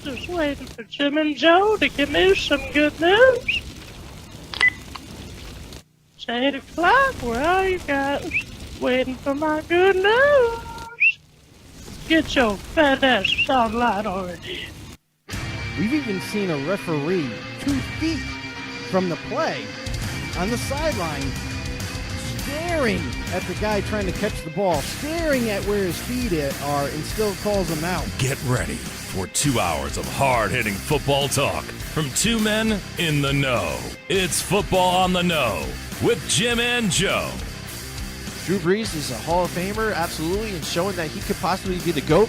Just waiting for Jim and Joe to give me some good news. It's 8 o'clock. Where are you guys? Waiting for my good news. Get your fat ass sunlight already. We've even seen a referee 2 feet from the play on the sideline staring at the guy trying to catch the ball, staring at where his feet are, and still calls him out. Get ready for 2 hours of hard-hitting football talk from two men in the know. It's Football on the Know with Jim and Joe. Drew Brees is a Hall of Famer, absolutely, and showing that he could possibly be the GOAT.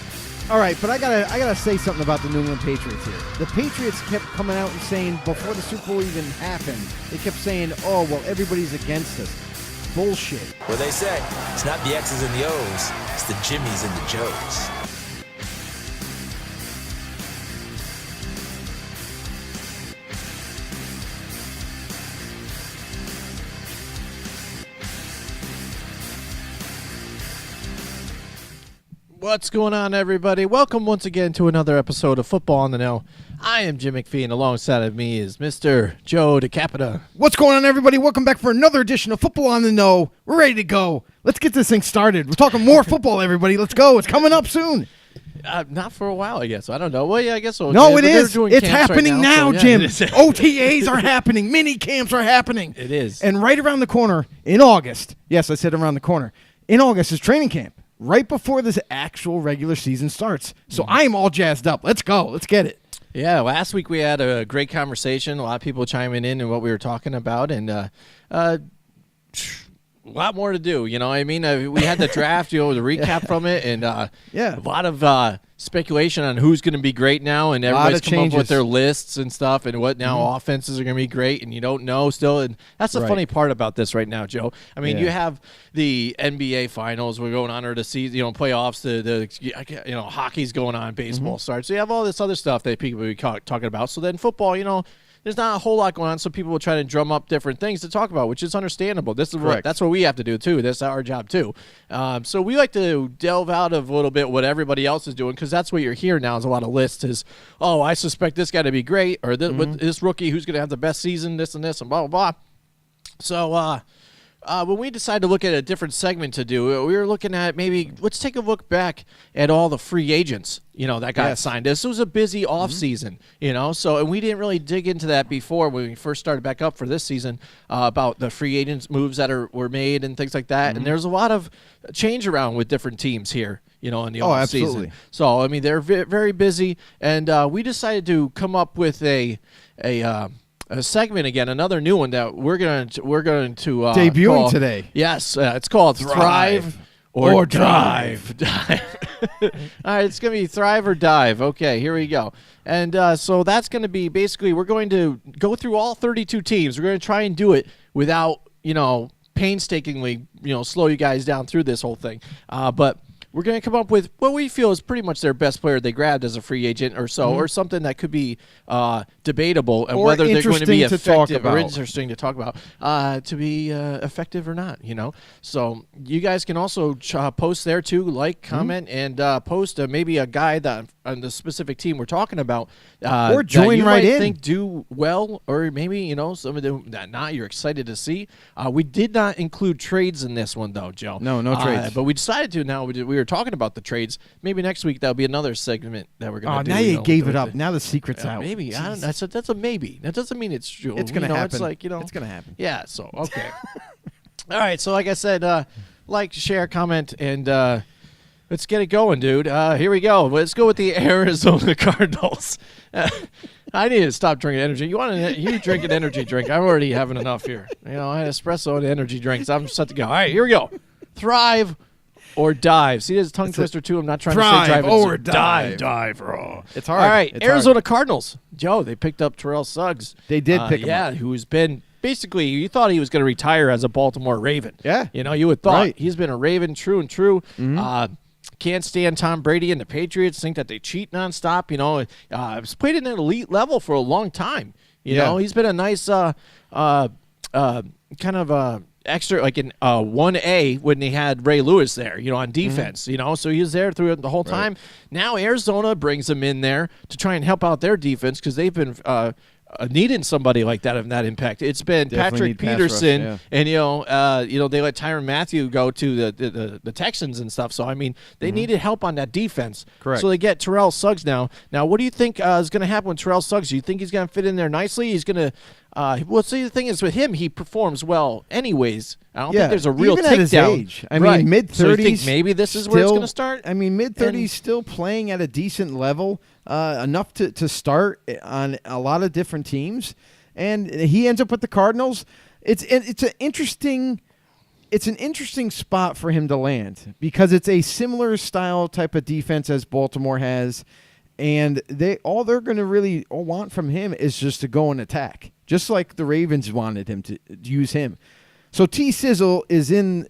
All right, but I gotta say something about the New England Patriots here. The Patriots kept coming out and saying, before the Super Bowl even happened, they kept saying, oh, well, everybody's against us. Bullshit. Well, they say it's not the X's and the O's, it's the Jimmies and the Joes. What's going on, everybody? Welcome once again to another episode of Football on the Know. I am Jim McPhee, and alongside of me is Mr. Joe DeCapita. What's going on, everybody? Welcome back for another edition of Football on the Know. We're ready to go. Let's get this thing started. We're talking more football, everybody. Let's go. It's coming up soon. Not for a while, I guess. I don't know. Well, yeah, I guess so. No, But it they're is. doing It's camps right happening now, so, yeah, Jim. it is. OTAs are happening. Mini camps are happening. It is. And right around the corner in August, yes, I said around the corner, in August is training camp, right before this actual regular season starts. So I am all jazzed up. Let's go. Let's get it. Yeah, last week we had a great conversation. A lot of people chiming in and what we were talking about, and a lot more to do. You know what I mean? We had the draft, the recap from it, and a lot of speculation on who's going to be great now, and everybody's come up with their lists and stuff, and what now offenses are going to be great, and you don't know still. And that's the funny part about this right now, Joe. I mean, you have the NBA finals. We're going on, or the season, playoffs. The hockey's going on, baseball starts. So you have all this other stuff that people will be talking about. So then football, there's not a whole lot going on, so people will try to drum up different things to talk about, which is understandable. That's what we have to do too. That's our job too. So we like to delve out of a little bit what everybody else is doing, because that's what you're hearing now is a lot of lists is, oh, I suspect this guy to be great, or with this rookie who's going to have the best season, this and this, and blah, blah, blah. So when we decided to look at a different segment to do, we were looking at maybe let's take a look back at all the free agents, that got signed. This was a busy off season, so, and we didn't really dig into that before when we first started back up for this season about the free agents moves that were made and things like that. And there's a lot of change around with different teams here, in the off season. So, I mean, they're very busy, and we decided to come up with a segment again, another new one that we're going to debuting call, today. Yes, it's called Thrive or Dive. All right, it's going to be Thrive or Dive. Okay, here we go. And so that's going to be basically we're going to go through all 32 teams. We're going to try and do it without painstakingly slow you guys down through this whole thing. But we're going to come up with what we feel is pretty much their best player they grabbed as a free agent or so, or something that could be debatable, and or whether they're going to be effective or interesting to talk about, to be effective or not, So you guys can also post there too, like, comment, and post maybe a guy that on the specific team we're talking about, or join that you right might in. think do well, or maybe some of them that not you're excited to see. We did not include trades in this one though, Joe. No trades. But we decided to. Now we were talking about the trades. Maybe next week that'll be another segment that we're going to do. Now you gave it up. Now the secret's out. Maybe. I don't, that's a maybe. That doesn't mean it's true. It's going to happen. It's like, it's going to happen. Yeah, so, okay. All right, so like I said, like, share, comment, and let's get it going, dude. Here we go. Let's go with the Arizona Cardinals. I need to stop drinking energy. You drink an energy drink. I'm already having enough here. I had espresso and energy drinks. I'm set to go. All right, here we go. Thrive or dive. See, there's a tongue twister too. I'm not trying to say drive or dive. Dive. Oh. It's hard. All right, it's Arizona hard. Cardinals. Joe, they picked up Terrell Suggs. They did pick him up. Who's been basically, you thought he was going to retire as a Baltimore Raven. Yeah. You would thought Right. he's been a Raven, true and true. Can't stand Tom Brady and the Patriots. Think that they cheat nonstop. He's played at an elite level for a long time. He's been a nice kind of extra, like in 1A when they had Ray Lewis there, on defense, so he was there through the whole time. Now Arizona brings him in there to try and help out their defense because they've been needing somebody like that of that impact. It's been Definitely Patrick need pass Peterson, rush, yeah. and they let Tyrann Mathieu go to the Texans and stuff. So I mean, they needed help on that defense. Correct. So they get Terrell Suggs now. Now, what do you think is going to happen with Terrell Suggs? Do you think he's going to fit in there nicely? He's going to. Well, see, the thing is with him, he performs well anyways. I don't think there's a real even at his takedown. age. I mean, mid-30s. So you think maybe this is where it's going to start? I mean, mid-30s still playing at a decent level, enough to start on a lot of different teams. And he ends up with the Cardinals. It's an interesting spot for him to land because it's a similar style type of defense as Baltimore has, and they're going to really want from him is just to go and attack, just like the Ravens wanted him to use him. So T Sizzle is in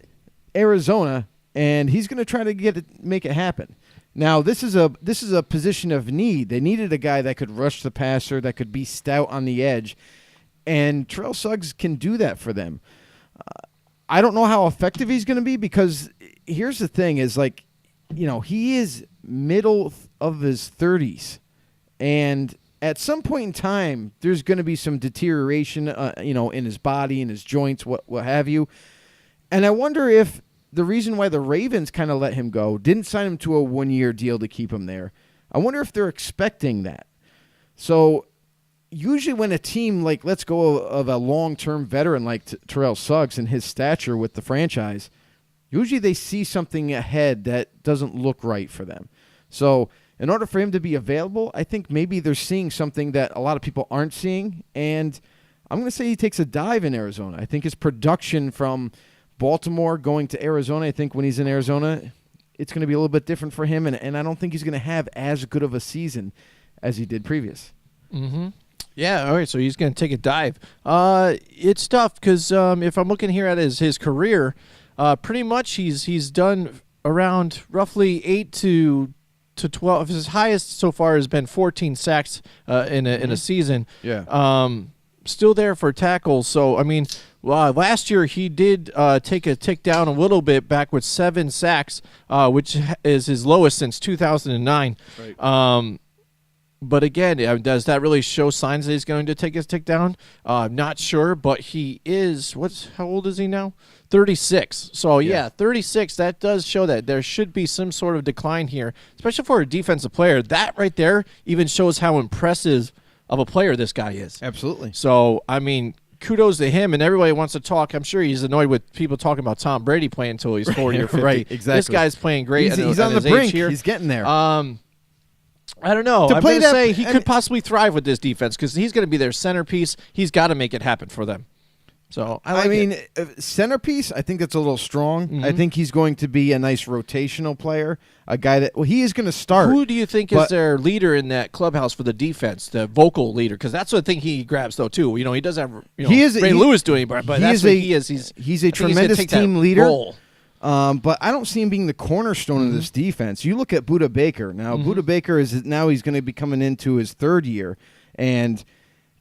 Arizona, and he's going to try to make it happen. Now, this is a position of need. They needed a guy that could rush the passer, that could be stout on the edge, and Terrell Suggs can do that for them. I don't know how effective he's going to be because here's the thing is he is middle of his 30s, and at some point in time, there's going to be some deterioration, in his body, in his joints, what have you. And I wonder if the reason why the Ravens kind of let him go, didn't sign him to a 1-year deal to keep him there, I wonder if they're expecting that. So usually when a team lets go of a long-term veteran like Terrell Suggs and his stature with the franchise, usually they see something ahead that doesn't look right for them. So in order for him to be available, I think maybe they're seeing something that a lot of people aren't seeing, and I'm going to say he takes a dive in Arizona. I think his production from Baltimore going to Arizona, I think when he's in Arizona, it's going to be a little bit different for him, and I don't think he's going to have as good of a season as he did previous. Mm-hmm. Yeah, all right, so he's going to take a dive. It's tough because if I'm looking here at his career, pretty much he's done around roughly 8 to 12. His highest so far has been 14 sacks in a season. Yeah. Still there for tackles. So, I mean, last year he did take a tick down a little bit back with 7 sacks, which is his lowest since 2009. Right. But again, does that really show signs that he's going to take his tick down? I'm not sure, but he is, how old is he now? 36. So, yeah, 36, that does show that there should be some sort of decline here, especially for a defensive player. That right there even shows how impressive of a player this guy is. Absolutely. So, I mean, kudos to him, and everybody wants to talk. I'm sure he's annoyed with people talking about Tom Brady playing until he's 40 or 50. Right, exactly. This guy's playing great. He's on the brink. He's getting there. I don't know. To I'm play going to that- say he and- could possibly thrive with this defense because he's going to be their centerpiece. He's got to make it happen for them. So I mean, centerpiece, I think that's a little strong. I think he's going to be a nice rotational player, a guy that he is going to start. Who do you think is their leader in that clubhouse for the defense, the vocal leader? Because that's the thing he grabs though too. He does have Ray Lewis doing, but that's what he is. He's a tremendous team leader. But I don't see him being the cornerstone of this defense. You look at Budda Baker. Now, Budda Baker he's going to be coming into his 3rd year. And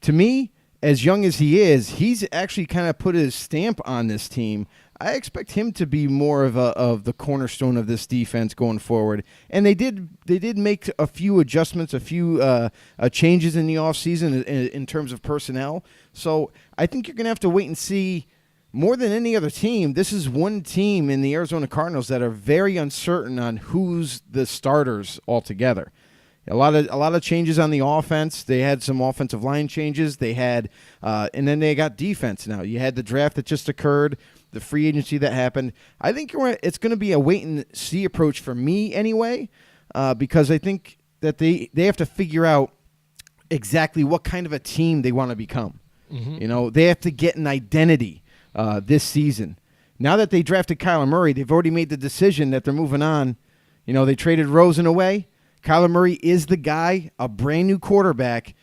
to me, as young as he is, he's actually kind of put his stamp on this team. I expect him to be more of the cornerstone of this defense going forward. And they did make a few adjustments, a few changes in the offseason in terms of personnel. So I think you're going to have to wait and see. More than any other team, this is one team in the Arizona Cardinals that are very uncertain on who's the starters altogether. A lot of changes on the offense. They had some offensive line changes. They had, and then they got defense now. You had the draft that just occurred, the free agency that happened. I think it's going to be a wait and see approach for me anyway, because I think that they have to figure out exactly what kind of a team they want to become. They have to get an identity. This season. Now that they drafted Kyler Murray, they've already made the decision that they're moving on. They traded Rosen away. Kyler Murray is the guy, a brand new quarterback.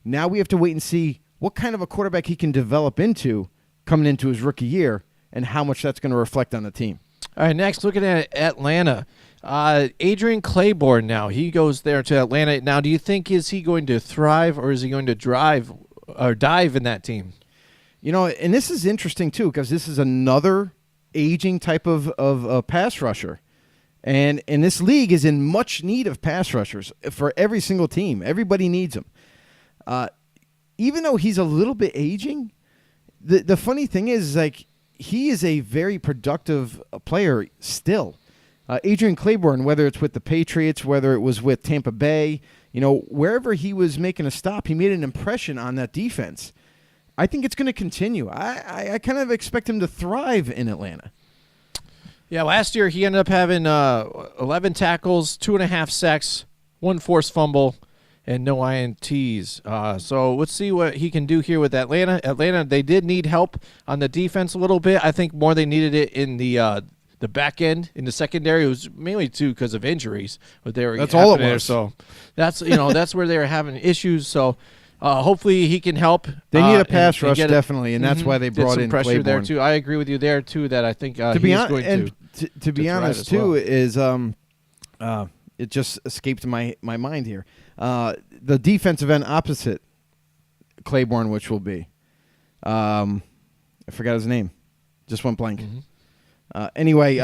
Now we have to wait and see what kind of a quarterback he can develop into coming into his rookie year and how much that's going to reflect on the team. All right, next, looking at Atlanta. Adrian Claiborne now. He goes there to Atlanta. Now, do you think is he going to thrive or is he going to dive in that team? And this is interesting too because this is another aging type of pass rusher. And this league is in much need of pass rushers for every single team. Everybody needs them. Even though he's a little bit aging, the funny thing is like he is a very productive player still. Adrian Claiborne, whether it's with the Patriots, whether it was with Tampa Bay, wherever he was making a stop, he made an impression on that defense. I think it's going to continue. I kind of expect him to thrive in Atlanta. Yeah, last year he ended up having 11 tackles, 2.5 sacks, 1 forced fumble, and no INTs. So let's see what he can do here with Atlanta. Atlanta, they did need help on the defense a little bit. I think more they needed it in the back end, in the secondary. It was mainly too because of injuries, but they were that's all it was. There. So that's that's where they were having issues. So. Hopefully he can help. They need a pass rush definitely, and that's why they brought in pressure Claiborne. there too. I agree with you there too. That I think to be honest too is it just escaped my mind here. The defensive end opposite Claiborne, which will be I forgot his name, just went blank. Anyway,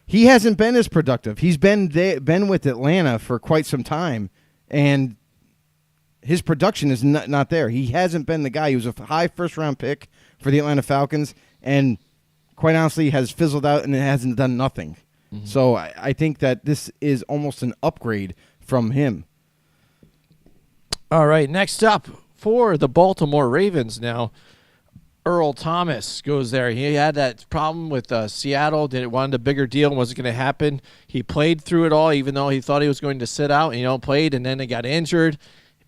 he hasn't been as productive. He's been with Atlanta for quite some time, and his production is not there. He hasn't been the guy. He was a high first-round pick for the Atlanta Falcons, and quite honestly has fizzled out and hasn't done nothing. So I think that this is almost an upgrade from him. All right, next up for the Baltimore Ravens now, Earl Thomas goes there. He had that problem with Seattle. Wanted a bigger deal. Wasn't going to happen. He played through it all, even though he thought he was going to sit out. Played, and then he got injured.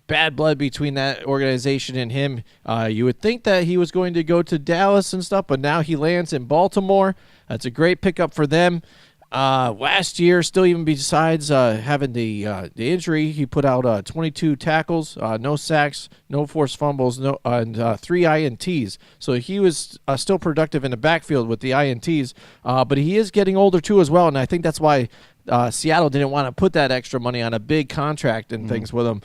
Bad blood between that organization and him. You would think that he was going to go to Dallas and stuff, but now he lands in Baltimore. That's a great pickup for them. Last year, still even besides having the injury, he put out 22 tackles, no sacks, no forced fumbles, and 3 INTs. So he was still productive in the backfield with the INTs, but he is getting older too as well, and I think that's why Seattle didn't want to put that extra money on a big contract and things with him.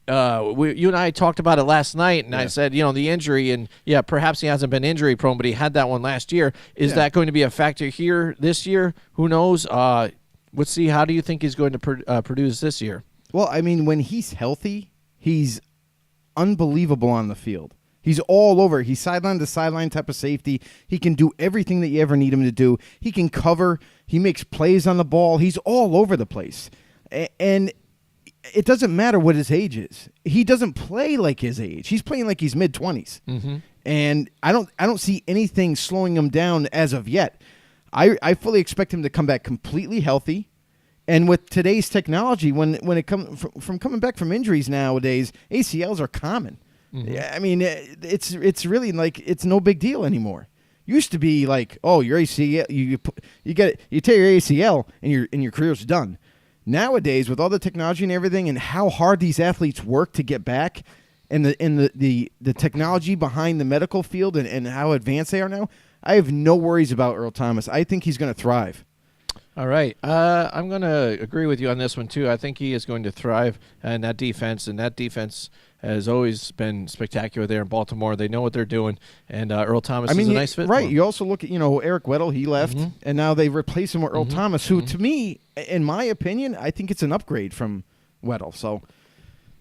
You and I talked about it last night, and I said, the injury, and perhaps he hasn't been injury prone, but he had that one last year. Is that going to be a factor here this year? Who knows? Let's see. How do you think he's going to produce this year? Well, I mean, when he's healthy, he's unbelievable on the field. He's all over. He's sideline to sideline type of safety. He can do everything that you ever need him to do. He can cover. He makes plays on the ball. He's all over the place. And it doesn't matter what his age is. He doesn't play like his age. He's playing like he's mid-20s. And I don't see anything slowing him down as of yet. I fully expect him to come back completely healthy. And with today's technology, when it comes from coming back from injuries nowadays, ACLs are common. Yeah, I mean, it's really like it's no big deal anymore. Used to be like, oh, your ACL, you tear your ACL and your career's done. Nowadays, with all the technology and everything, and how hard these athletes work to get back, and the technology behind the medical field and how advanced they are now, I have no worries about Earl Thomas. I think he's going to thrive. All right. I'm going to agree with you on this one, too. I think he is going to thrive in that defense, and that defense has always been spectacular there in Baltimore. They know what they're doing, and Earl Thomas is a nice fit. Right. You also look at, Eric Weddle, he left, and now they replace him with Earl Thomas, who, to me, in my opinion, I think it's an upgrade from Weddle. So,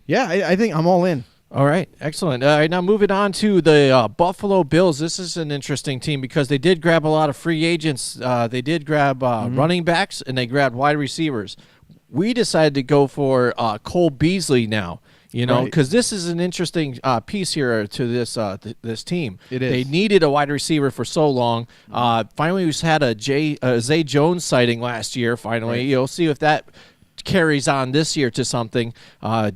yeah, I think I'm all in. All right, excellent. All right, now moving on to the Buffalo Bills. This is an interesting team because they did grab a lot of free agents. They did grab running backs, and they grabbed wide receivers. We decided to go for Cole Beasley now, because this is an interesting piece here to this team. It is. They needed a wide receiver for so long. Finally, we just had a Zay Jones sighting last year, finally. Right. You'll see if that carries on this year to something.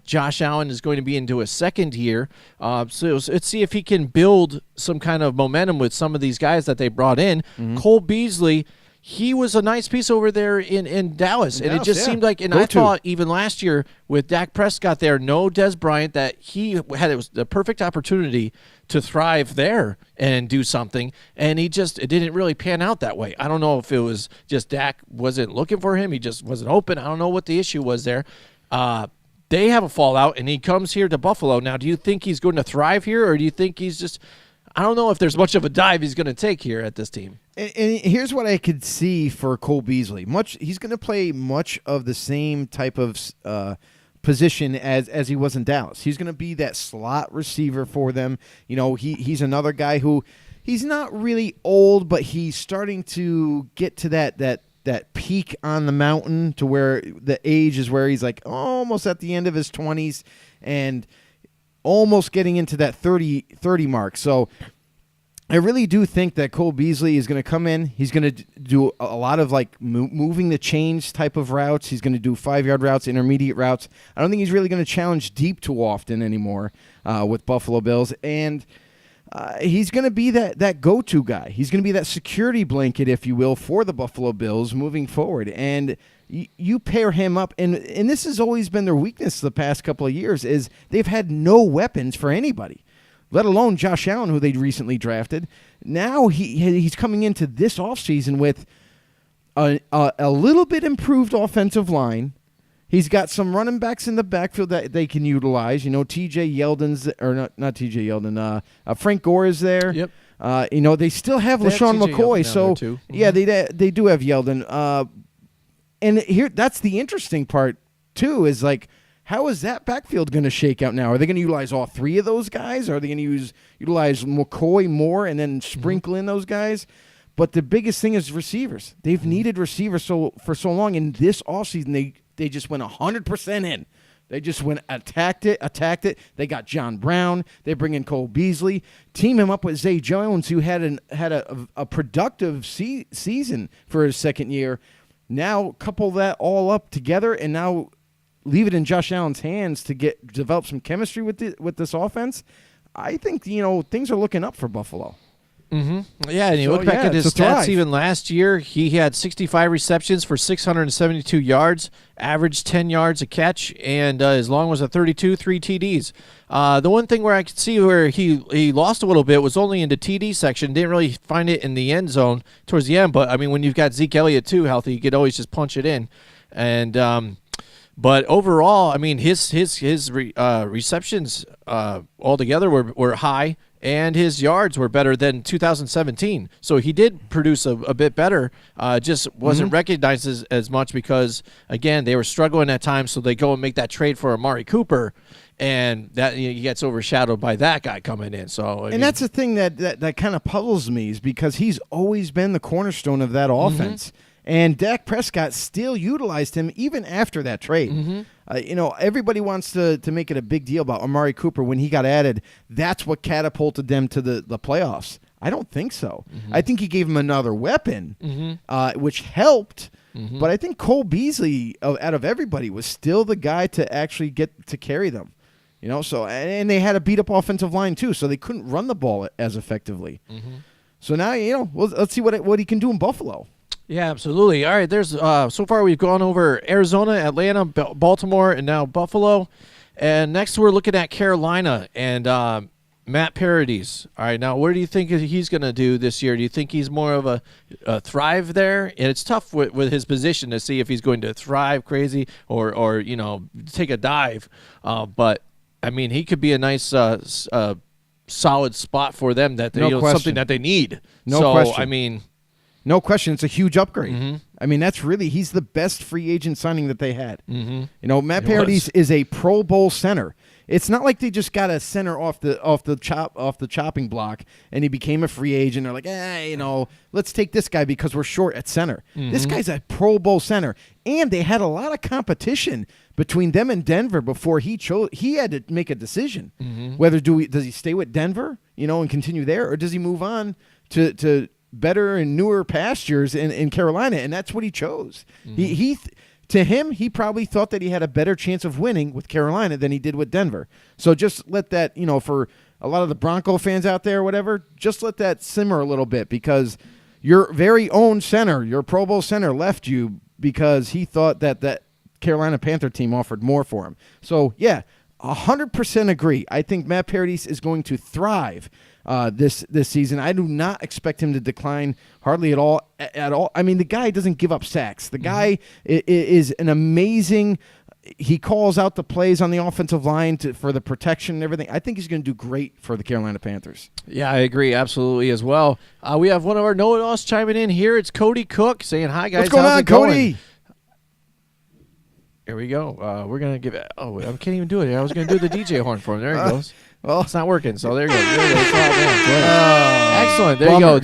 Josh Allen is going to be into his second year. So let's see if he can build some kind of momentum with some of these guys that they brought in. Cole Beasley, he was a nice piece over there in Dallas. And it just seemed like, and I thought even last year with Dak Prescott there, no Dez Bryant, that it was the perfect opportunity to thrive there and do something. And it didn't really pan out that way. I don't know if it was just Dak wasn't looking for him. He just wasn't open. I don't know what the issue was there. they have a fallout, and he comes here to Buffalo. Now, do you think he's going to thrive here, or do you think he's just – I don't know if there's much of a dive he's going to take here at this team. And here's what I could see for Cole Beasley. He's going to play much of the same type of position as he was in Dallas. He's going to be that slot receiver for them. You know, he's another guy who he's not really old, but he's starting to get to that peak on the mountain to where the age is where he's like almost at the end of his 20s and almost getting into that 30 mark. So I really do think that Cole Beasley is going to come in. He's going to do a lot of like moving the chains type of routes. He's going to do 5-yard routes, intermediate routes. I don't think he's really going to challenge deep too often anymore with Buffalo Bills. And he's going to be that go-to guy. He's going to be that security blanket, if you will, for the Buffalo Bills moving forward. And you pair him up, and this has always been their weakness the past couple of years, is they've had no weapons for anybody, let alone Josh Allen, who they recently drafted. Now he's coming into this offseason with a little bit improved offensive line. He's got some running backs in the backfield that they can utilize. You know, T.J. Yeldon's – or not T.J. Yeldon. Frank Gore is there. Yep. You know, they still have They LaShawn have T.J. McCoy. Yeldon So, down there, too. yeah, they do have Yeldon. And here, that's the interesting part, too, is like, how is that backfield going to shake out now? Are they going to utilize all three of those guys? Are they going to utilize McCoy more and then sprinkle in those guys? But the biggest thing is receivers. They've needed receivers for so long. In this offseason, they just went 100% in. They just went attacked it. They got John Brown. They bring in Cole Beasley. Team him up with Zay Jones, who had a productive season for his second year. Now couple that all up together, and now leave it in Josh Allen's hands to develop some chemistry with this offense. I think things are looking up for Buffalo. Mm-hmm. Yeah, and you look back at his stats even last year, he had 65 receptions for 672 yards, averaged 10 yards a catch, and his long was a 32, 3 TDs. The one thing where I could see where he lost a little bit was only in the TD section. Didn't really find it in the end zone towards the end, but, I mean, when you've got Zeke Elliott, too, healthy, you could always just punch it in. And but overall, I mean, his receptions altogether were high, and his yards were better than 2017. So he did produce a bit better, just wasn't recognized as much because, again, they were struggling at times, so they go and make that trade for Amari Cooper, and that he gets overshadowed by that guy coming in. So I mean, that's the thing that kind of puzzles me, is because he's always been the cornerstone of that offense. And Dak Prescott still utilized him even after that trade. Everybody wants to make it a big deal about Amari Cooper when he got added. That's what catapulted them to the playoffs. I don't think so. I think he gave him another weapon, which helped. But I think Cole Beasley, out of everybody, was still the guy to actually get to carry them. So and they had a beat-up offensive line, too, so they couldn't run the ball as effectively. So now, let's see what he can do in Buffalo. Yeah, absolutely. All right, there's so far we've gone over Arizona, Atlanta, Baltimore, and now Buffalo. And next we're looking at Carolina and Matt Paradis. All right, now what do you think he's going to do this year? Do you think he's more of a thrive there? And it's tough with his position to see if he's going to thrive crazy or take a dive. But, I mean, he could be a nice solid spot for them that something that they need. No question. I mean, no question, it's a huge upgrade. I mean, he's the best free agent signing that they had. Matt Paradis is a Pro Bowl center. It's not like they just got a center off the chopping block and he became a free agent. They're like, let's take this guy because we're short at center. This guy's a Pro Bowl center, and they had a lot of competition between them and Denver before he had to make a decision whether does he stay with Denver, and continue there, or does he move on to better and newer pastures in Carolina, and that's what he chose. To him, he probably thought that he had a better chance of winning with Carolina than he did with Denver. So just let that, for a lot of the Bronco fans out there or whatever, just let that simmer a little bit, because your very own center, your Pro Bowl center, left you because he thought that Carolina Panther team offered more for him. So, yeah, 100% agree. I think Matt Paradis is going to thrive this season. I do not expect him to decline hardly at all. I mean, the guy doesn't give up sacks. The guy is an amazing. he calls out the plays on the offensive line for the protection and everything. I think he's going to do great for the Carolina Panthers. Yeah, I agree absolutely as well. We have one of our know-it-alls chiming in here. It's Cody Cook saying, hi, guys. What's going How's on, it going? Cody? Here we go. We're going to give it. Oh, I can't even do it. I was going to do the DJ horn for him. There he goes. Well, It's not working, so there you go. There you go. Excellent. There you go.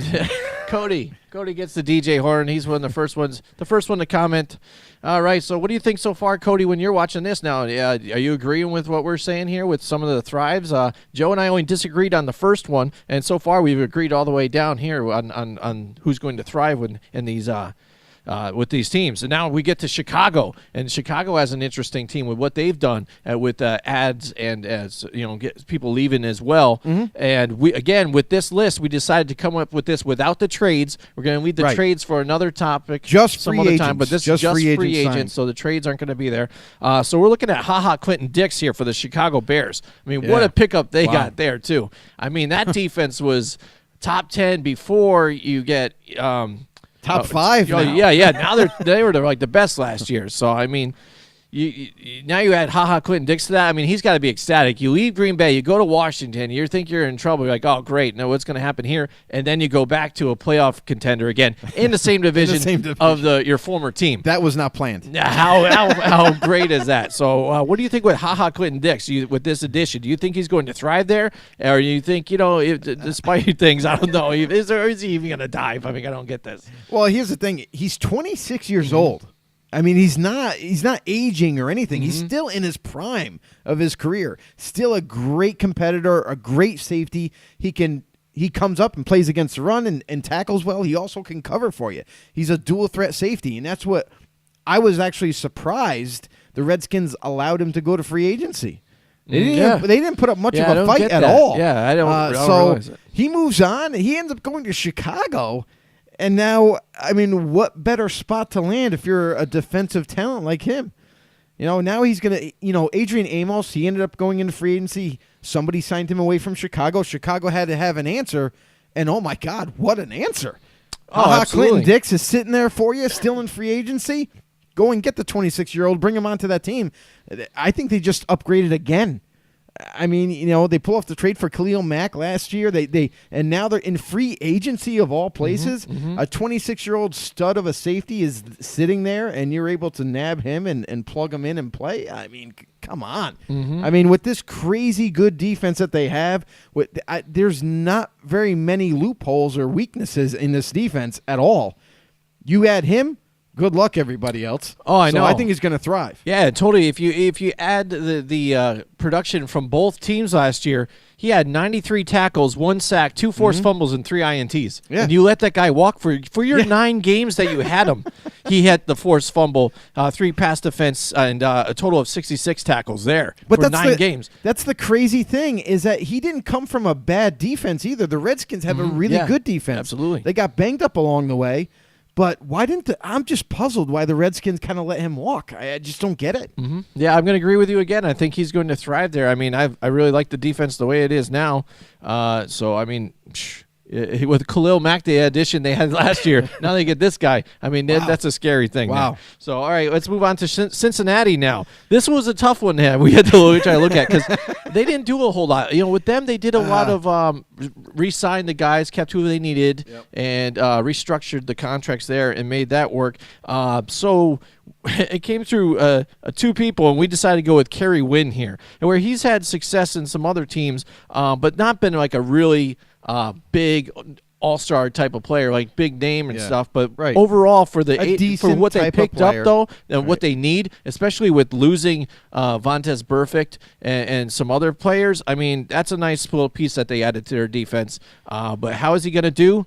Cody gets the DJ horn. He's one of the first one to comment. All right, so what do you think so far, Cody, when you're watching this now? Are you agreeing with what we're saying here with some of the thrives? Joe and I only disagreed on the first one, and so far we've agreed all the way down here on who's going to thrive in these with these teams. And now we get to Chicago, and Chicago has an interesting team with what they've done with ads and as get people leaving as well. And we again with this list, we decided to come up with this without the trades. We're going to leave the trades for another topic, just some free other agents. time. But this is just free agents, so the trades aren't going to be there. So we're looking at Clinton Dix here for the Chicago Bears. I mean, what a pickup they got there too. I mean, that defense was top 10 before you get. Top 5 now. Yeah. Now they were like the best last year. So I mean, now you add Clinton Dix to that. I mean, he's got to be ecstatic. You leave Green Bay, you go to Washington, you think you're in trouble. You're like, oh great, no, what's going to happen here? And then you go back to a playoff contender again in the same division, of your former team. That was not planned. How great is that? So what do you think with Clinton Dix with this addition? Do you think he's going to thrive there, or you think despite things, I don't know, is he even going to dive? I mean, I don't get this. Well, here's the thing: he's 26 years old. I mean, he's not aging or anything. He's still in his prime of his career. Still a great competitor, a great safety. He comes up and plays against the run and tackles well. He also can cover for you. He's a dual threat safety, and that's what I was actually surprised the Redskins allowed him to go to free agency. They didn't put up much of a fight at all. Yeah, I don't realize it. He moves on. He ends up going to Chicago. And now, I mean, what better spot to land if you're a defensive talent like him? Now he's going to, Adrian Amos, he ended up going into free agency. Somebody signed him away from Chicago. Chicago had to have an answer. And, oh, my God, what an answer. Absolutely. Clinton Dix is sitting there for you, still in free agency. Go and get the 26-year-old, bring him onto that team. I think they just upgraded again. I mean, they pull off the trade for Khalil Mack last year. And now they're in free agency of all places. A 26-year-old stud of a safety is sitting there, and you're able to nab him and plug him in and play. I mean, come on. I mean, with this crazy good defense that they have, there's not very many loopholes or weaknesses in this defense at all. You add him. Good luck, everybody else. Oh, I know. I think he's going to thrive. Yeah, totally. If you add the production from both teams last year, he had 93 tackles, 1 sack, 2 forced fumbles, and 3 INTs. Yeah. And you let that guy walk for your 9 games that you had him. He had the forced fumble, 3 pass defense, and a total of 66 tackles there for 9 games. That's the crazy thing is that he didn't come from a bad defense either. The Redskins have a really good defense. Absolutely. They got banged up along the way. But why didn't I'm just puzzled why the Redskins kind of let him walk. I just don't get it. Yeah, I'm going to agree with you again. I think he's going to thrive there. I mean, I really like the defense the way it is now. So, I mean, with Khalil Mack, the addition they had last year, now they get this guy. I mean, that's a scary thing. Wow. Now. So, all right, let's move on to Cincinnati now. This was a tough one we had to try to look at because they didn't do a whole lot. With them, they did a lot of re-signed the guys, kept who they needed, and restructured the contracts there and made that work. So it came through 2 people, and we decided to go with Kerry Wynn here, and where he's had success in some other teams, but not been like a really big all-star type of player, like big name and stuff, but overall for what they picked up though, and what they need, especially with losing Vontaze Burfict and some other players, I mean, that's a nice little piece that they added to their defense. But how is he going to do?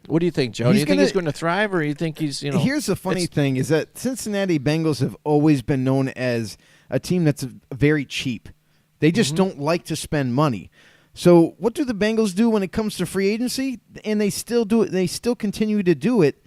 What do you think, Joe? Do you think he's going to thrive, or do you think he's, Here's the funny thing is that Cincinnati Bengals have always been known as a team that's very cheap. They just don't like to spend money. So what do the Bengals do when it comes to free agency? And they still do it. They still continue to do it.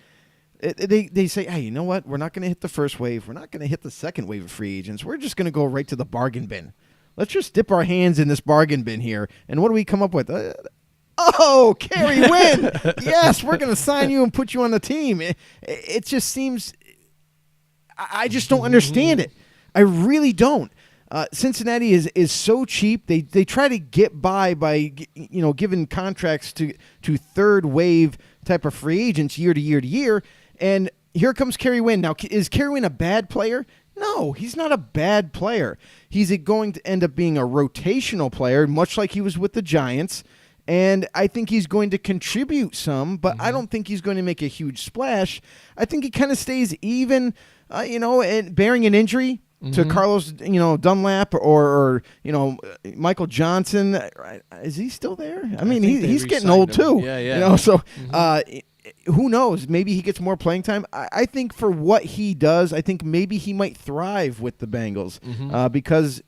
They say, hey, you know what? We're not going to hit the first wave. We're not going to hit the second wave of free agents. We're just going to go right to the bargain bin. Let's just dip our hands in this bargain bin here. And what do we come up with? Kerry Wynn. Yes, we're going to sign you and put you on the team. It just seems – I just don't understand it. I really don't. Cincinnati is so cheap. They try to get by giving contracts to third wave type of free agents year to year to year. And here comes Kerry Wynn. Now, is Kerry Wynn a bad player? No, he's not a bad player. He's going to end up being a rotational player, much like he was with the Giants. And I think he's going to contribute some, but I don't think he's going to make a huge splash. I think he kind of stays even, and bearing an injury to Carlos, Dunlap or Michael Johnson. Is he still there? I mean, he's getting old too. Yeah. So who knows? Maybe he gets more playing time. I think for what he does, I think maybe he might thrive with the Bengals because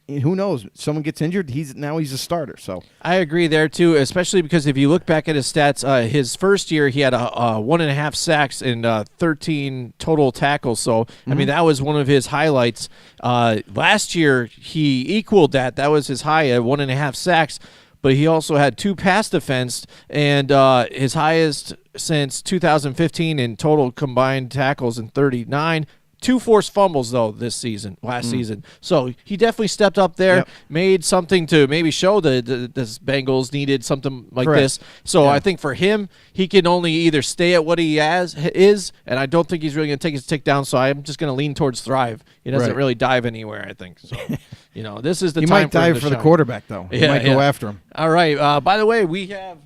who knows? Someone gets injured, he's a starter. So I agree there too, especially because if you look back at his stats, his first year he had a 1.5 sacks and 13 total tackles. So I mean that was one of his highlights. Last year he equaled that. That was his high at 1.5 sacks. But he also had 2 pass defense and his highest since 2015 in total combined tackles in 39. 2 forced fumbles, though, last season. So he definitely stepped up there, made something to maybe show the Bengals needed something like this. So I think for him, he can only either stay at what he is, and I don't think he's really going to take his tick down, so I'm just going to lean towards thrive. He doesn't really dive anywhere, I think. So, this is the he time might dive for the quarterback, though. He might go after him. All right. By the way, we have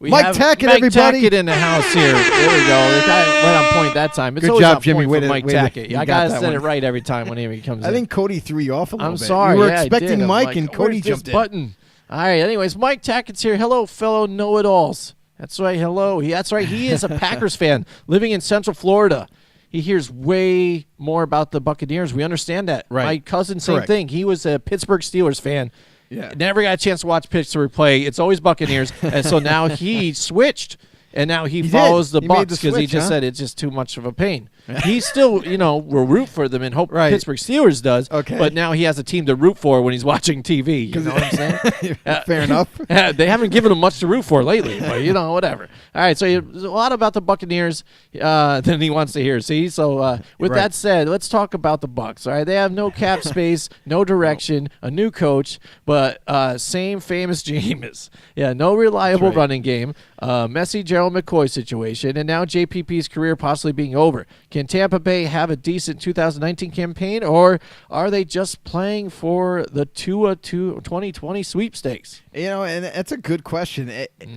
Mike Tackett, everybody. Tackett in the house here. There we go. The guy right on point that time. It's Good always job, on Jimmy. point for Mike Tackett. I got to set one. it right every time whenever he comes in. I think Cody threw you off a little bit. I'm sorry. You were I expecting did. Mike, like, and Cody where's this jumped in. button. All right. Anyways, Mike Tackett's here. Hello, fellow know-it-alls. That's right. Hello. That's right. He is a Packers fan living in Central Florida. He hears way more about the Buccaneers. We understand that. Right. My cousin, same thing. He was a Pittsburgh Steelers fan. Yeah. Never got a chance to watch Pittsburgh play. It's always Buccaneers. And so now he switched. And now he follows the Bucs because he just said it's just too much of a pain. He's still, will root for them and hope Pittsburgh Steelers does. Okay. But now he has a team to root for when he's watching TV. You know what I'm saying? Fair enough. They haven't given him much to root for lately, but whatever. All right, so there's a lot about the Buccaneers than he wants to hear. See, so with that said, let's talk about the Bucs. All right, they have no cap space, no direction, a new coach, but same famous Jameis. Yeah, no reliable running game, messy Gerald McCoy situation, and now JPP's career possibly being over. Can Tampa Bay have a decent 2019 campaign, or are they just playing for the Tua 2020 sweepstakes? And that's a good question.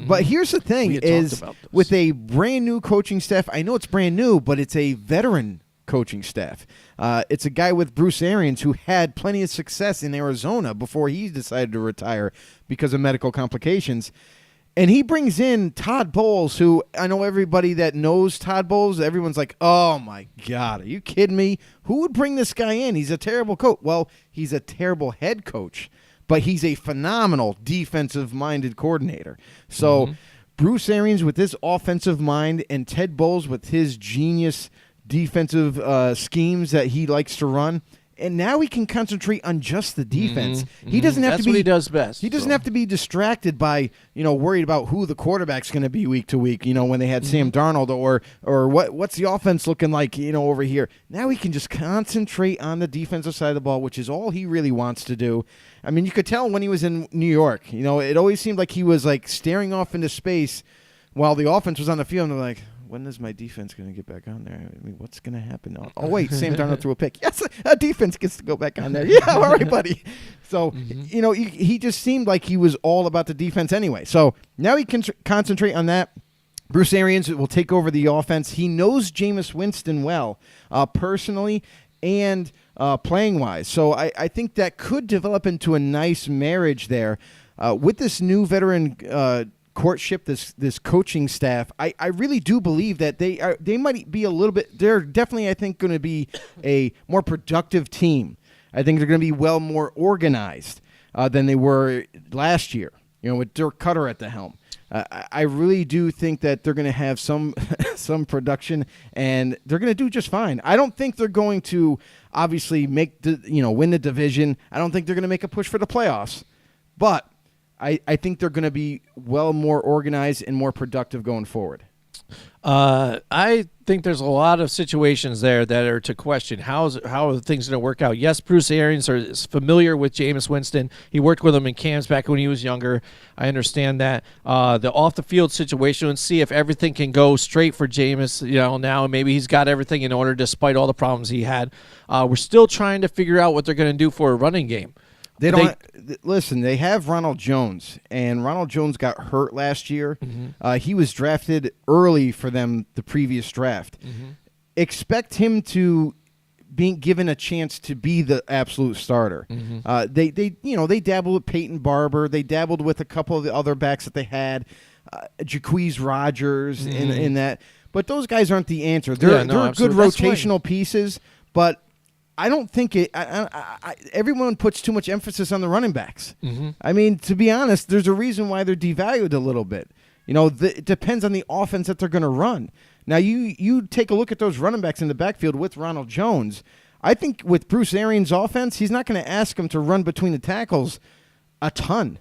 But here's the thing is, with a brand new coaching staff, I know it's brand new, but it's a veteran coaching staff. It's a guy with Bruce Arians who had plenty of success in Arizona before he decided to retire because of medical complications. And he brings in Todd Bowles, who I know everybody that knows Todd Bowles, everyone's like, oh, my God, are you kidding me? Who would bring this guy in? He's a terrible coach. Well, he's a terrible head coach, but he's a phenomenal defensive-minded coordinator. So Bruce Arians with his offensive mind and Ted Bowles with his genius defensive schemes that he likes to run. And now he can concentrate on just the defense. He doesn't have That's to be. what he does best. He doesn't have to be distracted by worried about who the quarterback's going to be week to week. When they had Sam Darnold or what's the offense looking like over here. Now he can just concentrate on the defensive side of the ball, which is all he really wants to do. I mean, you could tell when he was in New York. It always seemed like he was like staring off into space while the offense was on the field. And they're like, when is my defense going to get back on there? I mean, what's going to happen now? Oh, wait, Sam Darnold threw a pick. Yes, a defense gets to go back on there. Yeah, all right, buddy. So, he just seemed like he was all about the defense anyway. So now he can concentrate on that. Bruce Arians will take over the offense. He knows Jameis Winston well, personally and playing-wise. So I think that could develop into a nice marriage there. With this new veteran courtship, this coaching staff, I really do believe that they might be a little bit. They're definitely, I think, going to be a more productive team. I think they're going to be more organized than they were last year. With Dirk Cutter at the helm. I really do think that they're going to have some production, and they're going to do just fine. I don't think they're going to obviously win the division. I don't think they're going to make a push for the playoffs, but I think they're going to be more organized and more productive going forward. I think there's a lot of situations there that are to question. How are things going to work out? Yes, Bruce Arians is familiar with Jameis Winston. He worked with him in camps back when he was younger. I understand that. The off-the-field situation, and see if everything can go straight for Jameis, now. Maybe he's got everything in order despite all the problems he had. We're still trying to figure out what they're going to do for a running game. They don't listen. They have Ronald Jones, and Ronald Jones got hurt last year. He was drafted early for them the previous draft. Expect him to be given a chance to be the absolute starter. They dabbled with Peyton Barber. They dabbled with a couple of the other backs that they had, Jacquizz Rodgers in that. But those guys aren't the answer. They're good rotational pieces, but I don't think everyone puts too much emphasis on the running backs. I mean, to be honest, there's a reason why they're devalued a little bit. It depends on the offense that they're going to run. Now, you take a look at those running backs in the backfield with Ronald Jones. I think with Bruce Arians' offense, he's not going to ask him to run between the tackles a ton.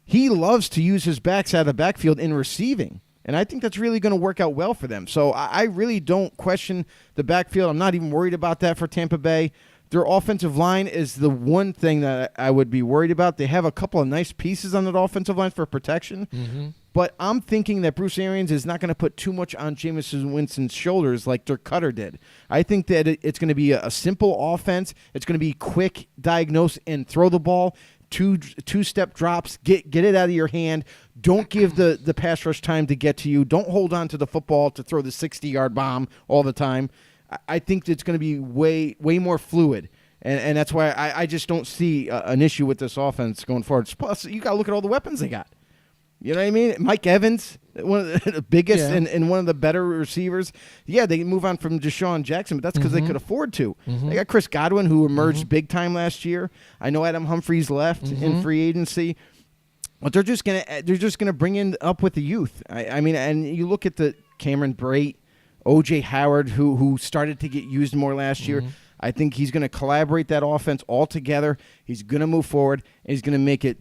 He loves to use his backs out of the backfield in receiving. And I think that's really going to work out well for them. So I really don't question the backfield. I'm not even worried about that for Tampa Bay. Their offensive line is the one thing that I would be worried about. They have a couple of nice pieces on that offensive line for protection. But I'm thinking that Bruce Arians is not going to put too much on Jameis Winston's shoulders like Dirk Cutter did. I think that it's going to be a simple offense. It's going to be quick, diagnose, and throw the ball. Two-step drops, get it out of your hand. Don't give the pass rush time to get to you. Don't hold on to the football to throw the 60-yard bomb all the time. I think it's going to be way more fluid, and that's why I just don't see an issue with this offense going forward. Plus, you got to look at all the weapons they got. You know what I mean? Mike Evans, one of the biggest and one of the better receivers. Yeah, they move on from Deshaun Jackson, but that's because they could afford to. They got Chris Godwin, who emerged big time last year. I know Adam Humphries left in free agency, but they're just gonna bring in up with the youth. I mean, and you look at the Cameron Brate, O.J. Howard, who started to get used more last year. I think he's going to collaborate that offense all together. He's going to move forward, and he's going to make it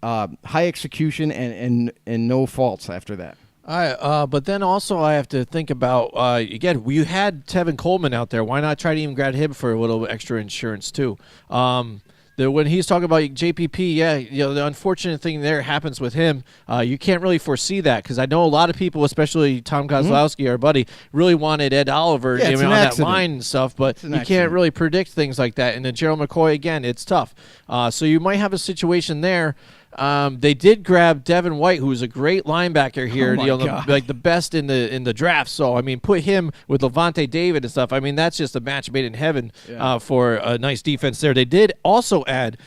high execution and no faults after that. All right, but then also I have to think about, again, we had Tevin Coleman out there. Why not try to even grab him for a little extra insurance too? When he's talking about JPP, the unfortunate thing there happens with him. You can't really foresee that because I know a lot of people, especially Tom Kozlowski, our buddy, really wanted Ed Oliver on that line and stuff, but you can't really predict things like that. And then Gerald McCoy, again, it's tough. So you might have a situation there. They did grab Devin White, who's a great linebacker here, like the best in the draft. So I mean, put him with Levante David and stuff. I mean, that's just a match made in heaven for a nice defense there. They did also add.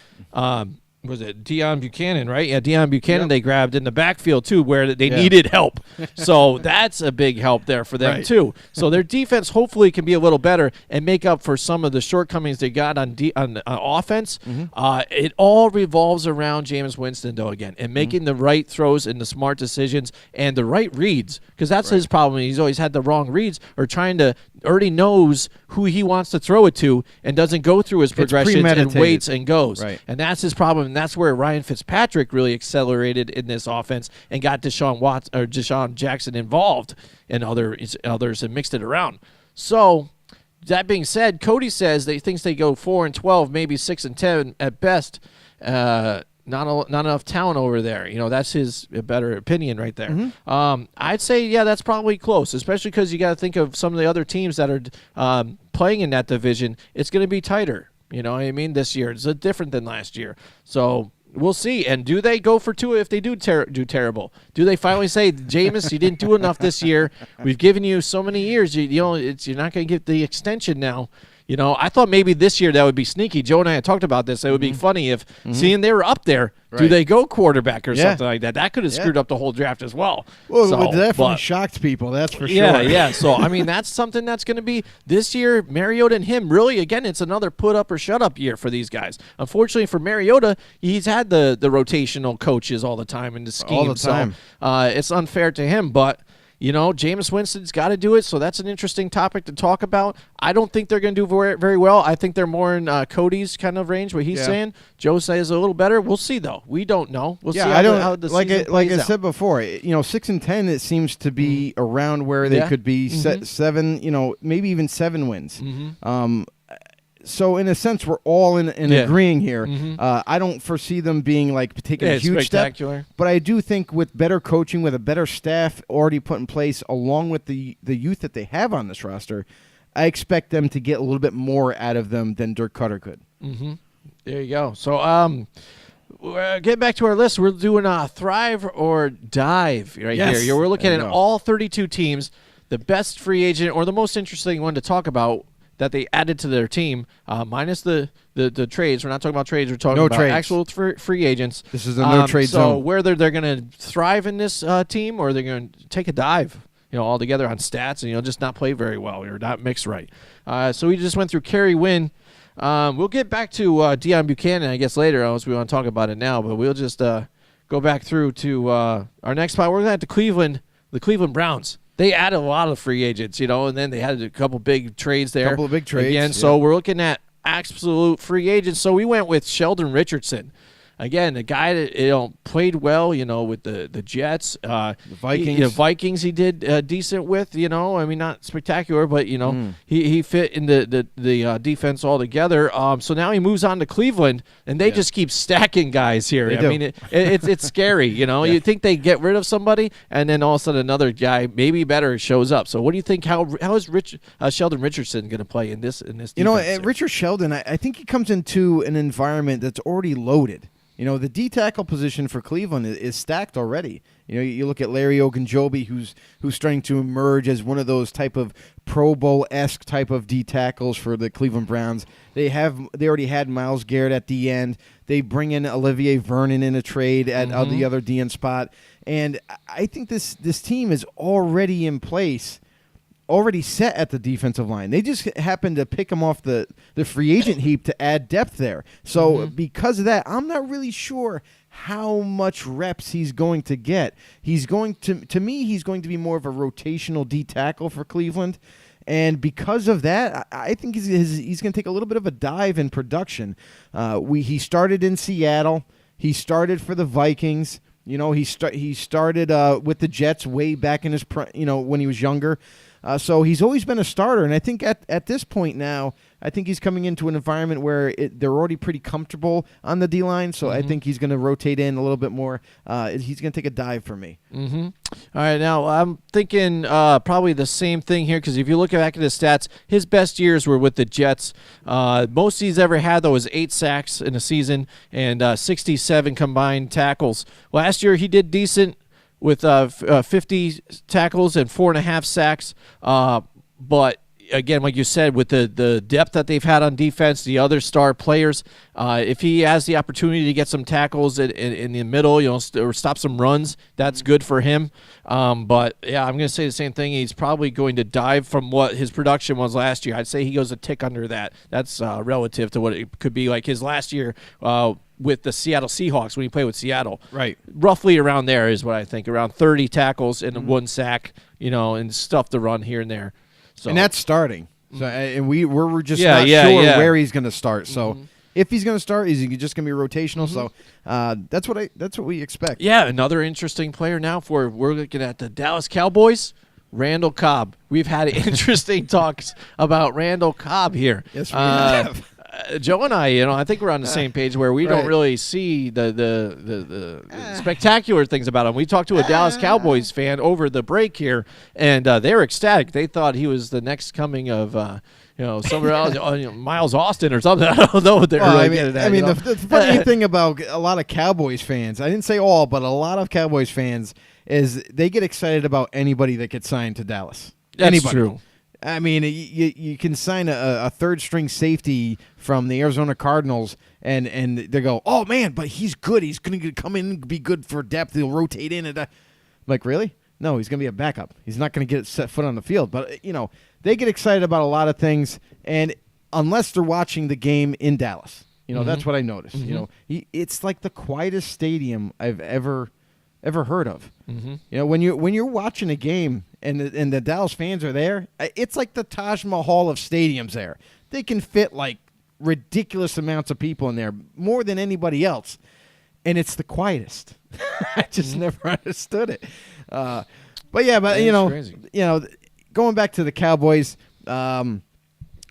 Was it Deion Buchanan, right? Yeah, Deion Buchanan they grabbed in the backfield, too, where they needed help. So that's a big help there for them, too. So their defense hopefully can be a little better and make up for some of the shortcomings they got on offense. It all revolves around Jameis Winston, though, again, and making the right throws and the smart decisions and the right reads, because that's his problem. He's always had the wrong reads or already knows who he wants to throw it to and doesn't go through his progressions and waits and goes. And that's his problem. And that's where Ryan Fitzpatrick really accelerated in this offense and got Deshaun Jackson involved and others and mixed it around. So that being said, Cody says that he thinks they go 4-12, maybe 6-10 at best. Not enough talent over there. That's his better opinion right there. I'd say, that's probably close, especially because you got to think of some of the other teams that are playing in that division. It's going to be tighter. You know what I mean? This year it's different than last year. So we'll see. And do they go for Tua if they do terrible? Do they finally say, Jameis, you didn't do enough this year. We've given you so many years. You're not going to get the extension now. I thought maybe this year that would be sneaky. Joe and I had talked about this. It would be funny if, seeing they were up there, do they go quarterback or something like that? That could have screwed up the whole draft as well. Well, it definitely shocked people, that's for sure. Yeah. So, I mean, that's something that's going to be this year. Mariota and him, really, again, it's another put-up or shut-up year for these guys. Unfortunately for Mariota, he's had the rotational coaches all the time in the scheme. All the time. So, it's unfair to him, but Jameis Winston's got to do it, so that's an interesting topic to talk about. I don't think they're going to do very, very well. I think they're more in Cody's kind of range, what he's saying. Joe says a little better. We'll see, though. We don't know. We'll see how the season plays out. Said before, 6-10, it seems to be around where they could be 7, maybe even 7 wins. So in a sense, we're all in agreeing here. I don't foresee them being taking a huge step, but I do think with better coaching, with a better staff already put in place, along with the youth that they have on this roster, I expect them to get a little bit more out of them than Dirk Cutter could. There you go. So getting back to our list, we're doing a thrive or dive here. We're looking at all 32 teams, the best free agent or the most interesting one to talk about that they added to their team, minus the trades. We're not talking about trades. We're talking about trades. actual free agents. This is a no-trade zone. So whether they're going to thrive in this team or they're going to take a dive, altogether on stats and, just not play very well or not mix right. So we just went through Kerry Wynn. We'll get back to Deion Buchanan, I guess, later unless we want to talk about it now. But we'll just go back through to our next spot. We're going to have the Cleveland Browns. They added a lot of free agents, and then they had a couple big trades there. Again, so we're looking at absolute free agents. So we went with Sheldon Richardson. Again, a guy that played well, with the Jets, the Vikings. Vikings he did decent with, not spectacular, but he fit in the defense altogether. So now he moves on to Cleveland, and they just keep stacking guys here. It's scary. You think they get rid of somebody, and then all of a sudden another guy, maybe better, shows up. So what do you think? How is Sheldon Richardson going to play in this defense? Richard Sheldon, I think he comes into an environment that's already loaded. The D tackle position for Cleveland is stacked already. You look at Larry Ogunjobi, who's starting to emerge as one of those type of Pro Bowl-esque type of D tackles for the Cleveland Browns. They already had Myles Garrett at the end. They bring in Olivier Vernon in a trade at the other DN spot, and I think this team is already in place. Already set at the defensive line. They just happened to pick him off the free agent heap to add depth there. So because of that, I'm not really sure how much reps he's going to get. He's going to me, he's going to be more of a rotational D tackle for Cleveland. And because of that, I think he's going to take a little bit of a dive in production. He started in Seattle. He started for the Vikings. He started with the Jets way back in his when he was younger. So he's always been a starter, and I think at this point now, I think he's coming into an environment where they're already pretty comfortable on the D-line, so I think he's going to rotate in a little bit more. He's going to take a dive for me. All right, now I'm thinking probably the same thing here, because if you look back at his stats, his best years were with the Jets. Most he's ever had, though, was 8 sacks in a season and 67 combined tackles. Last year he did decent with 50 tackles and 4.5 sacks. But again, like you said, with the depth that they've had on defense, the other star players, if he has the opportunity to get some tackles in the middle, or stop some runs, that's good for him. But yeah, I'm going to say the same thing. He's probably going to dive from what his production was last year. I'd say he goes a tick under that. That's relative to what it could be like his last year with the Seattle Seahawks when he played with Seattle. Right. Roughly around there is what I think. Around 30 tackles and 1 sack, and stuff to run here and there. So. And that's starting. So, and we're just not sure where he's going to start. So if he's going to start, is he just going to be rotational? So that's what we expect. Yeah, another interesting player now we're looking at the Dallas Cowboys. Randall Cobb. We've had interesting talks about Randall Cobb here. Yes, we have. Joe and I think we're on the same page where we don't really see the spectacular things about him. We talked to a Dallas Cowboys fan over the break here, and they were ecstatic. They thought he was the next coming of somewhere else, Miles Austin or something. I don't know what they're getting at. The funny thing about a lot of Cowboys fans, I didn't say all, but a lot of Cowboys fans, is they get excited about anybody that gets signed to Dallas. That's true. I mean, you can sign a third-string safety from the Arizona Cardinals, and they go, oh, man, but he's good. He's going to come in and be good for depth. He'll rotate in. I'm like, really? No, he's going to be a backup. He's not going to get set foot on the field. But, they get excited about a lot of things, and unless they're watching the game in Dallas. That's what I noticed. It's like the quietest stadium I've ever ever heard of. Mm-hmm. You know, when you're watching a game and the Dallas fans are there, it's like the Taj Mahal of stadiums there. They can fit like ridiculous amounts of people in there, more than anybody else. And it's the quietest. I just never understood it. But yeah, but crazy. Going back to the Cowboys, who are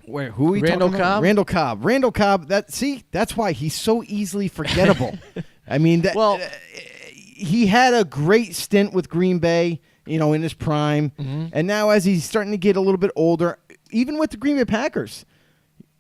we Randall talking about? Cobb? Randall Cobb. That's why he's so easily forgettable. I mean, he had a great stint with Green Bay, in his prime, and now as he's starting to get a little bit older, even with the Green Bay Packers,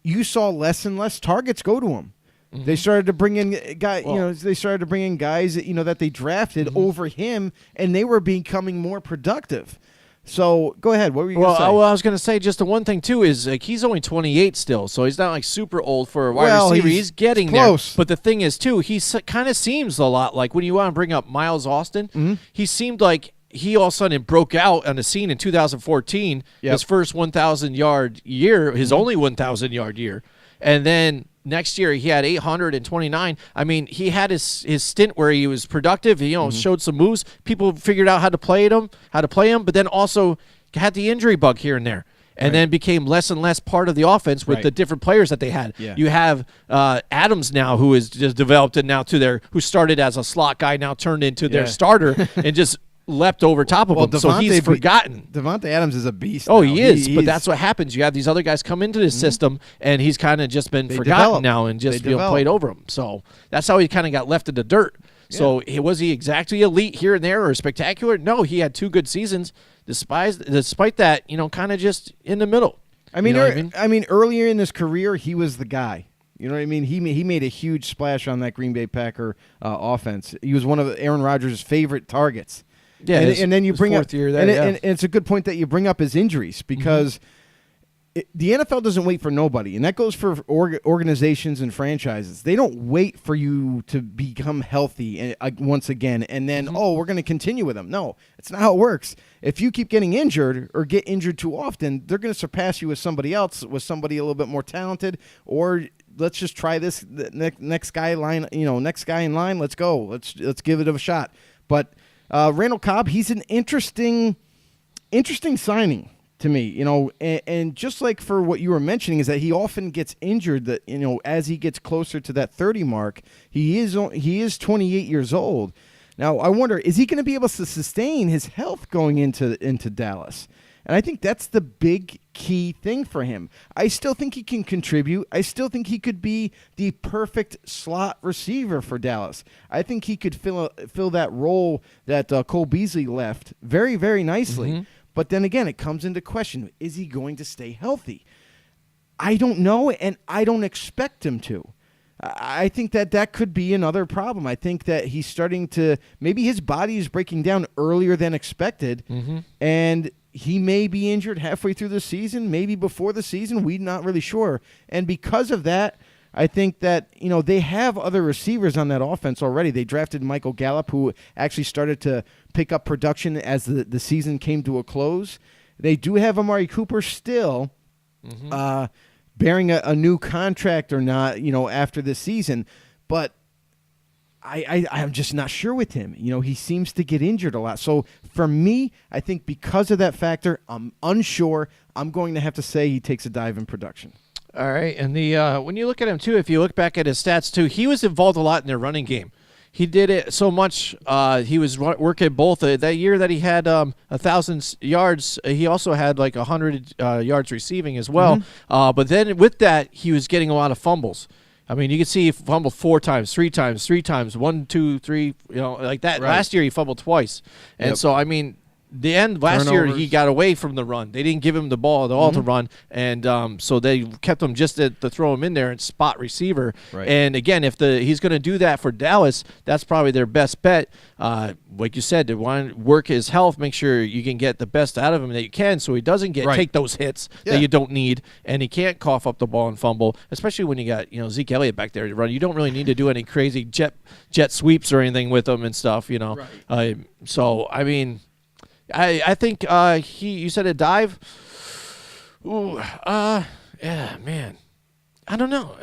you saw less and less targets go to him. They started to bring in guys. They started to bring in guys that they drafted over him, and they were becoming more productive. So go ahead. What were you going to say? Well, I was going to say just the one thing too is like he's only 28 still, so he's not like super old for a wide receiver. He's getting close. there. But the thing is too, he kind of seems a lot like when you want to bring up Miles Austin. He seemed like he all of a sudden broke out on the scene in 2014, his first 1,000-yard year, his only 1,000-yard year, and then next year he had 829. I mean, he had his stint where he was productive. He showed some moves. People figured out how to play him, but then also had the injury bug here and there. And then became less and less part of the offense with the different players that they had. Yeah. You have Adams now, who is just developed and now who started as a slot guy, now turned into their starter and just leapt over top of him. So he's forgotten. Devontae Adams is a beast. Oh, he is. But that's what happens. You have these other guys come into the system, and he's kind of just been forgotten now and just played over him. So that's how he kind of got left in the dirt. Yeah. So was he exactly elite here and there or spectacular? No, he had 2 good seasons. Despite that, kind of just in the middle. I mean, earlier in his career, he was the guy. You know what I mean? He made a huge splash on that Green Bay Packer offense. He was one of Aaron Rodgers' favorite targets. Yeah, and then you bring up, year there, and it's a good point that you bring up his injuries because the NFL doesn't wait for nobody, and that goes for organizations and franchises. They don't wait for you to become healthy once again, and then we're going to continue with them. No, it's not how it works. If you keep getting injured or get injured too often, they're going to surpass you with somebody else, with somebody a little bit more talented, or let's just try this next guy in line. Let's go. Let's give it a shot. But Randall Cobb, he's an interesting signing to me, and just like for what you were mentioning is that he often gets injured that, as he gets closer to that 30 mark, he is 28 years old. Now, I wonder, is he going to be able to sustain his health going into Dallas? And I think that's the big key thing for him. I still think he can contribute. I still think he could be the perfect slot receiver for Dallas. I think he could fill that role that Cole Beasley left very, very nicely. But then again, it comes into question, is he going to stay healthy? I don't know, and I don't expect him to. I think that could be another problem. I think that he's starting to – maybe his body is breaking down earlier than expected, and – he may be injured halfway through the season, maybe before the season. We're not really sure. And because of that, I think that, they have other receivers on that offense already. They drafted Michael Gallup, who actually started to pick up production as the season came to a close. They do have Amari Cooper still, bearing a new contract or not, after this season. But I'm just not sure with him. He seems to get injured a lot. So for me, I think because of that factor, I'm unsure. I'm going to have to say he takes a dive in production. All right. And when you look at him, too, if you look back at his stats, too, he was involved a lot in their running game. He did it so much. He was working both. That year that he had 1,000 yards, he also had like 100 yards receiving as well. But then with that, he was getting a lot of fumbles. I mean, you can see he fumbled 4 times, 3 times, 1, 2, 3, like that. Right. Last year he fumbled twice. And so, I mean, the end last year he got away from the run. They didn't give him the ball at all to run, and so they kept him just to throw him in there and spot receiver. Right. And again, if he's going to do that for Dallas, that's probably their best bet. Like you said, they want to work his health, make sure you can get the best out of him that you can, so he doesn't take those hits that you don't need, and he can't cough up the ball and fumble. Especially when you got Zeke Elliott back there to run. You don't really need to do any crazy jet sweeps or anything with him and stuff. Right. So I mean. I think you said a dive. Ooh, yeah, man. I don't know.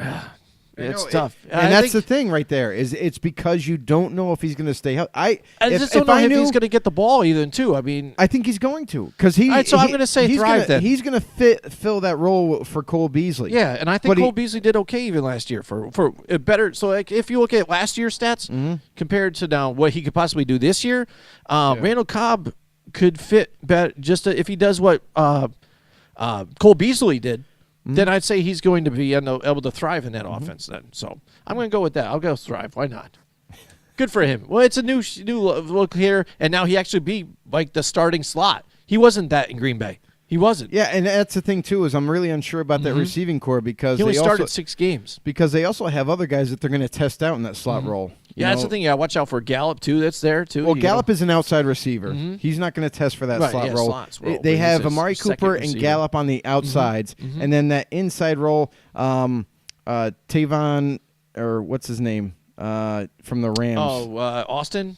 It's tough. And that's the thing right there is it's because you don't know if he's going to stay healthy. I just don't know if he's going to get the ball even, too. I mean, I think he's going to because he. All right, so I'm going to say Thrive then. He's going to fill that role for Cole Beasley. Yeah, and I think Cole Beasley did okay even last year for a better. So like if you look at last year's stats compared to now what he could possibly do this year, Randall Cobb could fit better just if he does what Cole Beasley did. Then I'd say he's going to be able to thrive in that offense then. So I'm going to go with that. I'll go Thrive. Why not? Good for him. Well, it's a new look here, and now he actually be like the starting slot. He wasn't that in Green Bay. He wasn't. Yeah, and that's the thing, too, is I'm really unsure about that receiving core because he only started 6 games. Because they also have other guys that they're going to test out in that slot role. Yeah, that's the thing. Yeah, watch out for Gallup, too. That's there, too. Well, Gallup is an outside receiver. He's not going to test for that slot role. They have Amari Cooper and Gallup on the outsides, and then that inside role, Tavon, or what's his name, from the Rams. Oh, Austin?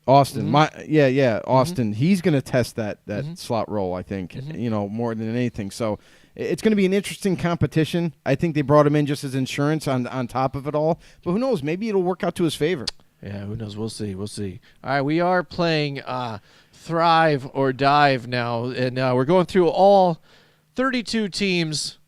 Austin, Austin. He's going to test that slot role, I think, more than anything. So it's going to be an interesting competition. I think they brought him in just as insurance on top of it all. But who knows? Maybe it'll work out to his favor. Yeah, who knows? We'll see. All right, we are playing Thrive or Dive now, and we're going through all 32 teams.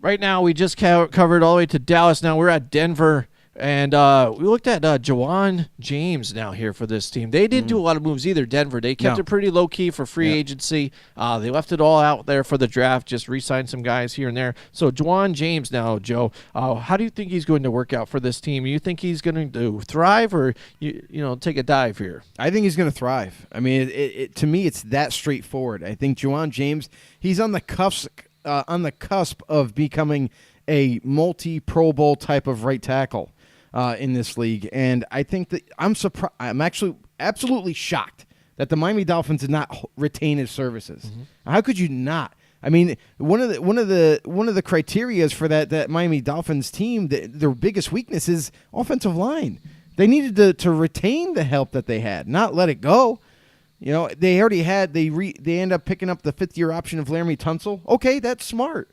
Right now, we just covered all the way to Dallas. Now we're at Denver. And we looked at Jawan James now here for this team. They didn't do a lot of moves either, Denver. They kept it pretty low-key for free agency. They left it all out there for the draft, just re-signed some guys here and there. So Jawan James now, Joe, how do you think he's going to work out for this team? You think he's going to thrive or take a dive here? I think he's going to thrive. I mean, to me, it's that straightforward. I think Jawan James, he's on the cusp of becoming a multi-Pro Bowl type of right tackle. In this league, and I think that I'm surprised. I'm actually absolutely shocked that the Miami Dolphins did not retain his services. How could you not? I mean, one of the criterias for that Miami Dolphins team, their biggest weakness is offensive line. They needed to retain the help that they had, not let it go. They already had they end up picking up the 5th-year option of Laramie Tunsil. Okay, that's smart.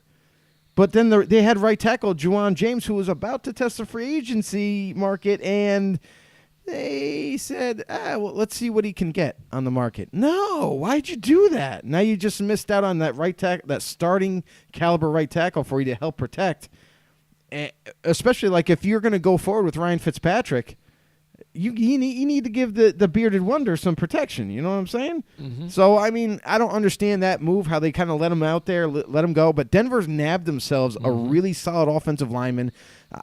But then they had right tackle Jawan James, who was about to test the free agency market, and they said, let's see what he can get on the market. No, why'd you do that? Now you just missed out on that right tackle, that starting caliber right tackle for you to help protect. Especially like if you're going to go forward with Ryan Fitzpatrick, you need to give the bearded wonder some protection. You know what I'm saying? So, I mean, I don't understand that move, how they kind of let him out there, let him go. But Denver's nabbed themselves a really solid offensive lineman.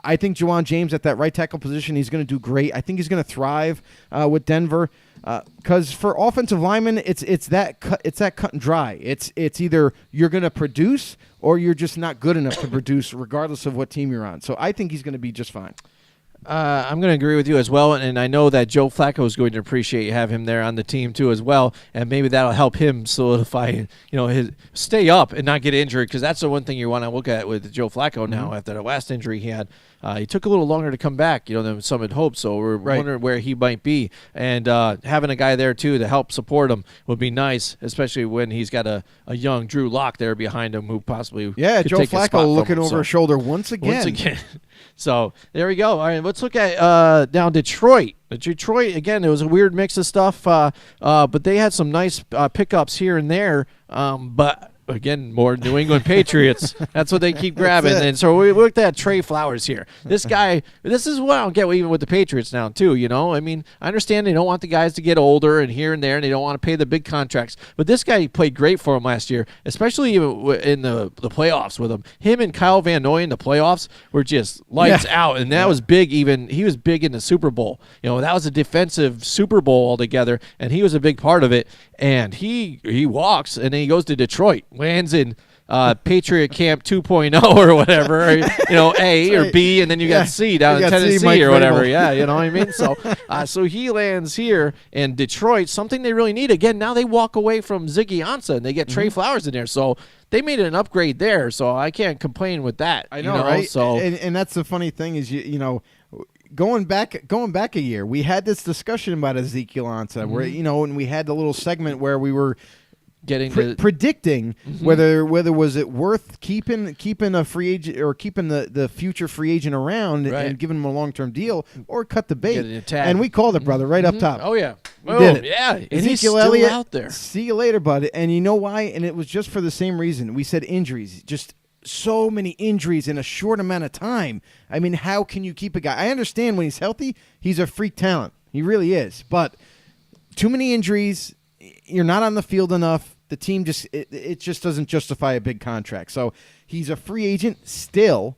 I think Jawan James at that right tackle position, he's going to do great. I think he's going to thrive with Denver because for offensive linemen, it's that cut and dry. It's either you're going to produce or you're just not good enough to produce, regardless of what team you're on. So I think he's going to be just fine. I'm going to agree with you as well, and I know that Joe Flacco is going to appreciate you have him there on the team too as well, and maybe that'll help him solidify, his stay up and not get injured, because that's the one thing you want to look at with Joe Flacco now after the last injury he had. He took a little longer to come back, than some had hoped, so we're wondering where he might be, and having a guy there too to help support him would be nice, especially when he's got a young Drew Lock there behind him who possibly could Joe take his spot Flacco looking from him, over his shoulder once again. So there we go. All right, let's look at now Detroit. Detroit, again, it was a weird mix of stuff, but they had some nice pickups here and there. But again, more New England Patriots. That's what they keep grabbing. And so we looked at Trey Flowers here. This guy, this is what I don't get even with the Patriots now, too, I mean, I understand they don't want the guys to get older and here and there, and they don't want to pay the big contracts. But this guy played great for him last year, especially in the playoffs with him. Him and Kyle Van Noy in the playoffs were just lights out, and that was big even. He was big in the Super Bowl. That was a defensive Super Bowl altogether, and he was a big part of it. And he walks, and then he goes to Detroit. Lands in Patriot Camp 2.0 or whatever, A or B, and then you got C down in Tennessee or whatever. Yeah, you know what I mean? So so he lands here in Detroit, something they really need. Again, now they walk away from Ziggy Ansah, and they get Trey Flowers in there. So they made an upgrade there, so I can't complain with that. I know, right? So and that's the funny thing is, going back a year, we had this discussion about Ezekiel Ansah, where when we had the little segment where we were getting to predicting whether was it worth keeping a free agent or keeping the future free agent around Right. and giving him a long-term deal or cut the bait. Getting a tag. And we called it, brother, right up top. Oh yeah, We did it. yeah, and he's Ezekiel still Elliott, out there. See you later, bud. And you know why? And it was just for the same reason. We said injuries. Just so many injuries in a short amount of time. I mean, how can you keep a guy? I understand when he's healthy, he's a freak talent. He really is. But too many injuries, you're not on the field enough. The team just it just doesn't justify a big contract. So he's a free agent still.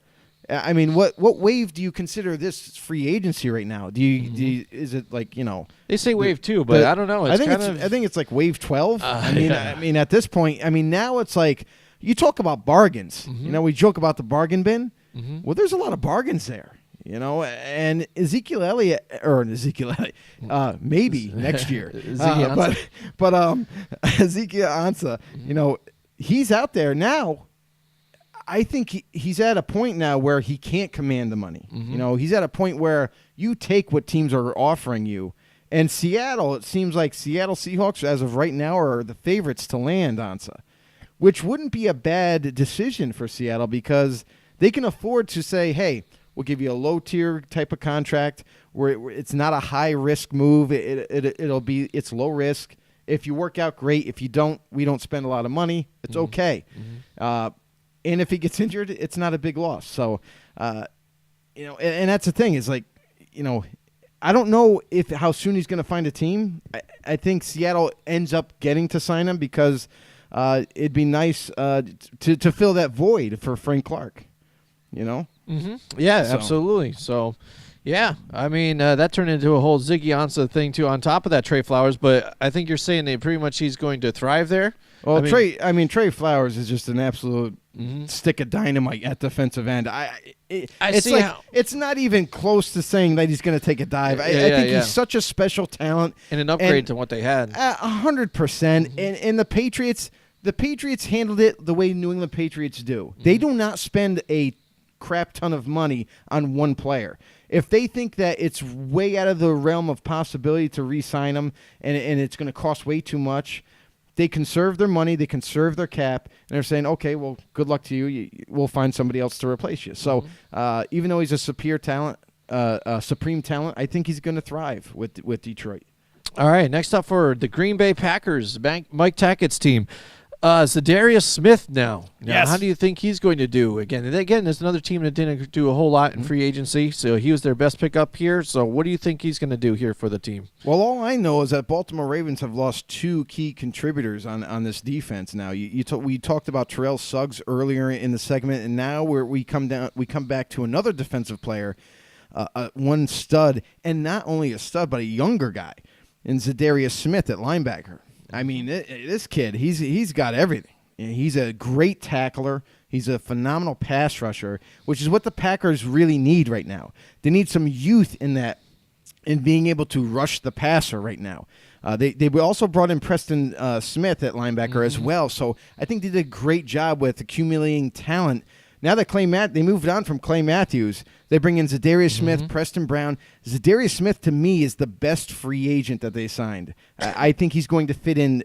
I mean, what wave do you consider this free agency right now? Do you is it like, you know? They say wave 2, but I don't know. It's I think it's like wave 12. I mean, at this point, I mean, now it's like you talk about bargains. You know, we joke about the bargain bin. Well, there's a lot of bargains there. You know, and Ezekiel Elliott, maybe next year. But Ezekiel Ansah, you know, he's out there now. I think he's at a point now where he can't command the money. You know, he's at a point where you take what teams are offering you. And Seattle, it seems like Seattle Seahawks, as of right now, are the favorites to land Ansah, which wouldn't be a bad decision for Seattle because they can afford to say, hey, we'll give you a low-tier type of contract where it's not a high-risk move. It's low risk. If you work out, great. If you don't, we don't spend a lot of money. It's okay. And if he gets injured, it's not a big loss. So, you know, and that's the thing is like, you know, I don't know how soon he's going to find a team. I think Seattle ends up getting to sign him because it'd be nice to fill that void for Frank Clark, you know? Yeah, absolutely. So, yeah, I mean, that turned into a whole Ziggy Ansah thing, too, on top of that Trey Flowers. But I think you're saying that pretty much he's going to thrive there. Well, Trey Flowers is just an absolute stick of dynamite at defensive end. It's not even close to saying that he's going to take a dive. I think he's such a special talent. And an upgrade to what they had. 100%. And the Patriots handled it the way New England Patriots do. They do not spend a crap ton of money on one player. If they think that it's way out of the realm of possibility to re-sign him and it's going to cost way too much, they conserve their money, they conserve their cap, and they're saying, okay, well, good luck to you. We'll find somebody else to replace you. So even though he's a supreme talent, I think he's going to thrive with Detroit. All right, next up for the Green Bay Packers, Mike Tackett's team. Za'Darius Smith now. Yes. How do you think he's going to do? Again, there's another team that didn't do a whole lot in free agency, so he was their best pickup here. So what do you think he's going to do here for the team? Well, all I know is that Baltimore Ravens have lost two key contributors on this defense now. We talked about Terrell Suggs earlier in the segment, and now we come back to another defensive player, one stud, and not only a stud, but a younger guy, in Za'Darius Smith at linebacker. I mean, this kid, he's got everything. He's a great tackler. He's a phenomenal pass rusher, which is what the Packers really need right now. They need some youth in being able to rush the passer right now. They also brought in Preston Smith at linebacker as well, so I think they did a great job with accumulating talent. Now that they moved on from Clay Matthews, they bring in Za'Darius Smith, Preston Brown. Za'Darius Smith, to me, is the best free agent that they signed. I think he's going to fit in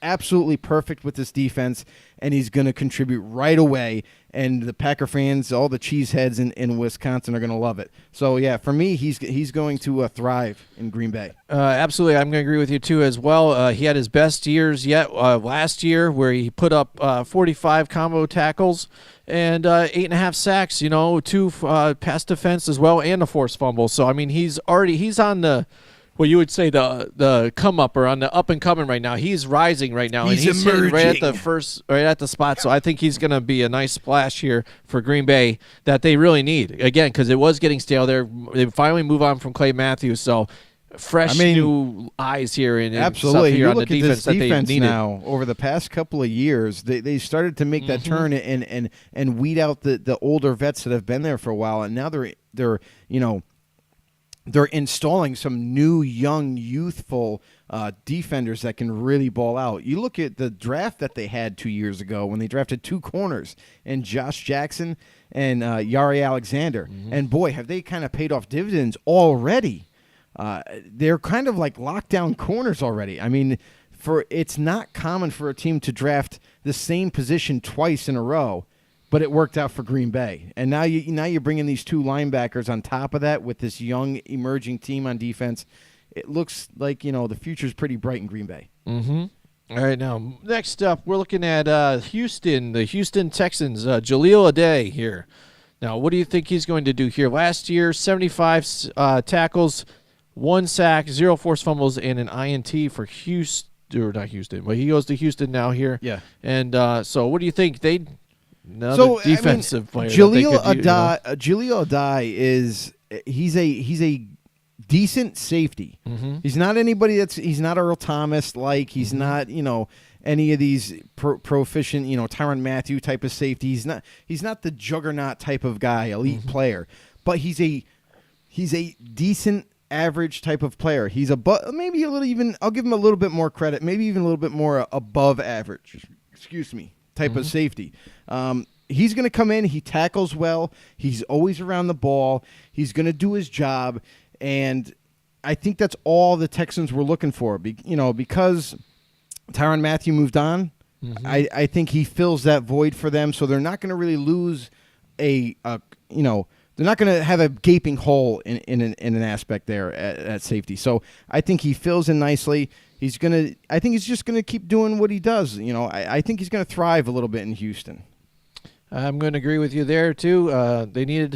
absolutely perfect with this defense, and he's going to contribute right away. And the Packer fans, all the cheeseheads in Wisconsin, are going to love it. So, yeah, for me, he's going to thrive in Green Bay. Absolutely. I'm going to agree with you, too, as well. He had his best years yet last year where he put up 45 combo tackles and 8.5 sacks, 2 pass defense as well, and a forced fumble. So, I mean, he's on the – well, you would say the come up or on the up and coming right now. He's rising right now, and he's hitting right at the spot. So I think he's going to be a nice splash here for Green Bay that they really need again because it was getting stale there. They finally move on from Clay Matthews, so fresh new eyes here and absolutely stuff here you on look the at defense this that defense they needed. now over the past couple of years. They started to make that turn and weed out the older vets that have been there for a while, and now they're installing some new, young, youthful defenders that can really ball out. You look at the draft that they had 2 years ago when they drafted 2 corners, and Josh Jackson and Yari Alexander. And, boy, have they kind of paid off dividends already. They're kind of like lockdown corners already. I mean, it's not common for a team to draft the same position twice in a row, but it worked out for Green Bay. And now you're bringing these 2 linebackers on top of that with this young emerging team on defense. It looks like, the future's pretty bright in Green Bay. Mm-hmm. All right, now, next up, we're looking at Houston, the Houston Texans, Jaleel Addae here. Now, what do you think he's going to do here? Last year, 75 tackles, 1 sack, 0 forced fumbles, and an INT for Houston. Or not Houston, but he goes to Houston now here. Yeah. And so what do you think? Another defensive player. Jaleel Addae he's a decent safety. Mm-hmm. He's not anybody he's not Earl Thomas, like he's not, any of these proficient, Tyrann Mathieu type of safety. He's not the juggernaut type of guy, elite player, but he's a decent average type of player. He's maybe a little even, I'll give him a little bit more credit, maybe even a little bit more above average, type of safety. He's going to come in, he tackles well, he's always around the ball, he's going to do his job, and I think that's all the Texans were looking for. Because Tyrann Mathieu moved on, I think he fills that void for them, so they're not going to really lose they're not going to have a gaping hole in an aspect there at safety. So I think he fills in nicely. I think he's just going to keep doing what he does. I think he's going to thrive a little bit in Houston. I'm going to agree with you there, too. They needed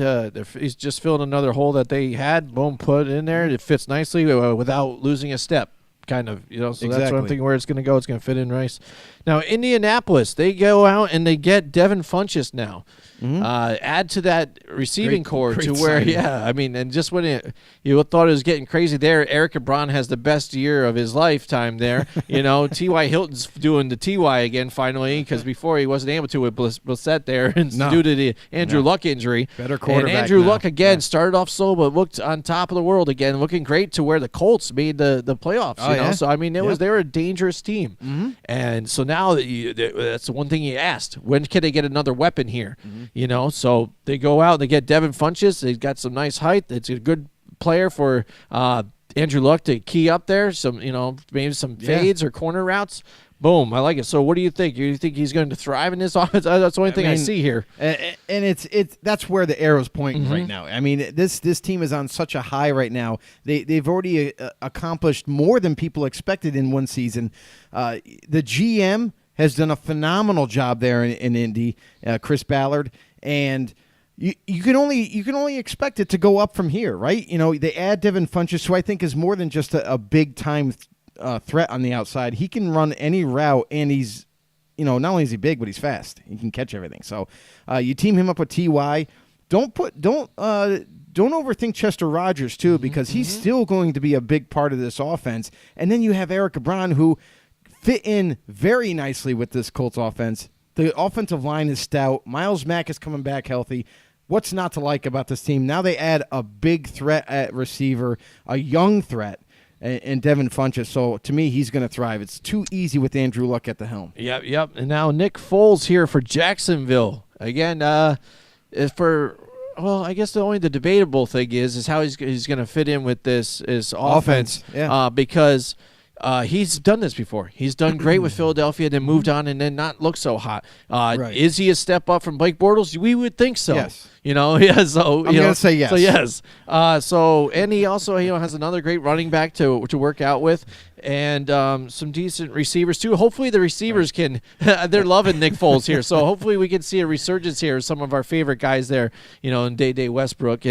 he's just filled another hole that they had. Boom, put it in there. It fits nicely without losing a step. Kind of, so exactly. That's what I'm thinking where it's going to go. It's going to fit in nice. Now, Indianapolis, they go out and they get Devin Funchess now. Mm-hmm. Add to that receiving core to where, signing. And just when you thought it was getting crazy there, Eric Ebron has the best year of his lifetime there. T.Y. Hilton's doing the T.Y. again finally because before he wasn't able to with Brissett there due to the Andrew Luck injury. Better quarterback. And Andrew Luck again started off slow but looked on top of the world again, looking great to where the Colts made the playoffs. So they were a dangerous team, and so now that's the one thing you asked: when can they get another weapon here? So they go out, they get Devin Funchess. They've got some nice height. It's a good player for Andrew Luck to key up there. Some maybe some fades or corner routes. Boom, I like it. So what do you think? Do you think he's going to thrive in this offense? That's the only thing I see here. And it's that's where the arrow's pointing right now. This team is on such a high right now. They've already accomplished more than people expected in one season. The GM has done a phenomenal job there in Indy, Chris Ballard, and you can only expect it to go up from here, right? They add Devin Funchess, who I think is more than just a big time threat on the outside. He can run any route, and he's, not only is he big, but he's fast. He can catch everything. So you team him up with Ty. Don't overthink Chester Rogers too, because he's still going to be a big part of this offense. And then you have Eric Ebron, who fit in very nicely with this Colts offense. The offensive line is stout. Miles Mack is coming back healthy. What's not to like about this team? Now they add a big threat at receiver, a young threat, and Devin Funchess. So to me, he's going to thrive. It's too easy with Andrew Luck at the helm. Yep. And now Nick Foles here for Jacksonville. Again, I guess the debatable thing is how he's going to fit in with this offense. Because he's done this before. He's done great with Philadelphia, then moved on, and then not look so hot. Is he a step up from Blake Bortles? We would think so. Yes. So I'm going to say yes. So yes. And he also has another great running back to work out with, and some decent receivers too. Hopefully the receivers can. They're loving Nick Foles here, so hopefully we can see a resurgence here of some of our favorite guys there. In Day Westbrook,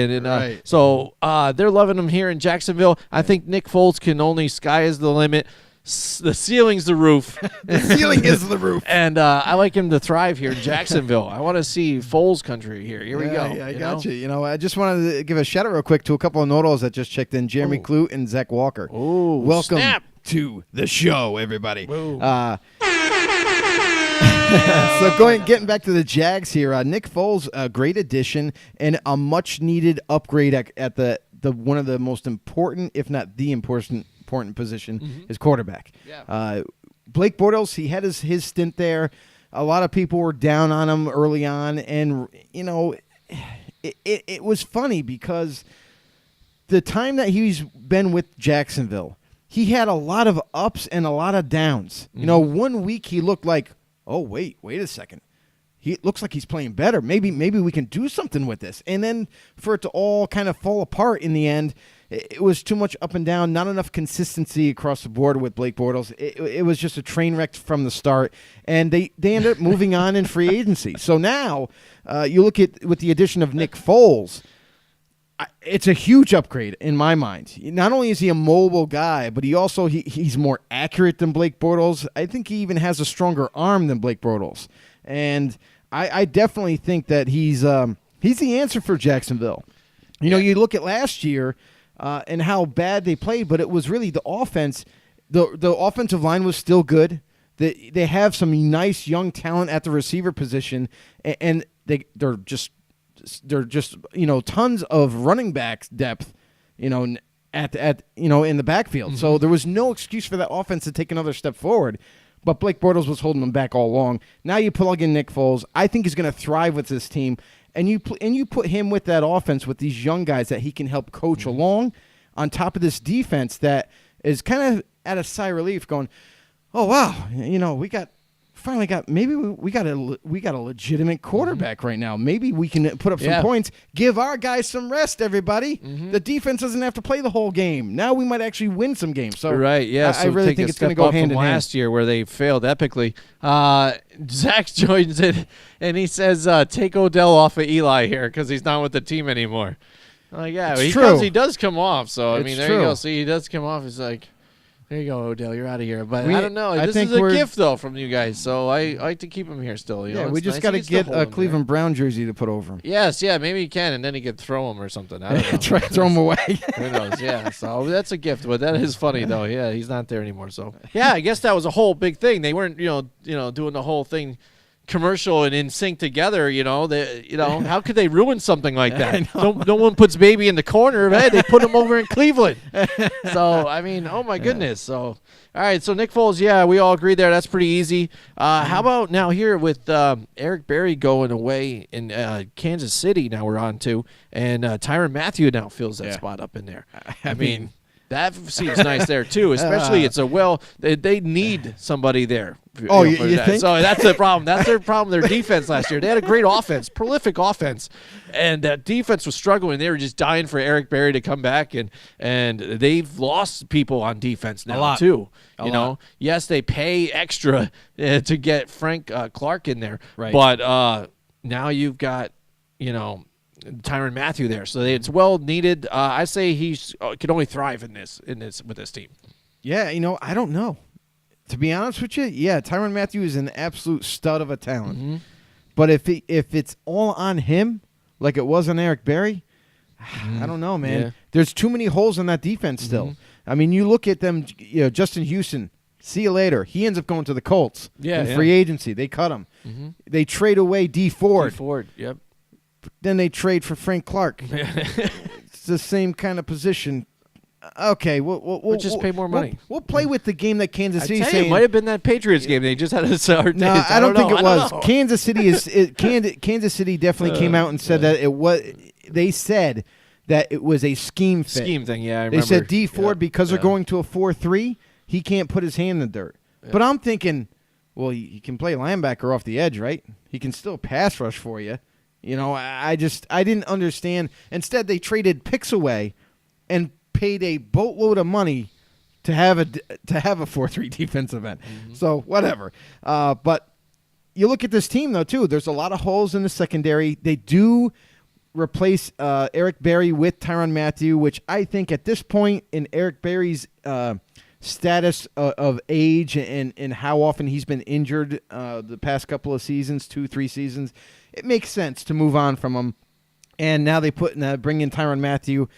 so they're loving him here in Jacksonville. I think Nick Foles can only sky is the limit. The ceiling's the roof. The ceiling is the roof. And I like him to thrive here in Jacksonville. I want to see Foles country here. Here we go. I got you. I just wanted to give a shout out real quick to a couple of notables that just checked in. Jeremy Clute and Zach Walker. Oh, welcome snap. to the show, everybody. So getting back to the Jags here, Nick Foles, a great addition and a much needed upgrade at the one of the most important, if not the important position, is quarterback. Blake Bortles, he had his stint there. A lot of people were down on him early on, and it was funny because the time that he's been with Jacksonville, he had a lot of ups and a lot of downs. You know, one week he looked like, oh, wait a second. He looks like he's playing better. Maybe we can do something with this. And then for it to all kind of fall apart in the end, it was too much up and down, not enough consistency across the board with Blake Bortles. It was just a train wreck from the start, and they ended up moving on in free agency. So now you look at with the addition of Nick Foles, it's a huge upgrade in my mind. Not only is he a mobile guy, but he's more accurate than Blake Bortles. I think he even has a stronger arm than Blake Bortles, and I definitely think that he's the answer for Jacksonville. You know, you look at last year and how bad they played, but it was really the offense. The offensive line was still good. They have some nice young talent at the receiver position, and they're just tons of running backs depth, at in the backfield. So there was no excuse for that offense to take another step forward. But Blake Bortles was holding them back all along. Now you plug in Nick Foles. I think he's going to thrive with this team, and you put him with that offense with these young guys that he can help coach along, on top of this defense that is kind of at a sigh of relief, going, oh wow, we got a legitimate quarterback right now. Maybe we can put up some points. Give our guys some rest, everybody. The defense doesn't have to play the whole game. Now we might actually win some games. So right, yeah. I really think it's going to go hand in hand. Last year where they failed epically. Zach joins in and he says, "Take Odell off of Eli here because he's not with the team anymore." I'm like, yeah, he does come off. So I mean, there you go. See, he does come off. He's like, there you go, Odell. You're out of here. But I don't know. This is a gift, though, from you guys. So I like to keep him here still. We just got to get a Cleveland Brown jersey to put over him. Yes, yeah, maybe he can, and then he could throw him or something. I don't know. Try to throw him away. Who knows? Yeah, so that's a gift. But that is funny, though. Yeah, he's not there anymore. So yeah, I guess that was a whole big thing. They weren't, doing the whole thing commercial and in sync together. How could they ruin something like that? No one puts baby in the corner. Hey, they put him over in Cleveland. So I mean, oh my goodness. So. All right, so Nick Foles, yeah, we all agree there. That's pretty easy. How about now here with Eric Berry going away in Kansas City, now we're on to, and Tyrann Mathieu now fills that spot up in there. I mean, that seems nice there, too, especially they need somebody there. You think? So that's the problem. That's their problem, their defense last year. They had a great offense, prolific offense, and that defense was struggling. They were just dying for Eric Berry to come back, and they've lost people on defense now, too. Yes, they pay extra to get Frank Clark in there, right. But now you've got, Tyrann Mathieu there, so it's well needed. I say he could only thrive in this with this team. Yeah, I don't know. To be honest with you, yeah, Tyrann Mathieu is an absolute stud of a talent. But if it's all on him, like it was on Eric Berry, I don't know, man. Yeah. There's too many holes in that defense still. I mean, you look at them, Justin Houston, see you later. He ends up going to the Colts in free agency. They cut him. They trade away D. Ford. Yep. Then they trade for Frank Clark. It's the same kind of position. Okay, we'll just pay more money. We'll play with the game that Kansas City. It might have been that Patriots game. They just had a hard No, I don't think it was. Kansas City Kansas City definitely came out and said that it was. They said that it was a scheme fit. Scheme thing, yeah. I remember. They said D. Ford because they're going to a 4-3. He can't put his hand in the dirt. Yeah. But I'm thinking, well, he can play linebacker off the edge, right? He can still pass rush for you. I didn't understand. Instead, they traded picks away and paid a boatload of money to have a 4-3 defensive end. So whatever. But you look at this team though too. There's a lot of holes in the secondary. They do replace Eric Berry with Tyrann Mathieu, which I think at this point in Eric Berry's status of age and how often he's been injured the past couple of seasons, 2-3 seasons, it makes sense to move on from him. And now they bring in Tyrann Mathieu.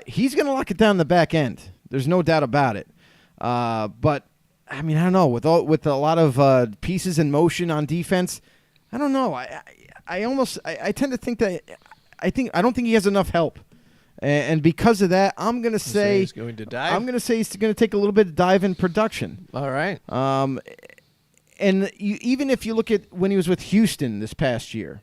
He's going to lock it down in the back end. There's no doubt about it. But I mean, I don't know. With a lot of pieces in motion on defense, I don't know. I tend to think that I don't think he has enough help. And because of that, I'm going to say he's going to dive. I'm going to say he's going to take a little bit of dive in production. All right. And even if you look at when he was with Houston this past year,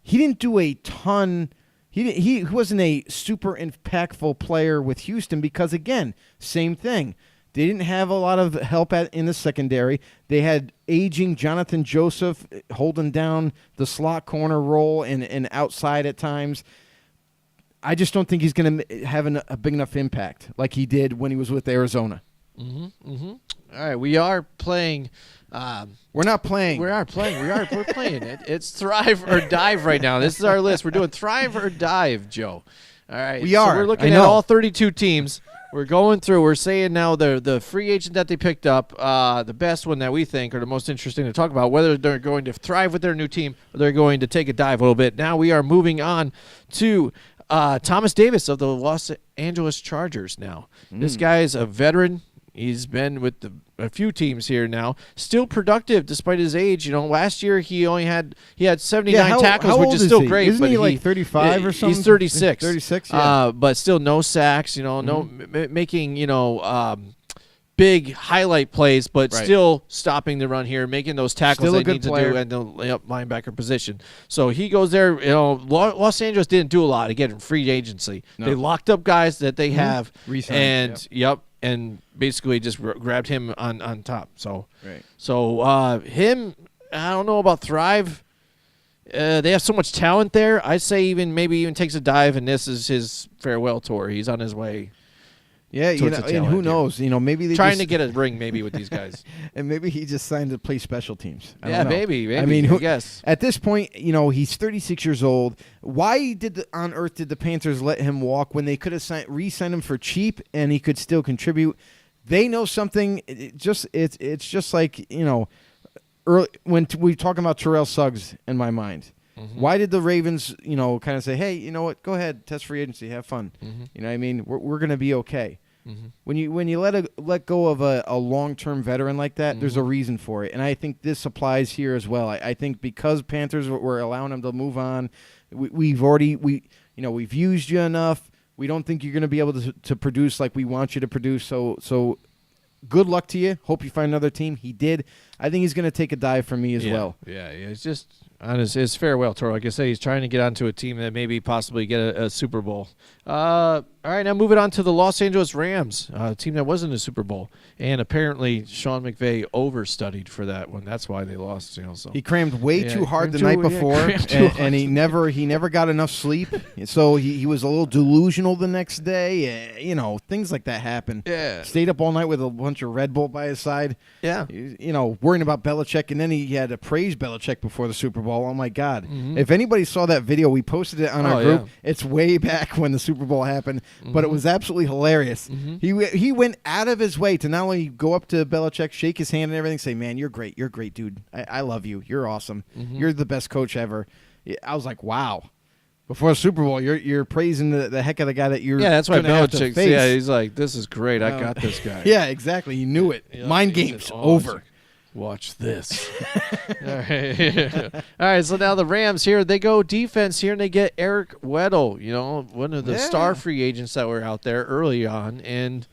he didn't do a ton. He wasn't a super impactful player with Houston because, again, same thing. They didn't have a lot of help in the secondary. They had aging Jonathan Joseph holding down the slot corner role and outside at times. I just don't think he's going to have a big enough impact like he did when he was with Arizona. All right, we are playing. We're not playing. We're playing it. It's thrive or dive right now. This is our list. We're doing thrive or dive, Joe. All right. We are. So we're looking I at know. all 32 teams. We're going through. We're saying now the free agent that they picked up, the best one that we think, or the most interesting to talk about, whether they're going to thrive with their new team or they're going to take a dive a little bit. Now we are moving on to Thomas Davis of the Los Angeles Chargers now. This guy is a veteran. He's been with a few teams here now. Still productive despite his age. Last year he had 79 tackles, how which old is still he? great. Isn't but he like 35 or something? He's 36. 36, yeah. But still no sacks. Making big highlight plays, but Right. still stopping the run here, making those tackles Still a they good need player. to do, and the linebacker position. So he goes there. Los Angeles didn't do a lot to get in free agency. No. They locked up guys that they have, Re-signed, and basically just grabbed him on top. So, Right. So him, I don't know about thrive. They have so much talent there. I'd say maybe even takes a dive, and this is his farewell tour. He's on his way. Yeah, Towards the and tail who end here. knows? Maybe they Trying to get a ring maybe with these guys. and maybe he just signed to play special teams. I Yeah, don't know. maybe. I mean, I guess. at this point, he's 36 years old. Why on earth did the Panthers let him walk when they could have re-signed him for cheap and he could still contribute? They know something. It's just like early when we're talking about Terrell Suggs in my mind. Why did the Ravens, kind of say, hey, you know what? Go ahead, test free agency, have fun. You know what I mean? We're going to be okay. When you let go of a long-term veteran like that, there's a reason for it, and I think this applies here as well. I think because Panthers were allowing him to move on, we've used you enough. We don't think you're going to be able to produce like we want you to produce. So good luck to you. Hope you find another team. He did. I think he's going to take a dive from me as well. Yeah, it's just on his farewell tour. Like I say, he's trying to get onto a team that maybe possibly get a Super Bowl. All right, now moving on to the Los Angeles Rams, a team that wasn't a Super Bowl, and apparently Sean McVay overstudied for that one. That's why they lost. So He crammed way too hard the crammed night too- before, crammed too hard. and he never got enough sleep. So he was a little delusional the next day. Things like that happen. Yeah. Stayed up all night with a bunch of Red Bull by his side. Yeah. Worrying about Belichick, and then he had to praise Belichick before the Super Bowl. Oh my God! Mm-hmm. If anybody saw that video, we posted it on our group. Yeah. It's way back when the Super Bowl happened, but it was absolutely hilarious. He went out of his way to not only go up to Belichick, shake his hand and everything, say, "Man, you're great, dude. I love you. You're awesome. You're the best coach ever." I was like, "Wow." Before the Super Bowl, you're praising the heck of the guy that you're that's why gonna have to Belichick. face. Yeah, he's like, this is great. I got this guy. Yeah, exactly. He knew it. Yeah, Mind he game's said, over. Watch this. All right. All right. So now the Rams here, they go defense here, and they get Eric Weddle, one of the star free agents that were out there early on, and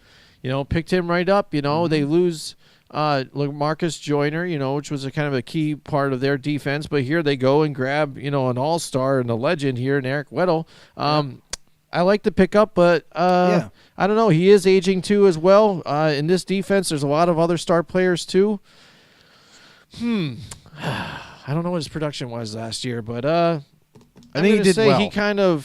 picked him right up. They lose Marcus Joyner, which was a kind of a key part of their defense, but here they go and grab an all-star and a legend here in Eric Weddle. I like the pickup, but I don't know. He is aging too as well. In this defense, there's a lot of other star players too. I don't know what his production was last year, but I think he did well.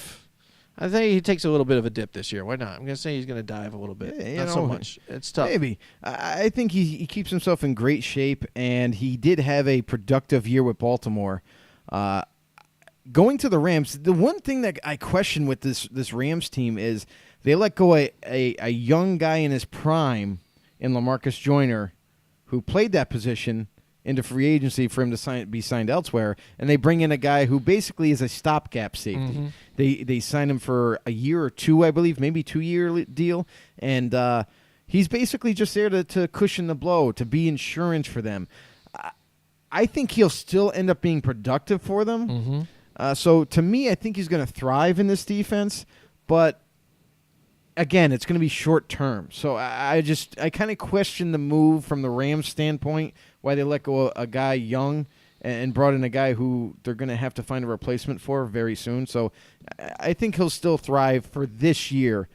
I think he takes a little bit of a dip this year. Why not? I'm going to say he's going to dive a little bit. Yeah, not so much. It's tough. Maybe. I think he keeps himself in great shape, and he did have a productive year with Baltimore. Going to the Rams, the one thing that I question with this Rams team is they let go a young guy in his prime in LaMarcus Joyner, who played that position, into free agency for him to be signed elsewhere, and they bring in a guy who basically is a stopgap safety. They signed him for a year or two, I believe, maybe 2-year deal, and he's basically just there to cushion the blow, to be insurance for them. I think he'll still end up being productive for them. So to me, I think he's going to thrive in this defense, but again, it's going to be short term. So I kind of question the move from the Rams standpoint, why they let go a guy young and brought in a guy who they're going to have to find a replacement for very soon. So I think he'll still thrive for this year.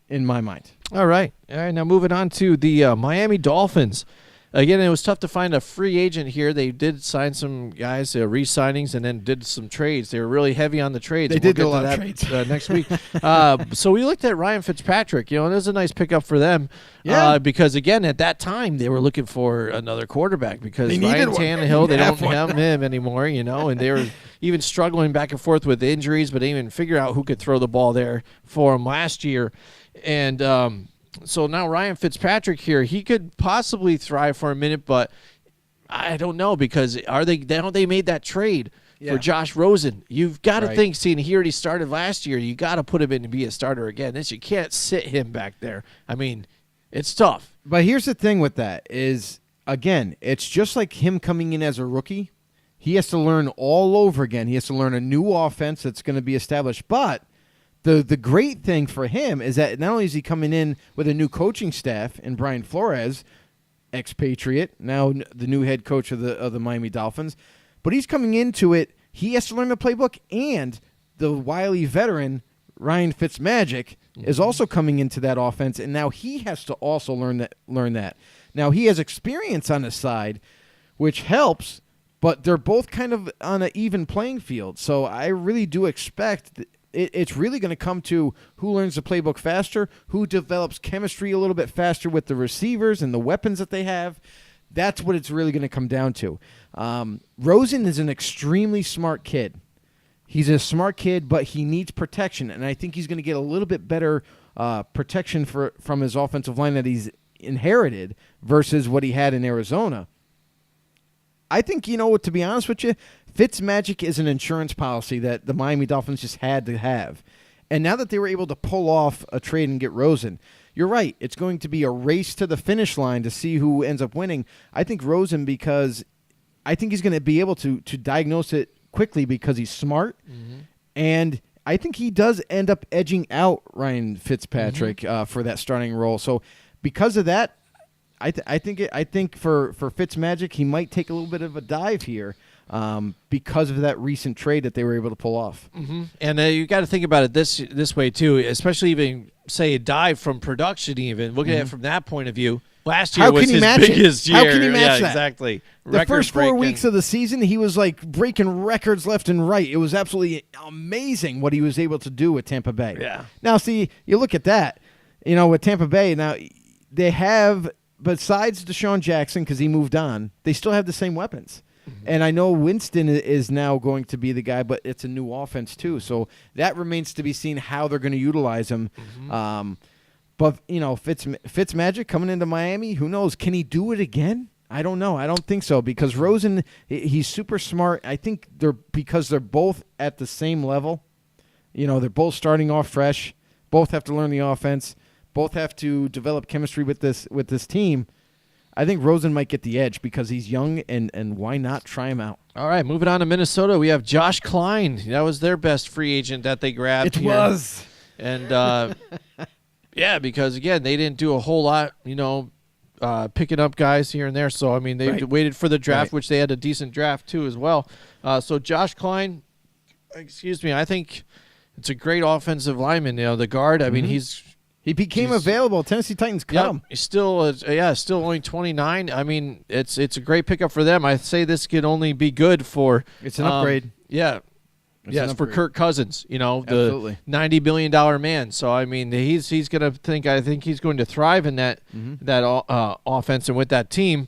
in my mind. All right. Now moving on to the Miami Dolphins. Again, it was tough to find a free agent here. They did sign some guys, re-signings, and then did some trades. They were really heavy on the trades. They did do a lot of trades. Next week. So we looked at Ryan Fitzpatrick. You know, it was a nice pickup for them. Yeah. Because, again, at that time, they were looking for another quarterback because They Ryan needed one. Tannehill, they don't Have one. have him anymore, you know, and they were even struggling back and forth with injuries, but they didn't even figure out who could throw the ball there for him last year. And so now Ryan Fitzpatrick here, he could possibly thrive for a minute, but I don't know because they made that trade for Josh Rosen. You've got to think, seeing he already started last year, you got to put him in to be a starter again. You can't sit him back there. I mean, it's tough. But here's the thing with that is, again, it's just like him coming in as a rookie. He has to learn all over again. He has to learn a new offense that's going to be established. But the great thing for him is that not only is he coming in with a new coaching staff in Brian Flores, expatriate, now the new head coach of the Miami Dolphins, but he's coming into it. He has to learn the playbook, and the wily veteran Ryan Fitzmagic is also coming into that offense, and now he has to also learn that. Now he has experience on his side, which helps, but they're both kind of on an even playing field. So I really do expect it's really going to come to who learns the playbook faster, who develops chemistry a little bit faster with the receivers and the weapons that they have. That's what it's really going to come down to. Rosen is an extremely smart kid. He's a smart kid, but he needs protection, and I think he's going to get a little bit better protection from his offensive line that he's inherited versus what he had in Arizona. I think, you know, to be honest with you, Fitzmagic is an insurance policy that the Miami Dolphins just had to have. And now that they were able to pull off a trade and get Rosen, you're right. It's going to be a race to the finish line to see who ends up winning. I think Rosen, because I think he's going to be able to diagnose it quickly because he's smart. Mm-hmm. And I think he does end up edging out Ryan Fitzpatrick for that starting role. So because of that, I think for Fitzmagic, he might take a little bit of a dive here because of that recent trade that they were able to pull off. Mm-hmm. And you got to think about it this way too, especially even say a dive from production. Even look at it from that point of view. Last year was his biggest year. How can you match that? Exactly. The first 4 weeks of the season, he was like breaking records left and right. It was absolutely amazing what he was able to do with Tampa Bay. Yeah. Now, see, you look at that, you know, with Tampa Bay. Now they have, besides Deshaun Jackson, because he moved on, they still have the same weapons. Mm-hmm. And I know Winston is now going to be the guy, but it's a new offense too. So that remains to be seen how they're going to utilize him. Mm-hmm. But, you know, Fitzmagic coming into Miami, who knows? Can he do it again? I don't know. I don't think so because Rosen, he's super smart. I think because they're both at the same level. You know, they're both starting off fresh. Both have to learn the offense. Both have to develop chemistry with this team. I think Rosen might get the edge because he's young, and why not try him out? All right, moving on to Minnesota, we have Josh Klein. That was their best free agent that they grabbed. It was. And, yeah, because, again, they didn't do a whole lot, you know, picking up guys here and there. So, I mean, they waited for the draft, which they had a decent draft, too, as well. So, Josh Klein, I think it's a great offensive lineman. You know, the guard, I mean, He became available. Tennessee Titans cut him. He's still only 29. I mean, it's a great pickup for them. I say this could only be good for. It's an upgrade. Yeah. Yes, for Kirk Cousins, you know, the Absolutely. $90 billion man. So I mean, he's going to think. I think he's going to thrive in that offense and with that team.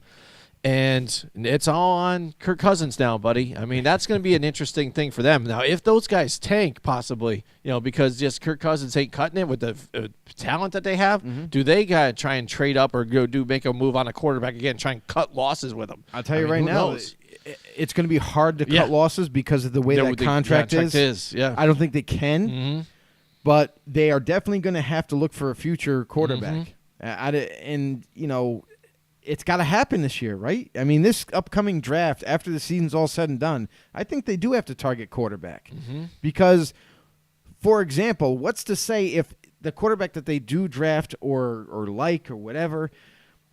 And it's all on Kirk Cousins now, buddy. I mean, that's going to be an interesting thing for them. Now, if those guys tank, possibly, you know, because just Kirk Cousins ain't cutting it with the talent that they have, do they got to try and trade up or make a move on a quarterback again, try and cut losses with them? I'll tell you right now, it's going to be hard to cut losses because of the way that contract is. Yeah. I don't think they can, but they are definitely going to have to look for a future quarterback. And, you know, it's got to happen this year, right? I mean, this upcoming draft, after the season's all said and done, I think they do have to target quarterback. Because, for example, what's to say if the quarterback that they do draft or like or whatever,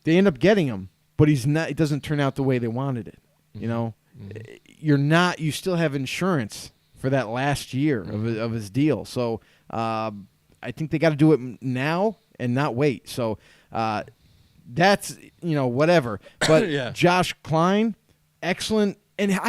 they end up getting him, but it doesn't turn out the way they wanted it. You know, you still have insurance for that last year of his deal. So I think they got to do it now and not wait. So that's whatever. But Yeah. Josh Klein, excellent. And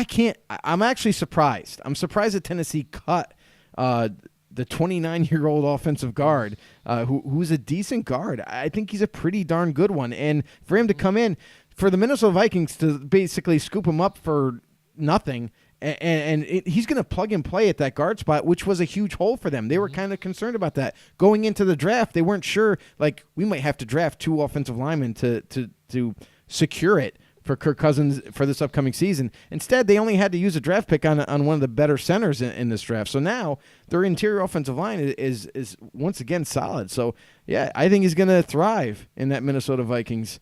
I'm actually surprised. I'm surprised that Tennessee cut the 29-year-old offensive guard, who's a decent guard. I think he's a pretty darn good one. And for him to come in, for the Minnesota Vikings to basically scoop him up for nothing, he's going to plug and play at that guard spot, which was a huge hole for them. They were kind of concerned about that. Going into the draft, they weren't sure, like, we might have to draft 2 offensive linemen to secure it for Kirk Cousins for this upcoming season. Instead, they only had to use a draft pick on one of the better centers in this draft. So now their interior offensive line is once again solid. So, yeah, I think he's going to thrive in that Minnesota Vikings.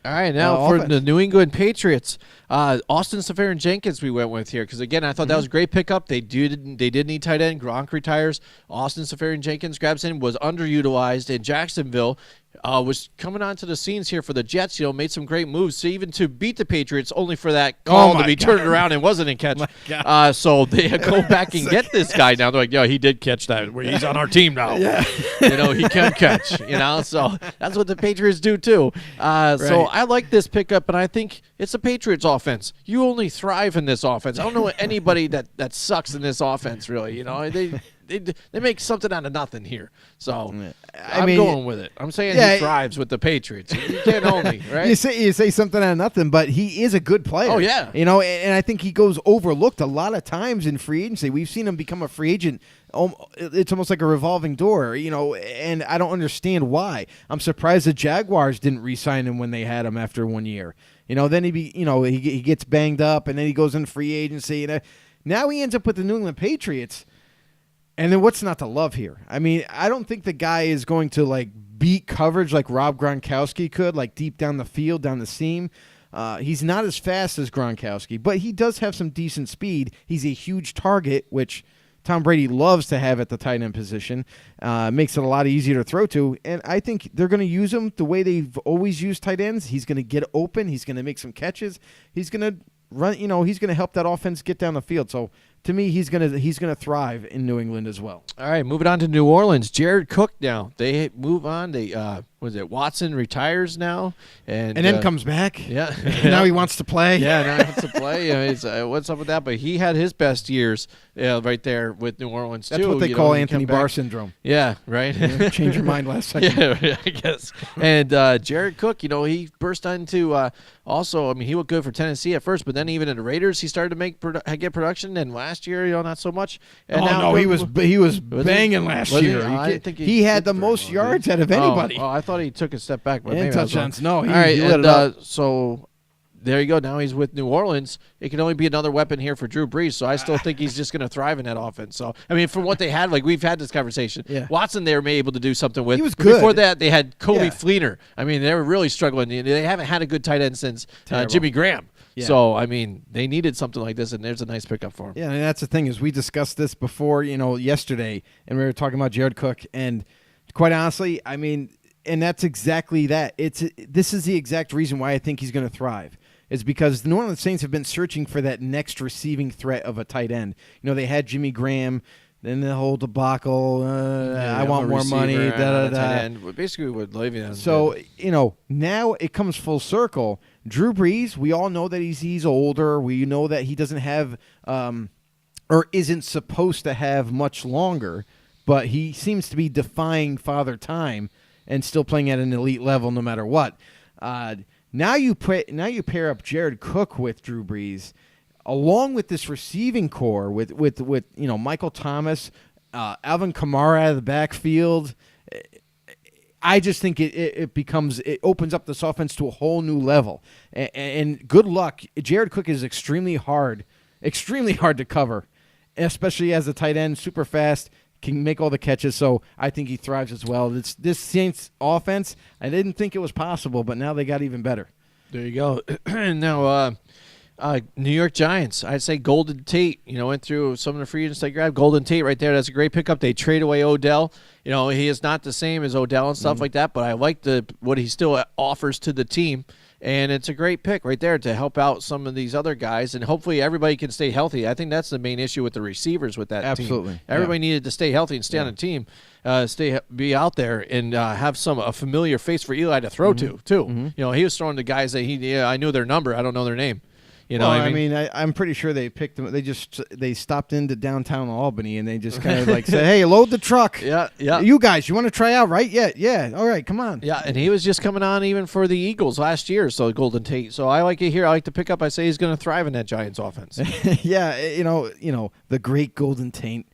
All right, now for offense. the New England Patriots, Austin Seferian-Jenkins we went with here because, again, I thought that was a great pickup. They did need tight end. Gronk retires. Austin Seferian-Jenkins grabs in, was underutilized in Jacksonville. Was coming onto the scenes here for the Jets, made some great moves, even to beat the Patriots, only for that call to be turned around and wasn't a catch. So they go back and get this guy now. They're like, he did catch that. He's on our team now. Yeah. He can catch, so that's what the Patriots do too. So I like this pickup, and I think it's a Patriots offense. You only thrive in this offense. I don't know anybody that sucks in this offense, really. They make something out of nothing here. So I'm going with it. I'm saying he thrives with the Patriots. You can't own me, right? You say something out of nothing, but he is a good player. Oh, yeah. And I think he goes overlooked a lot of times in free agency. We've seen him become a free agent. It's almost like a revolving door, and I don't understand why. I'm surprised the Jaguars didn't re-sign him when they had him after 1 year. Then he gets banged up, and then he goes in free agency. And now he ends up with the New England Patriots. And then what's not to love here? I mean, I don't think the guy is going to, beat coverage like Rob Gronkowski could, deep down the field, down the seam. He's not as fast as Gronkowski, but he does have some decent speed. He's a huge target, which Tom Brady loves to have at the tight end position. Makes it a lot easier to throw to. And I think they're going to use him the way they've always used tight ends. He's going to get open. He's going to make some catches. He's going to run. He's going to help that offense get down the field. So to me, he's gonna thrive in New England as well. All right, moving on to New Orleans. Jared Cook now. They move on. They Watson retires now, and then comes back. Yeah, now he wants to play. Yeah, now he wants to play. What's up with that? But he had his best years right there with New Orleans too. That's what they call Anthony Barr syndrome. Yeah, right. Change your mind last second. Yeah, I guess. And Jared Cook, he burst into also. I mean, he looked good for Tennessee at first, but then even in the Raiders, he started to get production. And last year, not so much. And he was banging last year. I think he had the most yards out of anybody. Oh, I thought he took a step back, but and maybe touchdowns. No, all right. He lit it up. So there you go. Now he's with New Orleans. It can only be another weapon here for Drew Brees. So I still think he's just going to thrive in that offense. So I mean, from what they had, we've had this conversation. Yeah. Watson, they were able to do something with. He was good. Before that, they had Kobe Fleener. I mean, they were really struggling. They haven't had a good tight end since Jimmy Graham. Yeah. So, I mean, they needed something like this, and there's a nice pickup for him. Yeah, and that's the thing is we discussed this before, yesterday, and we were talking about Jared Cook, and quite honestly, I mean, and that's exactly that. This is the exact reason why I think he's going to thrive. Is because the New Orleans Saints have been searching for that next receiving threat of a tight end. They had Jimmy Graham, then the whole debacle. I want more money. Basically, what Le'Veon. So now it comes full circle. Drew Brees, we all know that he's older. We know that he doesn't have or isn't supposed to have much longer, but he seems to be defying Father Time and still playing at an elite level no matter what. Now you pair up Jared Cook with Drew Brees, along with this receiving core with Michael Thomas, Alvin Kamara out of the backfield. I just think it opens up this offense to a whole new level. And good luck. Jared Cook is extremely hard to cover, especially as a tight end, super fast, can make all the catches. So I think he thrives as well. This Saints offense, I didn't think it was possible, but now they got even better. There you go. Now, New York Giants, I'd say Golden Tate, went through some of the free agents they grabbed. Golden Tate right there, that's a great pickup. They trade away Odell. He is not the same as Odell and stuff like that, but I like what he still offers to the team. And it's a great pick right there to help out some of these other guys, and hopefully everybody can stay healthy. I think that's the main issue with the receivers with that Absolutely. team. Everybody needed to stay healthy and stay on the team, be out there and have a familiar face for Eli to throw to too. You know, he was throwing to guys that I knew their number. I don't know their name. You know, well, what I mean, I'm pretty sure they picked them. They stopped into downtown Albany and they just kind of like said, "Hey, load the truck. Yeah. You guys, you want to try out, right? Yeah. All right, come on." Yeah, and he was just coming on even for the Eagles last year, so Golden Tate. So I like it here. I like to pick up. I say he's going to thrive in that Giants offense. Yeah, you know the great Golden Tate.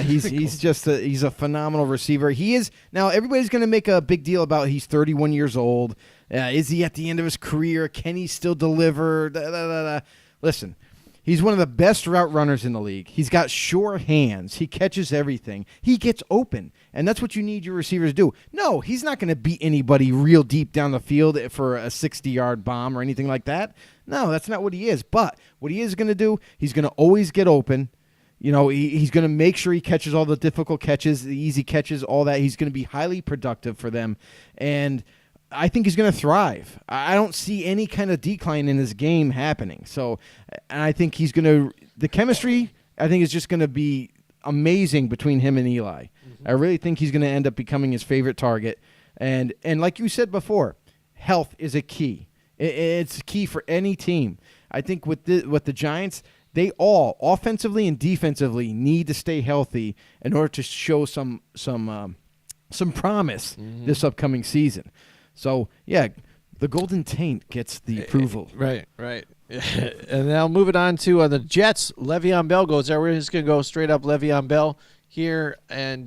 He's a phenomenal receiver. He is now. Everybody's going to make a big deal about he's 31 years old. Is he at the end of his career? Can he still deliver? Listen, he's one of the best route runners in the league. He's got sure hands. He catches everything. He gets open, and that's what you need your receivers to do. No, he's not going to beat anybody real deep down the field for a 60-yard bomb or anything like that. No, that's not what he is. But what he is going to do, he's going to always get open. You know, he's going to make sure he catches all the difficult catches, the easy catches, all that. He's going to be highly productive for them, and I think he's going to thrive. I don't see any kind of decline in his game happening. So, and I think he's going to – the chemistry, I think, is just going to be amazing between him and Eli. I really think he's going to end up becoming his favorite target. And like you said before, health is a key. It's key for any team. I think with the Giants – they all, offensively and defensively, need to stay healthy in order to show some promise this upcoming season. So, yeah, the Golden Tate gets the approval. Right. And now moving on to the Jets. Le'Veon Bell goes there. We're just going to go straight up Le'Veon Bell here. And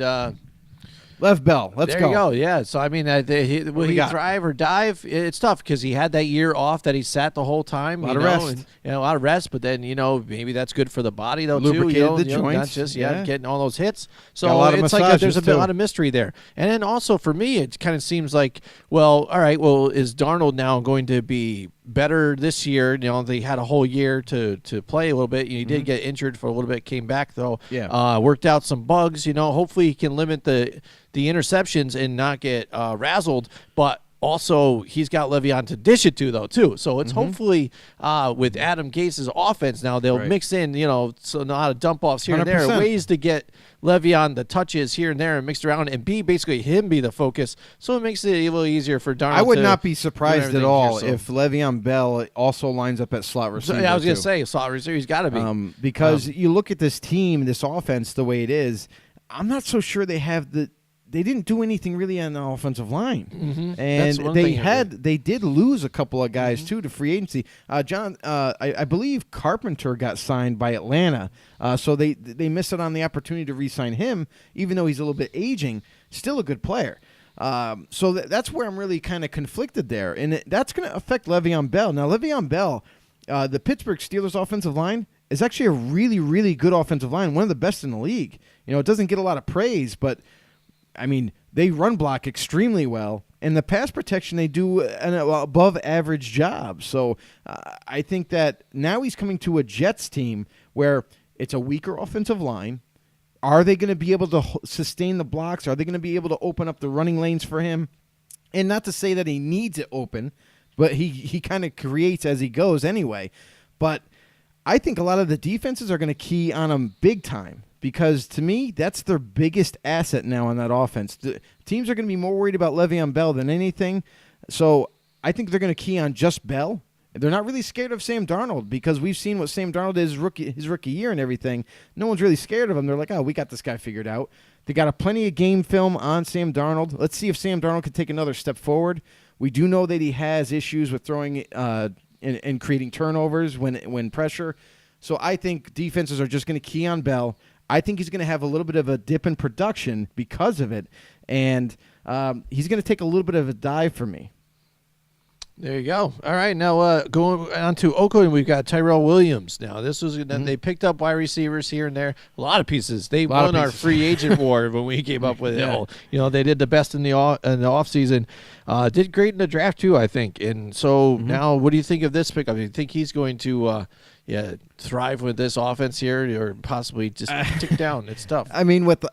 Lev Bell, let's there go. You go. Yeah. So I mean, will he thrive or dive? It's tough because he had that year off that he sat the whole time. A lot of rest. And, a lot of rest. But then maybe that's good for the body though Lubricated too. the joints. Not just getting all those hits. So it's like there's a lot of mystery there. And then also for me, it kind of seems like, well, all right, well, is Darnold now going to be better this year? They had a whole year to play a little bit. He did get injured for a little bit, came back though. Yeah. Worked out some bugs. Hopefully he can limit the interceptions and not get razzled, but also he's got Le'Veon to dish it to though too. So it's hopefully with Adam Gase's offense now they'll mix in so a lot of dump offs here 100%. And there, ways to get Le'Veon the touches here and there and mixed around and basically him be the focus. So it makes it a little easier for Darnold. I would not be surprised at all if Le'Veon Bell also lines up at slot receiver. I was going to say slot receiver. He's got to be because you look at this team, this offense, the way it is. I'm not so sure they have They didn't do anything really on the offensive line, and they did lose a couple of guys too to free agency. I believe Carpenter got signed by Atlanta, so they missed out on the opportunity to re-sign him, even though he's a little bit aging. Still a good player. So that's where I'm really kind of conflicted there, and that's going to affect Le'Veon Bell. Now Le'Veon Bell, the Pittsburgh Steelers offensive line is actually a really, really good offensive line, one of the best in the league. It doesn't get a lot of praise, but I mean, they run block extremely well, and the pass protection, they do an above-average job. So I think that now he's coming to a Jets team where it's a weaker offensive line. Are they going to be able to sustain the blocks? Are they going to be able to open up the running lanes for him? And not to say that he needs it open, but he kind of creates as he goes anyway. But I think a lot of the defenses are going to key on him big time. Because to me, that's their biggest asset now on that offense. The teams are going to be more worried about Le'Veon Bell than anything. So I think they're going to key on just Bell. They're not really scared of Sam Darnold because we've seen what Sam Darnold is his rookie year and everything. No one's really scared of him. They're like, we got this guy figured out. They got a plenty of game film on Sam Darnold. Let's see if Sam Darnold can take another step forward. We do know that he has issues with throwing and creating turnovers when pressure. So I think defenses are just going to key on Bell. I think he's going to have a little bit of a dip in production because of it, and he's going to take a little bit of a dive for me. There you go. All right, now going on to Oakland, we've got Tyrell Williams. Now, this was they picked up wide receivers here and there, a lot of pieces. They won our free agent war when we came up with it. They did the best in the offseason. Did great in the draft too, I think. And so now, what do you think of this pickup? Do you think he's going to thrive with this offense here, or possibly just tick down. It's tough. I mean, with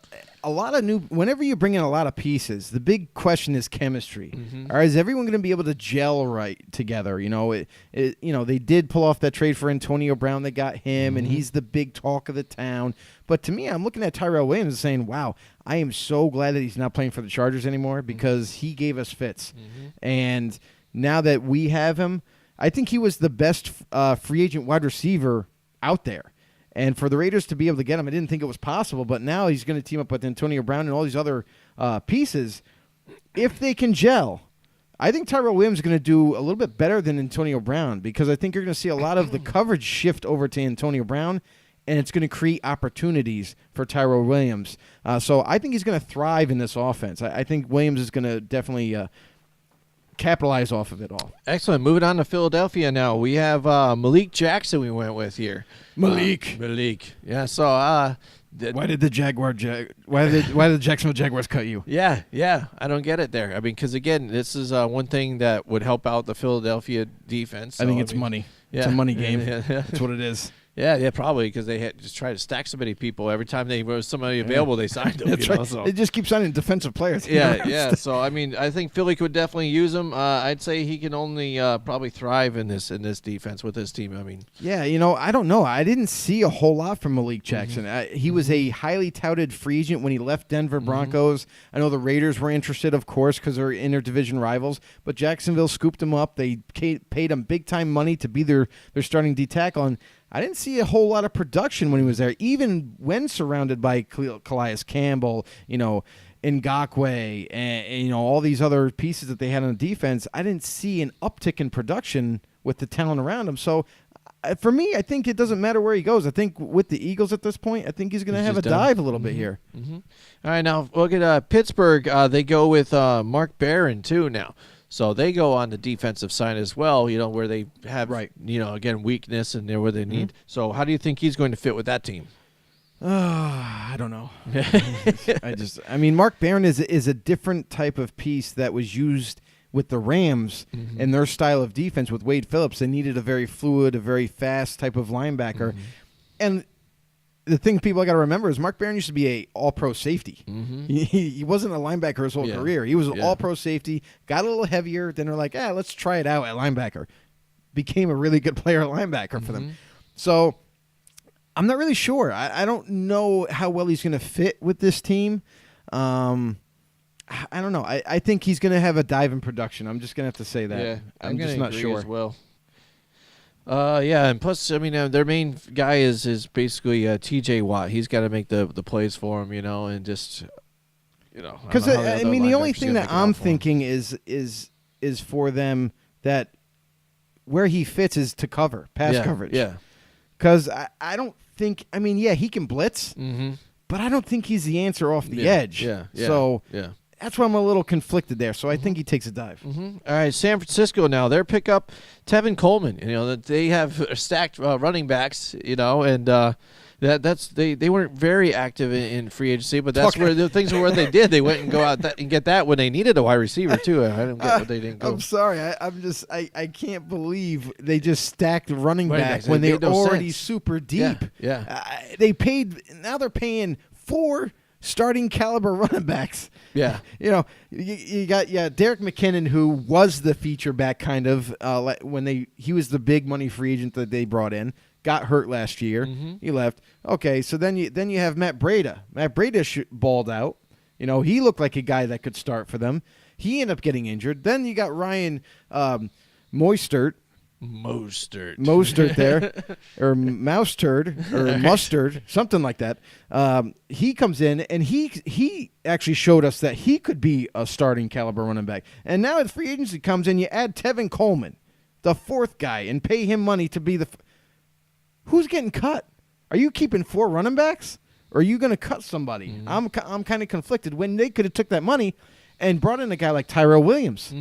a lot of whenever you bring in a lot of pieces, the big question is chemistry. Or is everyone going to be able to gel right together? You know, they did pull off that trade for Antonio Brown. They got him, and he's the big talk of the town. But to me, I'm looking at Tyrell Williams and saying, wow, I am so glad that he's not playing for the Chargers anymore because he gave us fits. And now that we have him, I think he was the best free agent wide receiver out there. And for the Raiders to be able to get him, I didn't think it was possible. But now he's going to team up with Antonio Brown and all these other pieces. If they can gel, I think Tyrell Williams is going to do a little bit better than Antonio Brown because I think you're going to see a lot of the coverage shift over to Antonio Brown, and it's going to create opportunities for Tyrell Williams. So I think he's going to thrive in this offense. I think Williams is going to definitely capitalize off of it all. Excellent. Moving on to Philadelphia now. We have Malik Jackson we went with here. Malik. Yeah, so Why did the Jacksonville Jaguars cut you? Yeah, I don't get it there. I mean, because again, this is one thing that would help out the Philadelphia defense. I think it's money. It's a money game. Yeah. That's what it is. Yeah, probably because they had just tried to stack so many people. Every time there was somebody available, they signed them. That's right. So. They just keep signing defensive players. Yeah. So I mean, I think Philly could definitely use him. I'd say he can only probably thrive in this defense with his team. I mean, yeah, I don't know. I didn't see a whole lot from Malik Jackson. He was a highly touted free agent when he left Denver Broncos. I know the Raiders were interested, of course, because they're interdivision rivals. But Jacksonville scooped him up. They paid him big time money to be their starting D tackle. And I didn't see a whole lot of production when he was there, even when surrounded by Calais Campbell, Ngakoue, and all these other pieces that they had on defense. I didn't see an uptick in production with the talent around him. So for me, I think it doesn't matter where he goes. I think with the Eagles at this point, I think he's going to have a dive a little bit here. All right, now look at Pittsburgh. They go with Mark Barron too now. So they go on the defensive side as well, where they have, again, weakness and where they need. So how do you think he's going to fit with that team? I don't know. I mean, Mark Barron is a different type of piece that was used with the Rams and their style of defense with Wade Phillips. They needed a very fluid, a very fast type of linebacker. And the thing people got to remember is Mark Barron used to be a all-pro safety. He wasn't a linebacker his whole career. He was an all-pro safety, got a little heavier, then they're like, let's try it out at linebacker. Became a really good player at linebacker for them. So I'm not really sure. I don't know how well he's going to fit with this team. I don't know. I think he's going to have a dive in production. I'm just going to have to say that. Yeah, I'm just not sure. As well. And plus, I mean, their main guy is basically T.J. Watt. He's got to make the plays for him, and just, Because I mean, the only thing that I'm thinking is for them that where he fits is to cover pass coverage. Yeah. Because I don't think. I mean, he can blitz, but I don't think he's the answer off the edge. Yeah. So that's why I'm a little conflicted there. So I think he takes a dive. All right, San Francisco now. They're pick up Tevin Coleman. That they have stacked running backs. And that's they weren't very active in free agency, but that's where the things were. They did. They went and go out and get that when they needed a wide receiver too. I don't get what they didn't go. I'm sorry. I can't believe they just stacked running back when they're they're already super deep. Yeah. They're paying 4 starting caliber running backs. Yeah. You got Derek McKinnon, who was the feature back kind of when he was the big money free agent that they brought in. Got hurt last year. He left. Okay, so then you have Matt Breida. Matt Breida balled out. He looked like a guy that could start for them. He ended up getting injured. Then you got Ryan Mostert there, or Mouseturd, or Mustard, something like that. He comes in, and he actually showed us that he could be a starting caliber running back. And now at free agency comes in, you add Tevin Coleman, the 4th guy, and pay him money to be who's getting cut? Are you keeping 4 running backs, or are you going to cut somebody? I'm kind of conflicted when they could have took that money and brought in a guy like Tyrell Williams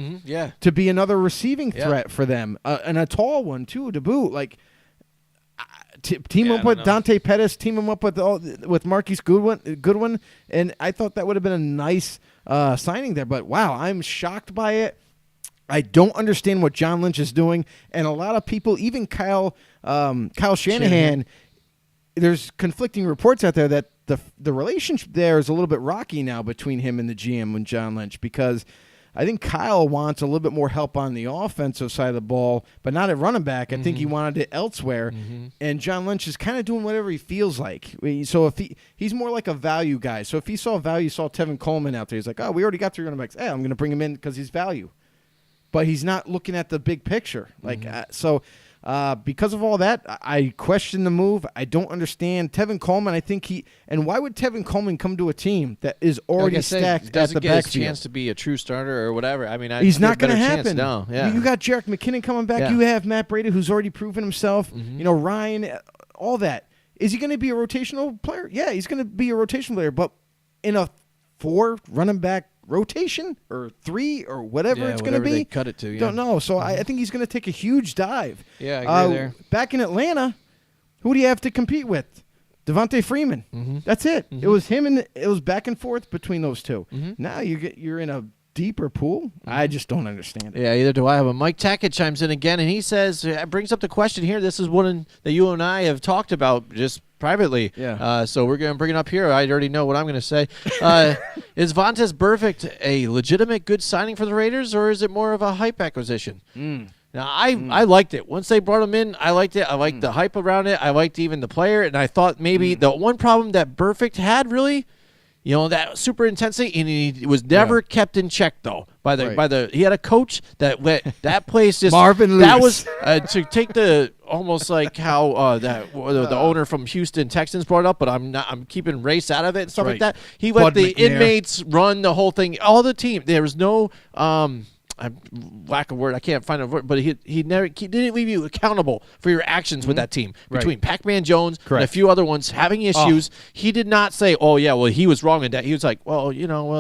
to be another receiving threat for them, and a tall one too to boot. Like team him up with Dante Pettis, team him up with Marquise Goodwin, and I thought that would have been a nice signing there. But wow, I'm shocked by it. I don't understand what John Lynch is doing, and a lot of people, even Kyle Shanahan, there's conflicting reports out there that the relationship there is a little bit rocky now between him and the GM and John Lynch, because I think Kyle wants a little bit more help on the offensive side of the ball, but not at running back. I think he wanted it elsewhere, and John Lynch is kind of doing whatever he feels like. So if he's more like a value guy. So if he saw value, saw Tevin Coleman out there, he's like, oh, we already got 3 running backs. Hey, I'm going to bring him in because he's value. But he's not looking at the big picture. Because of all that, I question the move. I don't understand Tevin Coleman. I think and why would Tevin Coleman come to a team that is already stacked at doesn't the get backfield? His chance to be a true starter or whatever. I mean, he's not going to happen. No, yeah. You got Jerick McKinnon coming back. Yeah. You have Matt Breida, who's already proven himself. Ryan, all that. Is he going to be a rotational player? Yeah, he's going to be a rotational player, but in a 4 running back rotation or 3 or whatever it's going to be. They cut it to, yeah. Don't know. So I think he's going to take a huge dive. Yeah, I agree there. Back in Atlanta, who do you have to compete with? Devontae Freeman. That's it. It was him, and it was back and forth between those two. Now you're in a deeper pool. I just don't understand it. Yeah, either do I. But Mike Tackett chimes in again, and he says, brings up the question here. This is one that you and I have talked about just privately. Yeah. So we're going to bring it up here. I already know what I'm going to say. Is Vontaze Burfict a legitimate good signing for the Raiders, or is it more of a hype acquisition? Now, I liked it. Once they brought him in, I liked it. I liked the hype around it. I liked even the player, and I thought maybe the one problem that Burfict had really, that super intensity, and he was never kept in check though by the he had a coach that place just Marvin that Lewis. was to take the almost like how the owner from Houston Texans brought it up, but I'm keeping race out of it and stuff like that. He let Bud the McNair. inmates run the whole thing, all the team. There was no lack of word. I can't find a word, but he didn't leave you accountable for your actions with that team. Between Pac-Man Jones and a few other ones having issues, he did not say, "Oh yeah, well he was wrong in that." He was like, "Well,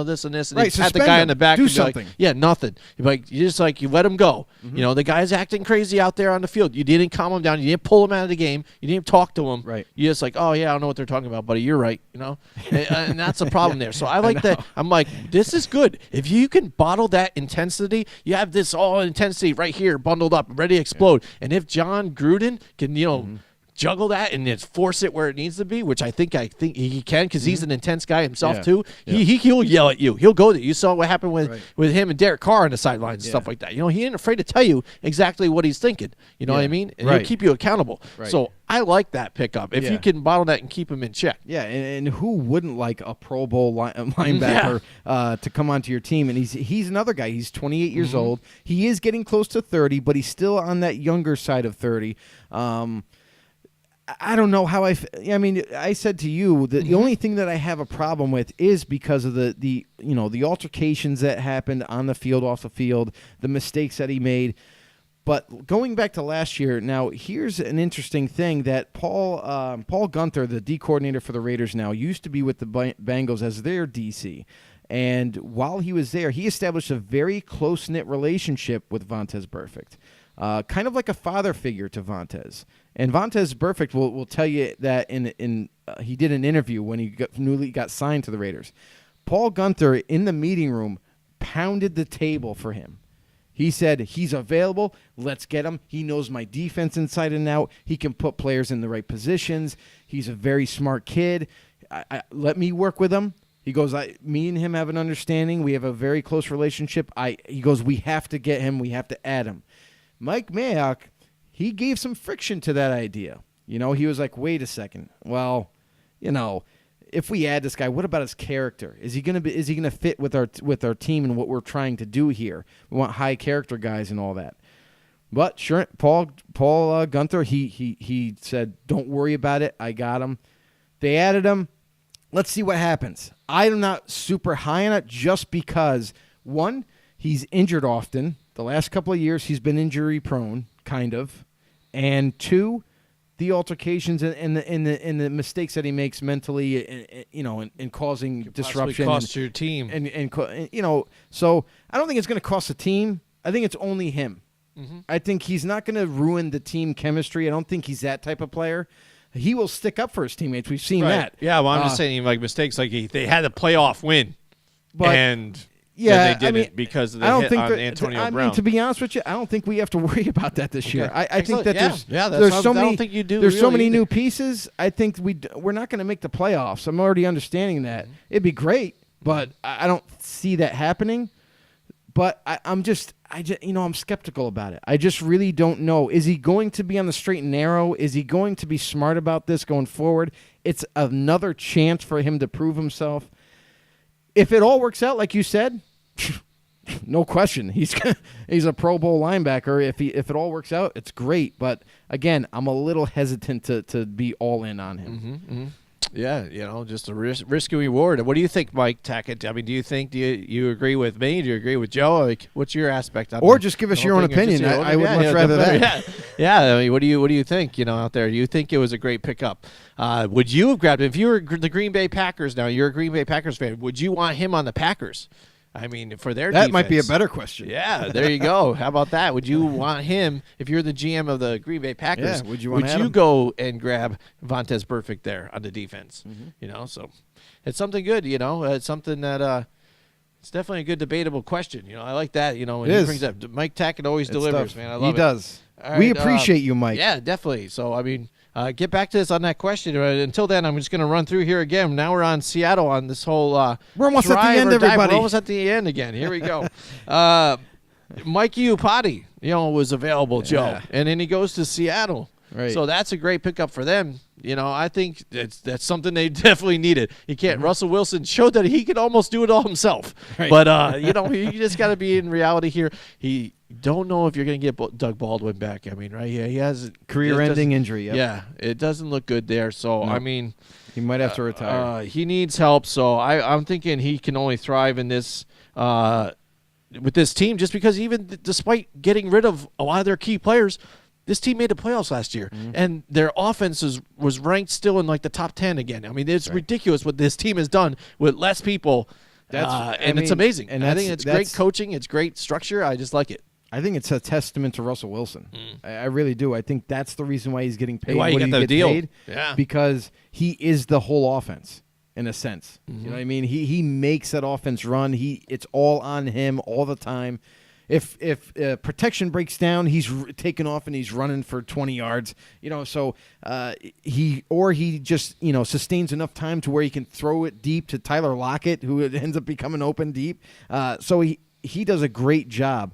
this and this," and he pat the guy in the back. Do and be something. Like, yeah, nothing. You let him go. The guy's acting crazy out there on the field. You didn't calm him down. You didn't pull him out of the game. You didn't talk to him. Right. You just like, "Oh yeah, I don't know what they're talking about, buddy. You're right." And that's a problem there. So I like that. I'm like, this is good. If you can bottle that intensity, you have this all intensity right here bundled up, ready to explode. And if John Gruden can, juggle that and just force it where it needs to be, which I think he can, because he's an intense guy himself too. He'll yell at you. He'll go there. You saw what happened with him and Derek Carr on the sidelines and stuff like that. He ain't afraid to tell you exactly what he's thinking. You know what I mean? And he'll keep you accountable. Right. So I like that pickup. If you can bottle that and keep him in check. Yeah, and who wouldn't like a Pro Bowl linebacker to come onto your team? And he's another guy. He's 28 years old. He is getting close to 30, but he's still on that younger side of 30. I don't know how I said to you that the only thing that I have a problem with is because of the altercations that happened on the field, off the field, the mistakes that he made. But going back to last year, now here's an interesting thing that Paul Guenther, the D coordinator for the Raiders now, used to be with the Bengals as their DC. And while he was there, he established a very close-knit relationship with Vontaze Burfict, kind of like a father figure to Vontaze. And Vontaze Burfict will tell you that he did an interview when he newly got signed to the Raiders. Paul Guenther, in the meeting room, pounded the table for him. He said, he's available, let's get him. He knows my defense inside and out. He can put players in the right positions. He's a very smart kid. Let me work with him. He goes, me and him have an understanding. We have a very close relationship. He goes, we have to get him. We have to add him. Mike Mayock, he gave some friction to that idea. He was like, wait a second. Well, if we add this guy, what about his character? Is he gonna fit with our team and what we're trying to do here? We want high character guys and all that. But sure, Paul Guenther, he said, don't worry about it. I got him. They added him. Let's see what happens. I'm not super high on it just because, one, he's injured often. The last couple of years, he's been injury prone, kind of. And two, the altercations and the mistakes that he makes mentally, and causing disruption, cost your team, So I don't think it's going to cost the team. I think it's only him. I think he's not going to ruin the team chemistry. I don't think he's that type of player. He will stick up for his teammates. We've seen that. Yeah, well, I'm just saying, like mistakes, like they had a playoff win, but and Yeah, that they I didn't mean, because of the I don't hit think on that, Antonio I Brown. mean, to be honest with you, I don't think we have to worry about that this year. I think Excellent. that Yeah. there's Yeah, that's there's how- so I don't many think you do there's so really many either. new pieces. I think we're not going to make the playoffs. I'm already understanding that. Mm-hmm. It'd be great, but I don't see that happening. But I'm just I'm skeptical about it. I just really don't know. Is he going to be on the straight and narrow? Is he going to be smart about this going forward? It's another chance for him to prove himself. If it all works out like you said, no question, he's a Pro Bowl linebacker. If it all works out, it's great. But again, I'm a little hesitant to be all in on him. Yeah, just a risky reward. What do you think, Mike Tackett? I mean, do you agree with me? Do you agree with Joe? Like, what's your aspect? Or just give us your own opinion. I would much rather that. Yeah. I mean, what do you think? Out there, do you think it was a great pickup? Would you have grabbed him if you were the Green Bay Packers? Now you're a Green Bay Packers fan. Would you want him on the Packers? I mean, for their That might be a defense. better question. Yeah, there you go. How about that? Would you want him if you're the GM of the Green Bay Packers? Yeah, would you want Adam? Go and grab Vontaze Burfict there on the defense? So it's something good. It's something that it's definitely a good debatable question. I like that. When It he is. brings up Mike Tackett always It's delivers, tough. man. I love he it. does. All We right, appreciate you, Mike. Yeah, definitely. So, I mean, get back to us on that question. Until then, I'm just going to run through here again. Now we're on Seattle on this whole We're almost at the thrive end, or die. everybody. We're almost at the end again. Here we go. Mikey Upati, was available, Joe. And then he goes to Seattle. Right. So that's a great pickup for them. I think that's something they definitely needed. You can't. Russell Wilson showed that he could almost do it all himself. Right. But you just got to be in reality here. He don't know if you're going to get Doug Baldwin back. I mean, right? Yeah, he has Career-ending injury. Yep. Yeah, it doesn't look good there. So I mean, He might have to retire. he needs help. So I'm thinking he can only thrive in this. With this team, just because even despite getting rid of a lot of their key players, this team made the playoffs last year, and their offense was ranked still in like the top 10 again. I mean, it's ridiculous what this team has done with less people, it's amazing. and I think it's great that's- coaching. It's great structure. I just like it. I think it's a testament to Russell Wilson. I really do. I think that's the reason why he's getting paid. Why he what got he the gets deal. paid, Yeah. because he is the whole offense in a sense. You know what I mean? He makes that offense run. It's all on him all the time. If protection breaks down, he's taking off and he's running for 20 yards. So he just sustains enough time to where he can throw it deep to Tyler Lockett, who ends up becoming open deep. So he does a great job.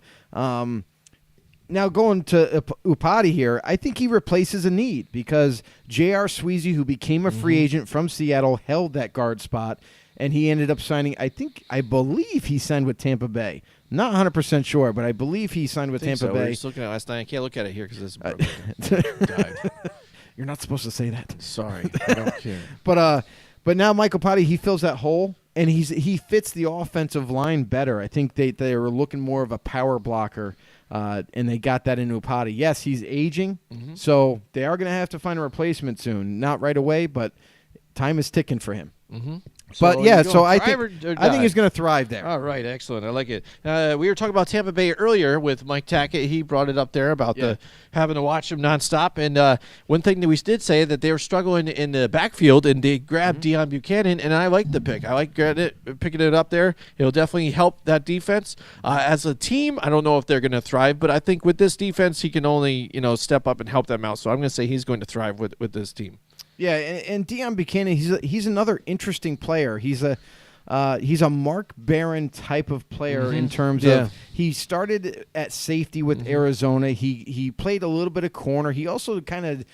Now going to Upati here, I think he replaces a need because J.R. Sweezy, who became a free agent from Seattle, held that guard spot, and he ended up signing. I believe he signed with Tampa Bay. Not 100% sure, but I believe he signed with Tampa We were Bay. just looking at it last night. I can't look at it here because it's died. You're not supposed to say that. Sorry, I don't care. But now Michael Potty, he fills that hole, and he fits the offensive line better. I think they were looking more of a power blocker, and they got that in Upati. Yes, he's aging, so they are going to have to find a replacement soon. Not right away, but time is ticking for him. But yeah, so I think he's going to thrive there. All right, excellent. I like it. We were talking about Tampa Bay earlier with Mike Tackett. He brought it up there about having to watch him nonstop. And one thing that we did say that they were struggling in the backfield, and they grabbed Deion Buchanan, and I like the pick. I like picking it up there. It'll definitely help that defense. As a team, I don't know if they're going to thrive, but I think with this defense, he can only step up and help them out. So I'm going to say he's going to thrive with this team. Yeah, and Deion Buchanan, he's another interesting player. He's a Mark Barron type of player in terms of he started at safety with Arizona. He played a little bit of corner. He also kind of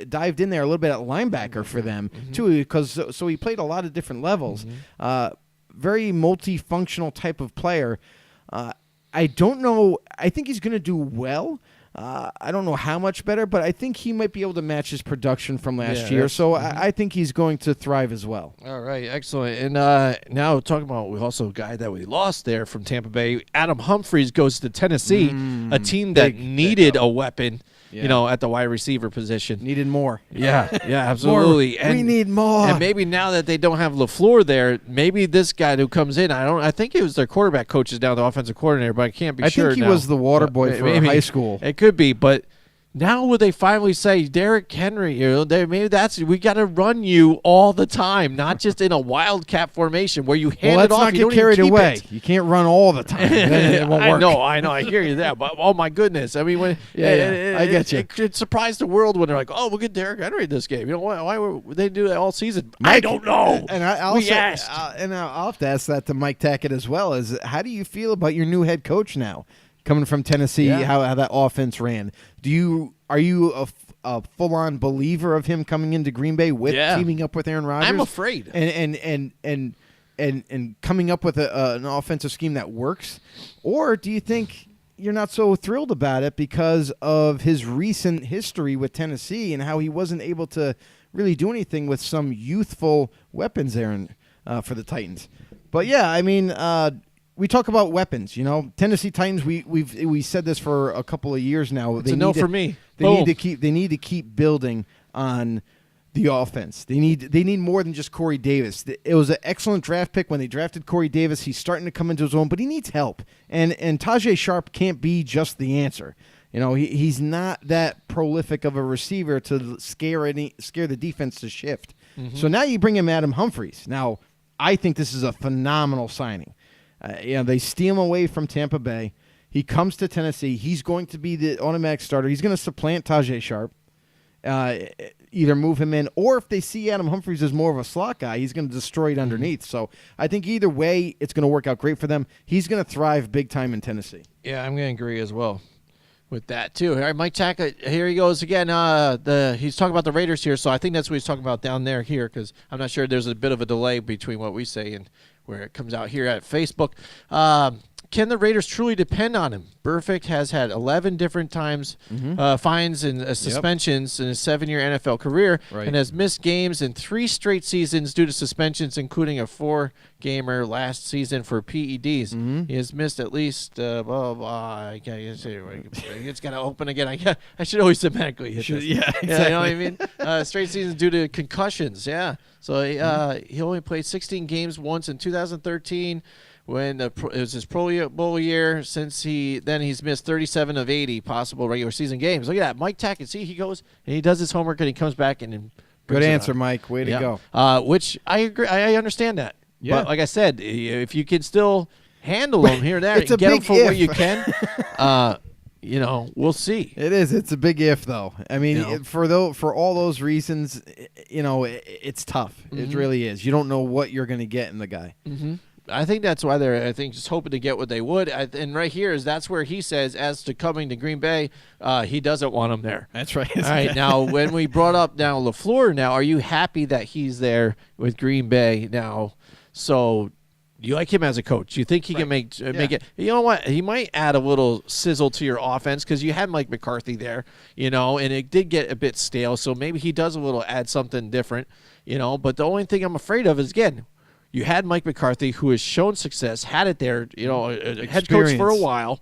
dived in there a little bit at linebacker for them too, because so he played a lot of different levels. Very multifunctional type of player. I don't know. I think he's going to do well. I don't know how much better, but I think he might be able to match his production from last year. So I think he's going to thrive as well. All right, excellent. And now talking about a guy that we lost there from Tampa Bay, Adam Humphries goes to Tennessee, a team that needed a weapon, at the wide receiver position. Needed more. Yeah, absolutely. We need more. And maybe now that they don't have LaFleur there, maybe this guy who comes in, I think it was their quarterback coach is now the offensive coordinator, but I can't be sure I think he now. was the water boy for Maybe. high school. It could be, but Now would they finally say, Derrick Henry, maybe we got to run you all the time, not just in a wildcat formation where you hand Well, it let's off. not you get don't even carried keep away. it. You can't run all the time. Then it won't work. I know. I hear you there, but oh my goodness! I mean, when I get you. It surprised the world when they're like, "Oh, we'll get Derrick Henry this game." You know why would they do that all season? I Mike, don't know. And I'll We say, asked. and I'll have to ask that to Mike Tackett as well. Is how do you feel about your new head coach now, coming from Tennessee? Yeah. How that offense ran? Are you a full-on believer of him coming into Green Bay with teaming up with Aaron Rodgers? I'm afraid. And coming up with an offensive scheme that works, or do you think you're not so thrilled about it because of his recent history with Tennessee and how he wasn't able to really do anything with some youthful weapons there for the Titans? But yeah, I mean, we talk about weapons. You know, Tennessee Titans. We said this for a couple of years now. It's a no for me. They need to keep building on the offense. They need more than just Corey Davis. It was an excellent draft pick when they drafted Corey Davis. He's starting to come into his own, but he needs help. And Tajay Sharp can't be just the answer. You know, he's not that prolific of a receiver to scare the defense to shift. Mm-hmm. So now you bring him Adam Humphries. Now, I think this is a phenomenal signing. They steal him away from Tampa Bay. He comes to Tennessee. He's going to be the automatic starter. He's going to supplant Tajay Sharp. Either move him in, or if they see Adam Humphries as more of a slot guy, he's going to destroy it underneath. So I think either way, it's going to work out great for them. He's going to thrive big time in Tennessee. Yeah, I'm going to agree as well with that too. All right, Mike Tackett, here he goes again. He's talking about the Raiders here, so I think that's what he's talking about down there here, because I'm not sure there's a bit of a delay between what we say and where it comes out here at Facebook. Can the Raiders truly depend on him? Burfict has had 11 different times fines and suspensions in his 7-year NFL career, and has missed games in 3 straight seasons due to suspensions, including a 4-gamer last season for PEDs. He has missed at least it's got to open again. I should always thematically hit this. Yeah, exactly. You know what I mean? Straight seasons due to concussions. Yeah, so he only played 16 games once in 2013. When it was his Pro Bowl year, he's missed 37 of 80 possible regular season games. Look at that, Mike Tackett. See, he goes and he does his homework and he comes back and good answer, Mike. Way to go. Which I agree. I understand that. Yeah. But like I said, if you can still handle them here and there, and get them for what you can. We'll see. It is. It's a big if, though. I mean, for all those reasons, it's tough. It really is. You don't know what you're going to get in the guy. Mm-hmm. I think that's why they're, just hoping to get what they would. And right here that's where he says, as to coming to Green Bay, he doesn't want him there. That's right. All right, now, when we brought up now LaFleur now, are you happy that he's there with Green Bay now? So you like him as a coach. You think he can make it. You know what? He might add a little sizzle to your offense because you had Mike McCarthy there, and it did get a bit stale. So maybe he does add something different, But the only thing I'm afraid of is, again, you had Mike McCarthy, who has shown success, had it there, a head coach for a while.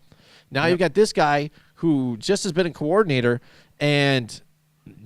Now you've got this guy who just has been a coordinator and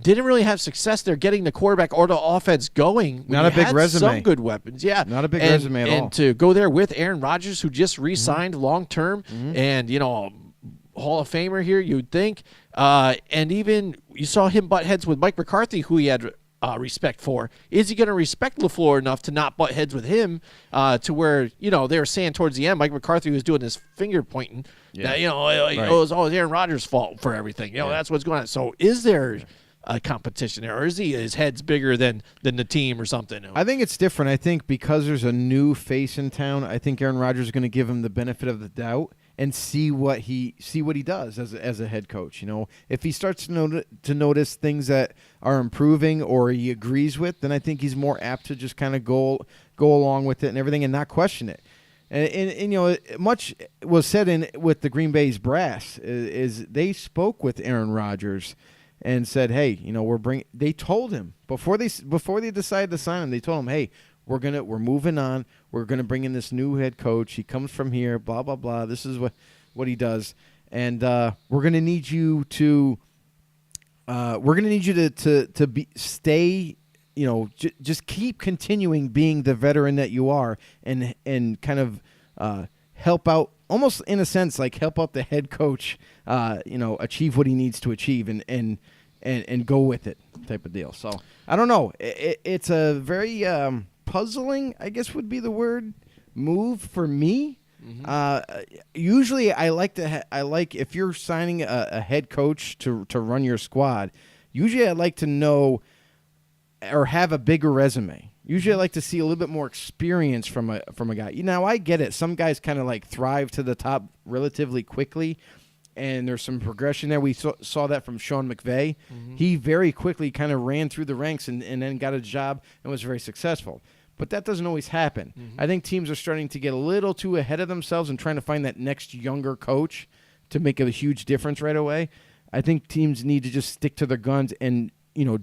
didn't really have success there getting the quarterback or the offense going. Not a big resume. Some good weapons, yeah. Not a big resume at all. And to go there with Aaron Rodgers, who just re-signed long-term, and, Hall of Famer here, you'd think. And even you saw him butt heads with Mike McCarthy, who he had respect for. Is he going to respect LaFleur enough to not butt heads with him to where, they were saying towards the end, Mike McCarthy was doing this finger pointing. Yeah. It was Aaron Rodgers' fault for everything. That's what's going on. So is there a competition there, or is his head's bigger than the team or something? I think it's different. I think because there's a new face in town, I think Aaron Rodgers is going to give him the benefit of the doubt and see what he does as a head coach. If he starts to notice things that are improving or he agrees with, then I think he's more apt to just kind of go along with it and everything and not question it. And much was said with the Green Bay's brass is they spoke with Aaron Rodgers and said, hey, they told him before they decided to sign him, they told him, hey, we're moving on. We're gonna bring in this new head coach. He comes from here. Blah blah blah. This is what he does, and we're gonna need you to. Stay. Just keep continuing being the veteran that you are, and kind of help out almost in a sense like help out the head coach, achieve what he needs to achieve and go with it type of deal. So I don't know. It's a very puzzling, I guess would be the word, move for me. Usually I like if you're signing a head coach to run your squad, usually I like to know or have a bigger resume. Usually I like to see a little bit more experience from a guy. Now I get it. Some guys kind of like thrive to the top relatively quickly, and there's some progression there. We saw that from Sean McVay. He very quickly kind of ran through the ranks and then got a job and was very successful. But that doesn't always happen. I think teams are starting to get a little too ahead of themselves and trying to find that next younger coach to make a huge difference right away. I think teams need to just stick to their guns and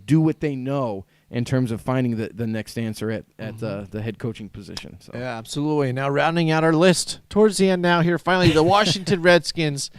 do what they know in terms of finding the next answer at the head coaching position. So. Yeah, absolutely. Now rounding out our list towards the end now here, finally, the Washington Redskins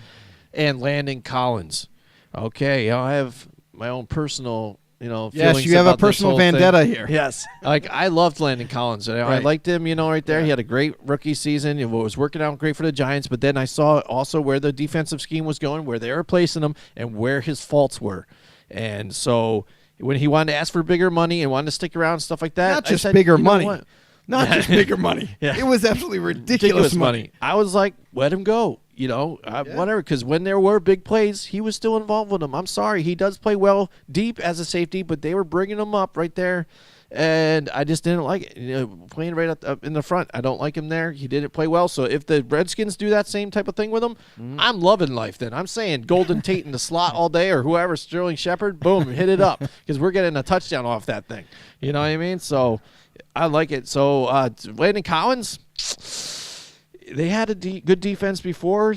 and Landon Collins. Okay, I have my own personal feelings. Yes, you have a personal vendetta here. Yes. I loved Landon Collins. I Right. liked him, right there. Yeah. He had a great rookie season. It was working out great for the Giants, but then I saw also where the defensive scheme was going, where they were placing him, and where his faults were. And so when he wanted to ask for bigger money and wanted to stick around and stuff like that. Not just I said, bigger you know money. what? Not just bigger money. Yeah. It was absolutely ridiculous money. I was like, let him go. Whatever, because when there were big plays, he was still involved with them. I'm sorry. He does play well deep as a safety, but they were bringing him up right there, and I just didn't like it. Playing right up in the front, I don't like him there. He didn't play well. So if the Redskins do that same type of thing with him, I'm loving life then. I'm saying Golden Tate in the slot all day or whoever, Sterling Shepard, boom, hit it up because we're getting a touchdown off that thing. You know what I mean? So I like it. So Landon Collins, they had a good defense before.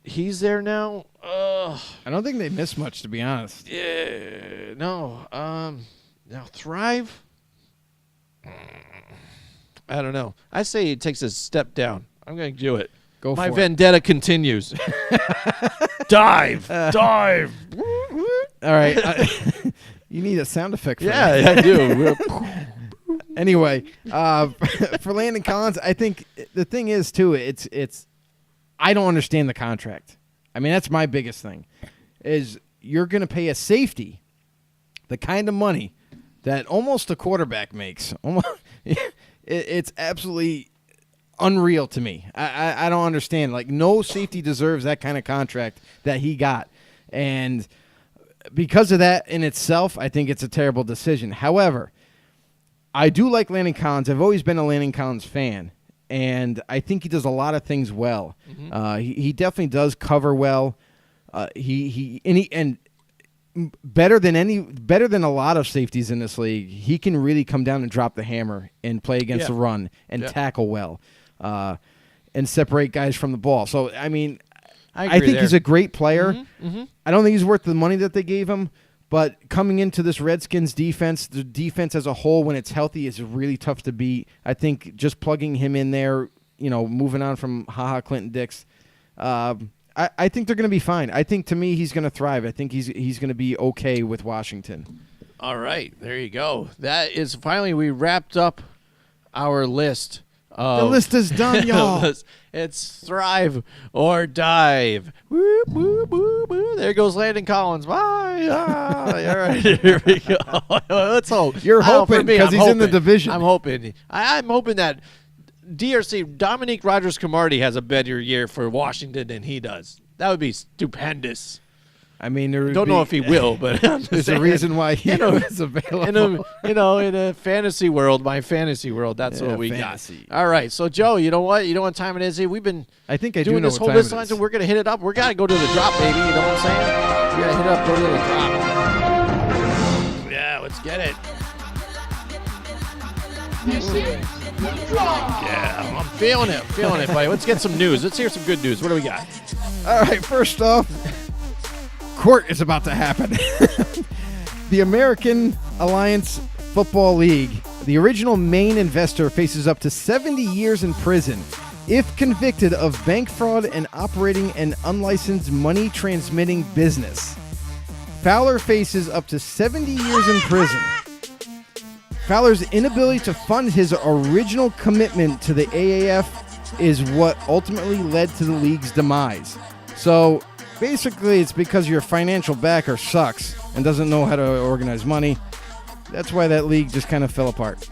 He's there now. I don't think they missed much, to be honest. Yeah, no. Now Thrive. I don't know. I say he takes a step down. I'm going to do it. Go for My it. vendetta continues. Dive. Dive. All right. You need a sound effect for that. Yeah, I do. Anyway, for Landon Collins, I think the thing is, too, it's I don't understand the contract. I mean, that's my biggest thing, is you're going to pay a safety the kind of money that almost a quarterback makes. It's absolutely unreal to me. I don't understand. Like, no safety deserves that kind of contract that he got. And because of that in itself, I think it's a terrible decision. However, I do like Landon Collins. I've always been a Landon Collins fan, and I think he does a lot of things well. He definitely does cover well. Better than a lot of safeties in this league. He can really come down and drop the hammer and play against the run and tackle well, and separate guys from the ball. So I mean, I think he's a great player. I don't think he's worth the money that they gave him. But coming into this Redskins defense, the defense as a whole, when it's healthy, is really tough to beat. I think just plugging him in there, moving on from HaHa Clinton Dix, I think they're going to be fine. I think, to me, he's going to thrive. I think he's going to be okay with Washington. All right, there you go. That is finally we wrapped up our list. The list is done, y'all. It's thrive or dive. Whoop, whoop, whoop, whoop. There goes Landon Collins. Bye. All right, here we go. Let's hope. You're hoping because he's in the division. I'm hoping. I'm hoping that DRC, Dominique Rodgers-Cromartie, has a better year for Washington than he does. That would be stupendous. I mean, don't know if he will, but there's a reason why he is available. In a fantasy world, my fantasy world, that's what we fantasy. got. All right, so Joe, you know what? You know what time it is? We've been I think I doing do know this what whole time list it lines, is. and we're gonna hit it up. We're gonna go to the drop, baby. You know what I'm saying? We gotta hit up, go to the drop. Yeah, let's get it. Yeah, I'm feeling it, buddy. Let's get some news. Let's hear some good news. What do we got? All right, first off, court is about to happen. The American Alliance Football League, the original main investor, faces up to 70 years in prison if convicted of bank fraud and operating an unlicensed money transmitting business. Fowler faces up to 70 years in prison. Fowler's inability to fund his original commitment to the AAF is what ultimately led to the league's demise. So basically, it's because your financial backer sucks and doesn't know how to organize money. That's why that league just kind of fell apart.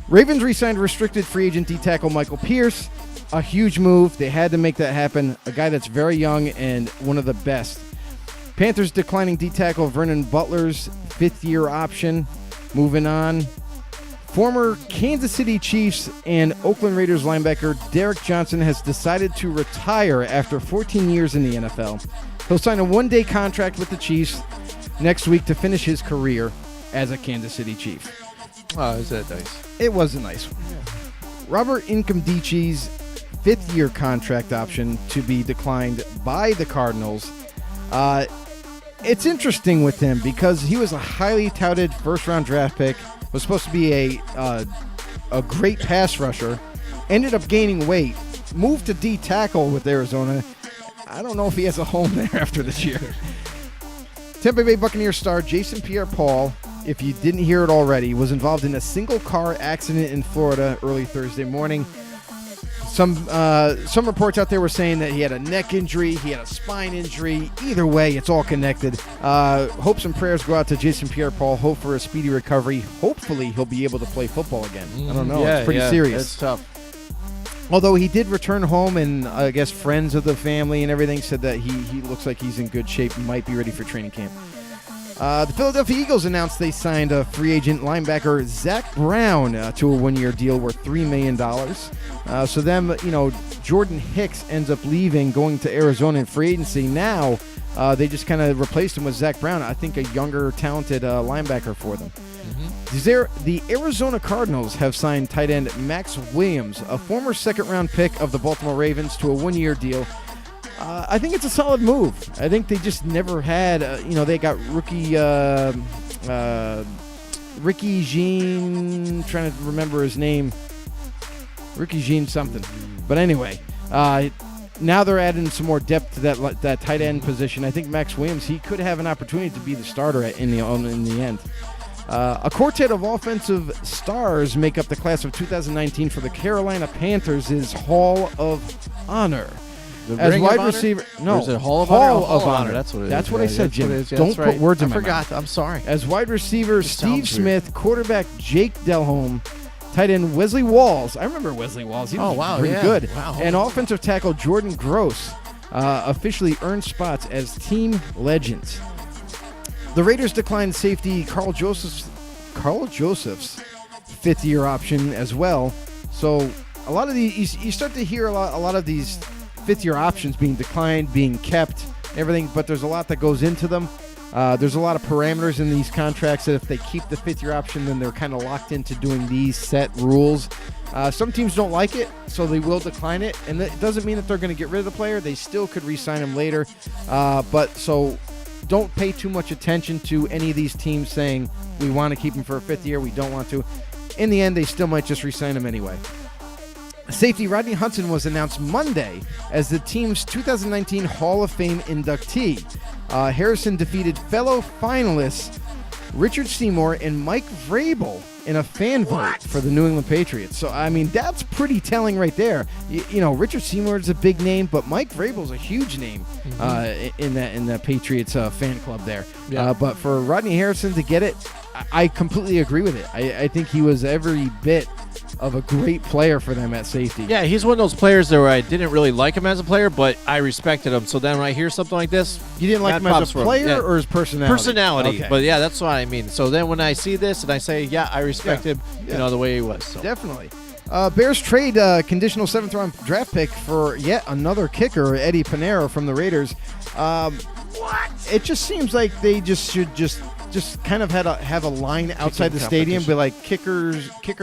Ravens re-signed restricted free agent D-tackle Michael Pierce. A huge move. They had to make that happen. A guy that's very young and one of the best. Panthers declining D-tackle Vernon Butler's fifth-year option. Moving on. Former Kansas City Chiefs and Oakland Raiders linebacker Derek Johnson has decided to retire after 14 years in the NFL. He'll sign a one-day contract with the Chiefs next week to finish his career as a Kansas City Chief. Oh, is that nice? It was a nice one. Robert Nkemdiche's fifth-year contract option to be declined by the Cardinals. It's interesting with him because he was a highly touted first-round draft pick, was supposed to be a great pass rusher, ended up gaining weight, moved to D-tackle with Arizona. I don't know if he has a home there after this year. Tampa Bay Buccaneers star Jason Pierre-Paul, if you didn't hear it already, was involved in a single-car accident in Florida early Thursday morning. Some reports out there were saying that he had a neck injury, he had a spine injury. Either way, it's all connected. Hopes and prayers go out to Jason Pierre-Paul. Hope for a speedy recovery. Hopefully, he'll be able to play football again. I don't know. It's pretty serious. It's tough. Although he did return home, and I guess friends of the family and everything said that he looks like he's in good shape and might be ready for training camp. The Philadelphia Eagles announced they signed a free agent linebacker Zach Brown to a one-year deal worth $3 million. So then, Jordan Hicks ends up leaving, going to Arizona in free agency. Now, they just kind of replaced him with Zach Brown, I think a younger, talented linebacker for them. The Arizona Cardinals have signed tight end Max Williams, a former second-round pick of the Baltimore Ravens, to a one-year deal. I think it's a solid move. I think they just never had, they got Ricky Jean, trying to remember his name, Ricky Jean something. But anyway, now they're adding some more depth to that tight end position. I think Max Williams, he could have an opportunity to be the starter in the end. A quartet of offensive stars make up the class of 2019 for the Carolina Panthers' Hall of Honor. As wide receiver, no, is it Hall of Honor? That's what it is. That's what I said, Jim. Yeah, Don't put words in my mouth. mouth. I'm sorry. As wide receiver, Steve Smith, quarterback Jake Delhomme, tight end Wesley Walls. I remember Wesley Walls. He was pretty good. Wow. And offensive tackle Jordan Gross officially earned spots as team legends. The Raiders declined safety Carl Joseph's fifth-year option as well. So a lot of these, you start to hear a lot of these fifth-year options being declined, being kept, everything, but there's a lot that goes into them. There's a lot of parameters in these contracts that if they keep the fifth-year option, then they're kind of locked into doing these set rules. Some teams don't like it, so they will decline it, and it doesn't mean that they're going to get rid of the player. They still could re-sign him later, but so don't pay too much attention to any of these teams saying, we want to keep him for a fifth year, we don't want to. In the end, they still might just re-sign him anyway. Safety Rodney Hudson was announced Monday as the team's 2019 Hall of Fame inductee. Harrison defeated fellow finalists Richard Seymour and Mike Vrabel in a fan vote for the New England Patriots. So, I mean, that's pretty telling right there. Richard Seymour is a big name, but Mike Vrabel is a huge name in the Patriots fan club there. Yeah. But for Rodney Harrison to get it, I completely agree with it. I think he was every bit of a great player for them at safety. Yeah, he's one of those players there where I didn't really like him as a player, but I respected him. So then when I hear something like this, You didn't like him as a player or his personality? personality. Okay. But yeah, that's what I mean. So then when I see this and I say, yeah, I respect him, the way he was. So. Definitely. Bears trade conditional 7th-round draft pick for yet another kicker, Eddie Pinero from the Raiders. It just seems like they should kind of have a line outside the stadium, be like kicker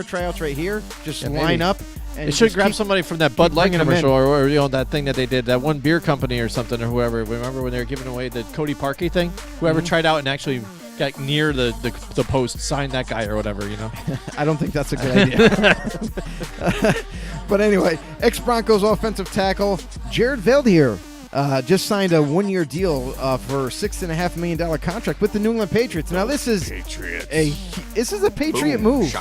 tryouts right here. Just line up. And They should just grab somebody from that Bud Light bringing 'em commercial in. or that thing that they did, that one beer company or something or whoever. Remember when they were giving away the Cody Parkey thing? Whoever tried out and actually got near the post signed that guy or whatever, I don't think that's a good idea. But anyway, ex-Broncos offensive tackle Jared Veldheer just signed a one-year deal for $6.5 million contract with the New England Patriots. Now this is a Patriot move.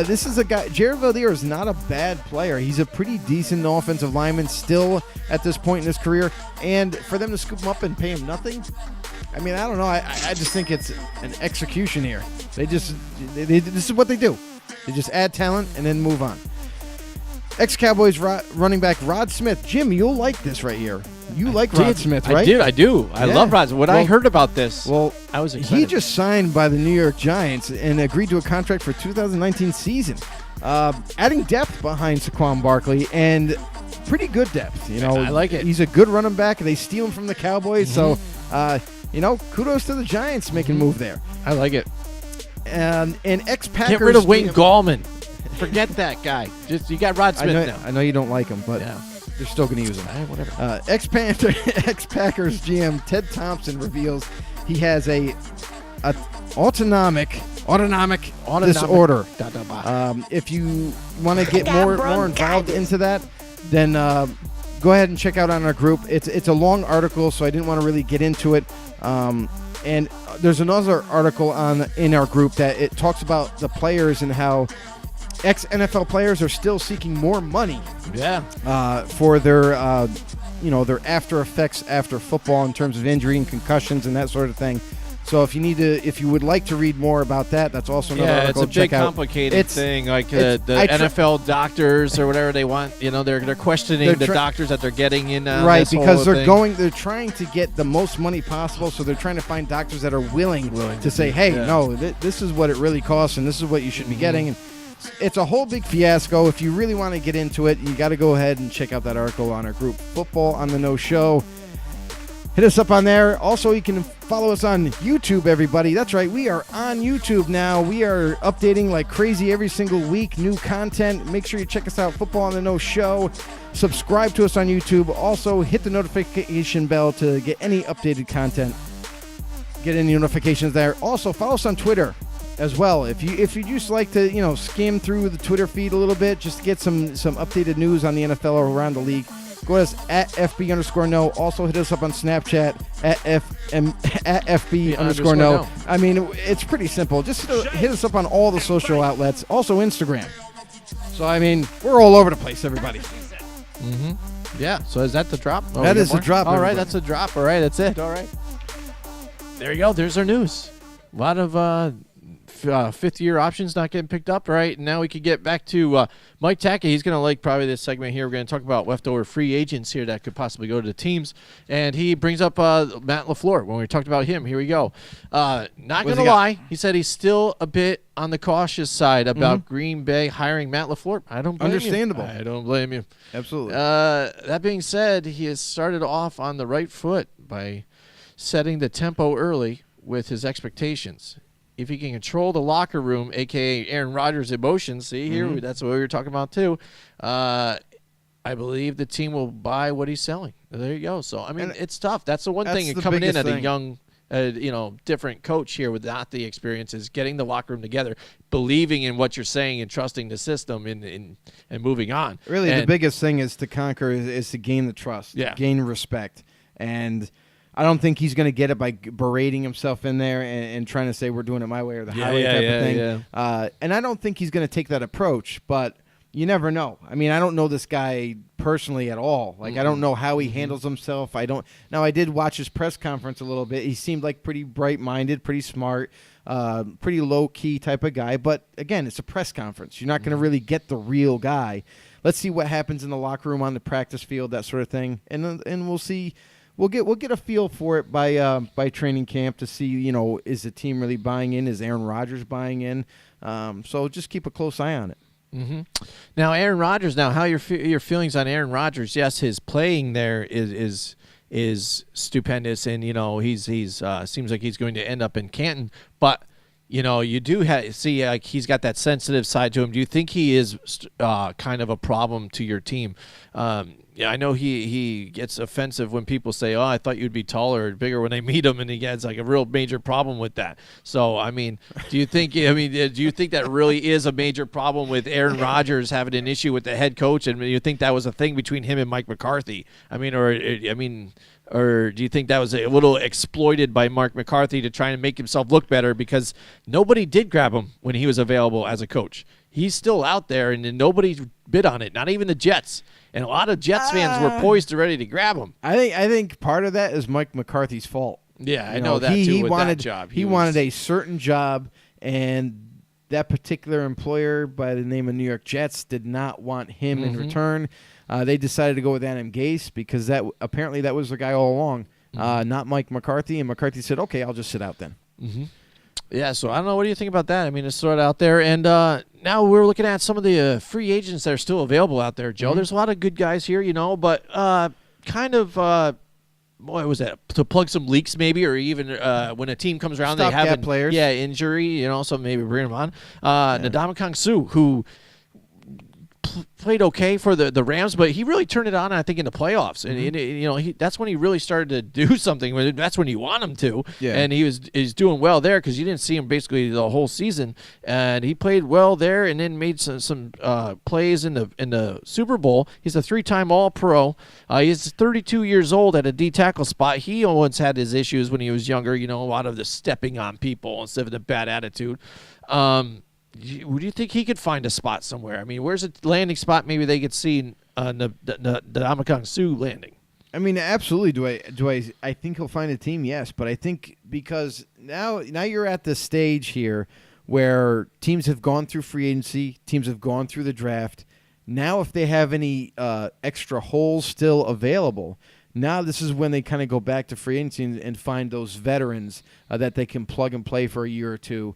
This is a guy. Jared Veldheer is not a bad player. He's a pretty decent offensive lineman still at this point in his career. And for them to scoop him up and pay him nothing, I mean, I don't know. I just think it's an execution here. This is what they do. They just add talent and then move on. Ex-Cowboys running back Rod Smith. Jim, you'll like this right here. You like Rod Smith, right? I do. I love Rod Smith. When I heard about this, I was excited. He just signed by the New York Giants and agreed to a contract for 2019 season. Adding depth behind Saquon Barkley and pretty good depth. You know, I like it. He's a good running back. They steal him from the Cowboys. So, kudos to the Giants making a move there. I like it. And ex-Packers. Get rid of Wayne Gallman. Forget that guy. You got Rod Smith now. I know you don't like him, but they're still going to use him. Whatever. Ex-Packers GM Ted Thompson reveals he has a autonomic disorder. If you want to get more involved into that, then go ahead and check out on our group. It's a long article, so I didn't want to really get into it. And there's another article in our group that it talks about the players and how ex-NFL players are still seeking more money. For their their after effects after football in terms of injury and concussions and that sort of thing. So if you would like to read more about that, that's also another article. It's a big complicated thing. Like the NFL doctors or whatever they want, they're questioning the doctors that they're getting in. Right, because they're trying to get the most money possible. So they're trying to find doctors that are willing to say, hey, no, this is what it really costs, and this is what you should be getting. And it's a whole big fiasco. If you really want to get into it, you got to go ahead and check out that article on our group, Football on the No Show. Hit us up on there. Also, you can follow us on YouTube, everybody. That's right. We are on YouTube now. We are updating like crazy every single week. New content. Make sure you check us out, Football on the No Show. Subscribe to us on YouTube. Also, hit the notification bell to get any updated content. Get any notifications there. Also, follow us on Twitter as well. If you just like to, skim through the Twitter feed a little bit, just to get some updated news on the NFL or around the league, go to us at FB_no. Also hit us up on Snapchat at FB_no. I mean, it's pretty simple. Just hit us up on all the social outlets. Also Instagram. So, I mean, we're all over the place, everybody. Yeah. So is that the drop? That is the drop. All right, that's a drop. All right, that's it. All right. There you go. There's our news. A lot of fifth-year options not getting picked up. Right now we could get back to Mike Tackett. He's going to like probably this segment here. We're going to talk about leftover free agents here that could possibly go to the teams. And he brings up Matt LaFleur. When we talked about him, here we go. Not going to lie. He said he's still a bit on the cautious side about Green Bay hiring Matt LaFleur. I don't blame Understandable. you. I don't blame you. Absolutely. That being said, he has started off on the right foot by setting the tempo early with his expectations. If he can control the locker room, a.k.a. Aaron Rodgers' emotions, that's what we were talking about too, I believe the team will buy what he's selling. There you go. So, I mean, it's tough. That's the one thing coming in at a young, different coach here without the experience is getting the locker room together, believing in what you're saying and trusting the system and moving on. Really, the biggest thing is to conquer is to gain the trust, gain respect. And I don't think he's going to get it by berating himself in there and trying to say we're doing it my way or the highway type of thing. Yeah. And I don't think he's going to take that approach, but you never know. I mean, I don't know this guy personally at all. Like, I don't know how he handles himself. Now, I did watch his press conference a little bit. He seemed like pretty bright-minded, pretty smart, pretty low-key type of guy. But, again, it's a press conference. You're not going to really get the real guy. Let's see what happens in the locker room, on the practice field, that sort of thing. And we'll see. We'll get a feel for it by training camp to see, is the team really buying in? Is Aaron Rodgers buying in? So just keep a close eye on it. Now, Aaron Rodgers. Now, how your feelings on Aaron Rodgers? Yes, his playing there is stupendous, and he's seems like he's going to end up in Canton. But you do see like he's got that sensitive side to him. Do you think he is kind of a problem to your team? I know he gets offensive when people say, "Oh, I thought you'd be taller or bigger," when they meet him, and he has like a real major problem with that. So, I mean, do you think that really is a major problem with Aaron Rodgers having an issue with the head coach, and you think that was a thing between him and Mike McCarthy? Or do you think that was a little exploited by Mark McCarthy to try and make himself look better because nobody did grab him when he was available as a coach? He's still out there, and nobody bid on it, not even the Jets. And a lot of Jets fans were poised and ready to grab him. I think part of that is Mike McCarthy's fault. Yeah, I know that too. He with wanted that job, he wanted a certain job, and that particular employer by the name of New York Jets did not want him in return. They decided to go with Adam Gase because apparently that was the guy all along, not Mike McCarthy. And McCarthy said, "Okay, I'll just sit out then." Yeah, so I don't know. What do you think about that? I mean, it's sort of out there. And now we're looking at some of the free agents that are still available out there, Joe. There's a lot of good guys here, but kind of, what was that, to plug some leaks maybe, or even when a team comes around, they have players. Yeah, injury, so maybe bring them on. Ndamukong Suh, who played okay for the Rams, but he really turned it on, I think, in the playoffs. And that's when he really started to do something. That's when you want him to. Yeah. And he's doing well there because you didn't see him basically the whole season. And he played well there, and then made some plays in the Super Bowl. He's a 3-time All-Pro. He's 32 years old at a D tackle spot. He once had his issues when he was younger. A lot of the stepping on people instead of the bad attitude. Would you think he could find a spot somewhere? I mean, where's a landing spot maybe they could see the Ndamukong Suh landing? I mean, absolutely. I think he'll find a team, yes. But I think because now you're at the stage here where teams have gone through free agency, teams have gone through the draft. Now if they have any extra holes still available, now this is when they kind of go back to free agency and find those veterans that they can plug and play for a year or two.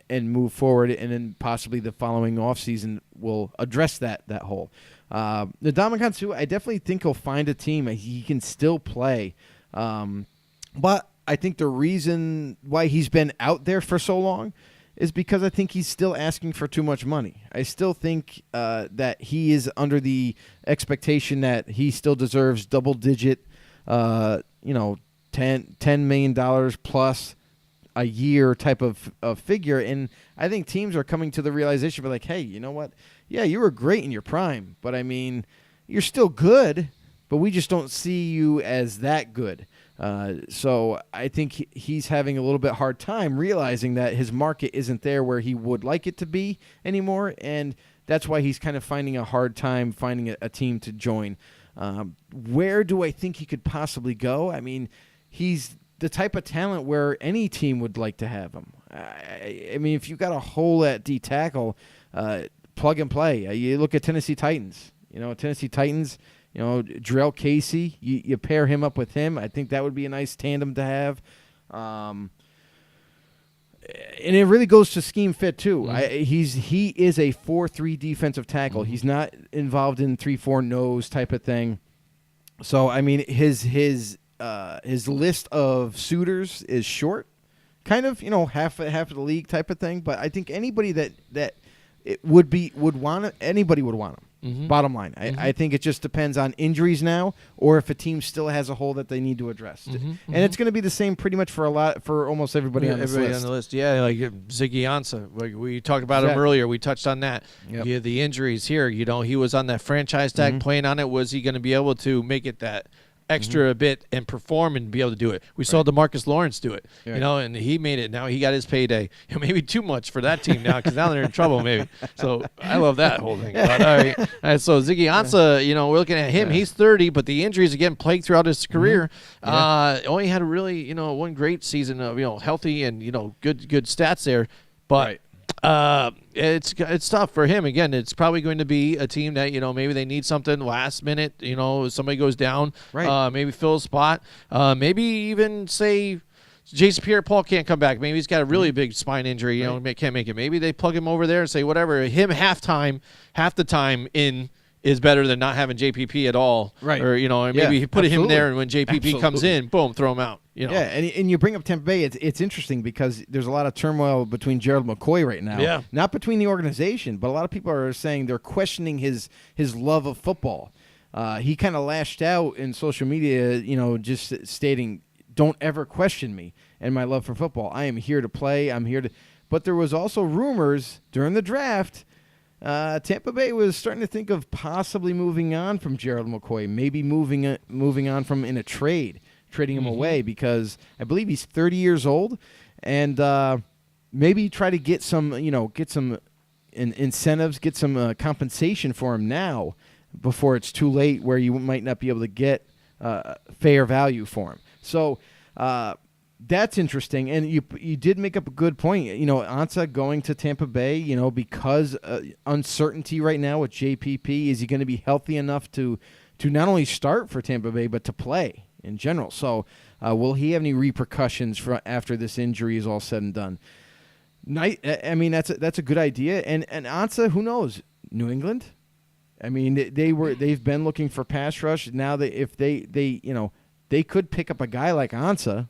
And move forward, and then possibly the following offseason will address that hole. The Ndamukong Suh, I definitely think he'll find a team. He can still play. But I think the reason why he's been out there for so long is because I think he's still asking for too much money. I still think that he is under the expectation that he still deserves double-digit, $10 million plus a year type of figure. And I think teams are coming to the realization of like, hey, you know what? Yeah, you were great in your prime, but I mean, you're still good, but we just don't see you as that good. So I think he's having a little bit hard time realizing that his market isn't there where he would like it to be anymore. And that's why he's kind of finding a hard time finding a team to join. Where do I think he could possibly go? I mean, he's the type of talent where any team would like to have him. I mean, if you got a hole at D tackle, plug and play. You look at Tennessee Titans. Jarrell Casey. You pair him up with him. I think that would be a nice tandem to have. And it really goes to scheme fit too. He is a 4-3 defensive tackle. He's not involved in 3-4 nose type of thing. So I mean, his list of suitors is short, kind of, half of the league type of thing. But I think anybody that it would want it, anybody would want him. Bottom line, I think it just depends on injuries now, or if a team still has a hole that they need to address. And it's going to be the same pretty much for almost everybody on this list. On the list, yeah, like Ziggy Ansah. Like we talked about him earlier. We touched on that. Yep. Yeah, the injuries here. He was on that franchise tag, playing on it. Was he going to be able to make it that extra a bit and perform and be able to do it? We saw DeMarcus Lawrence do it, and he made it. Now he got his payday. Maybe too much for that team now because now they're in trouble maybe. So I love that whole thing. But, all right. So Ziggy Ansah, we're looking at him. He's 30, but the injuries again plagued throughout his career. Only had a really one great season of healthy and good stats there, but. It's tough for him. Again, it's probably going to be a team that maybe they need something last minute. Somebody goes down, maybe fill a spot. Maybe even say Jason Pierre-Paul can't come back. Maybe he's got a really big spine injury. Can't make it. Maybe they plug him over there and say whatever. Him half the time in is better than not having JPP at all. Right. Or maybe put him there, and when JPP comes in, boom, throw him out. Yeah, and you bring up Tampa Bay. It's interesting because there's a lot of turmoil between Gerald McCoy right now. Yeah. Not between the organization, but a lot of people are saying they're questioning his love of football. he kind of lashed out in social media, just stating, "Don't ever question me and my love for football. I am here to play. I'm here to." But there was also rumors during the draft. Tampa Bay was starting to think of possibly moving on from Gerald McCoy, maybe moving on from in a trade, trading him away, because I believe he's 30 years old, and maybe try to get some incentives, get some compensation for him now before it's too late, where you might not be able to get fair value for him. So that's interesting, and you did make up a good point. Ansah going to Tampa Bay, because uncertainty right now with JPP. Is he going to be healthy enough to not only start for Tampa Bay but to play in general? So will he have any repercussions after this injury is all said and done? I mean, that's a good idea. And Ansah, who knows? New England. I mean, they've been looking for pass rush. Now if they could pick up a guy like Ansah,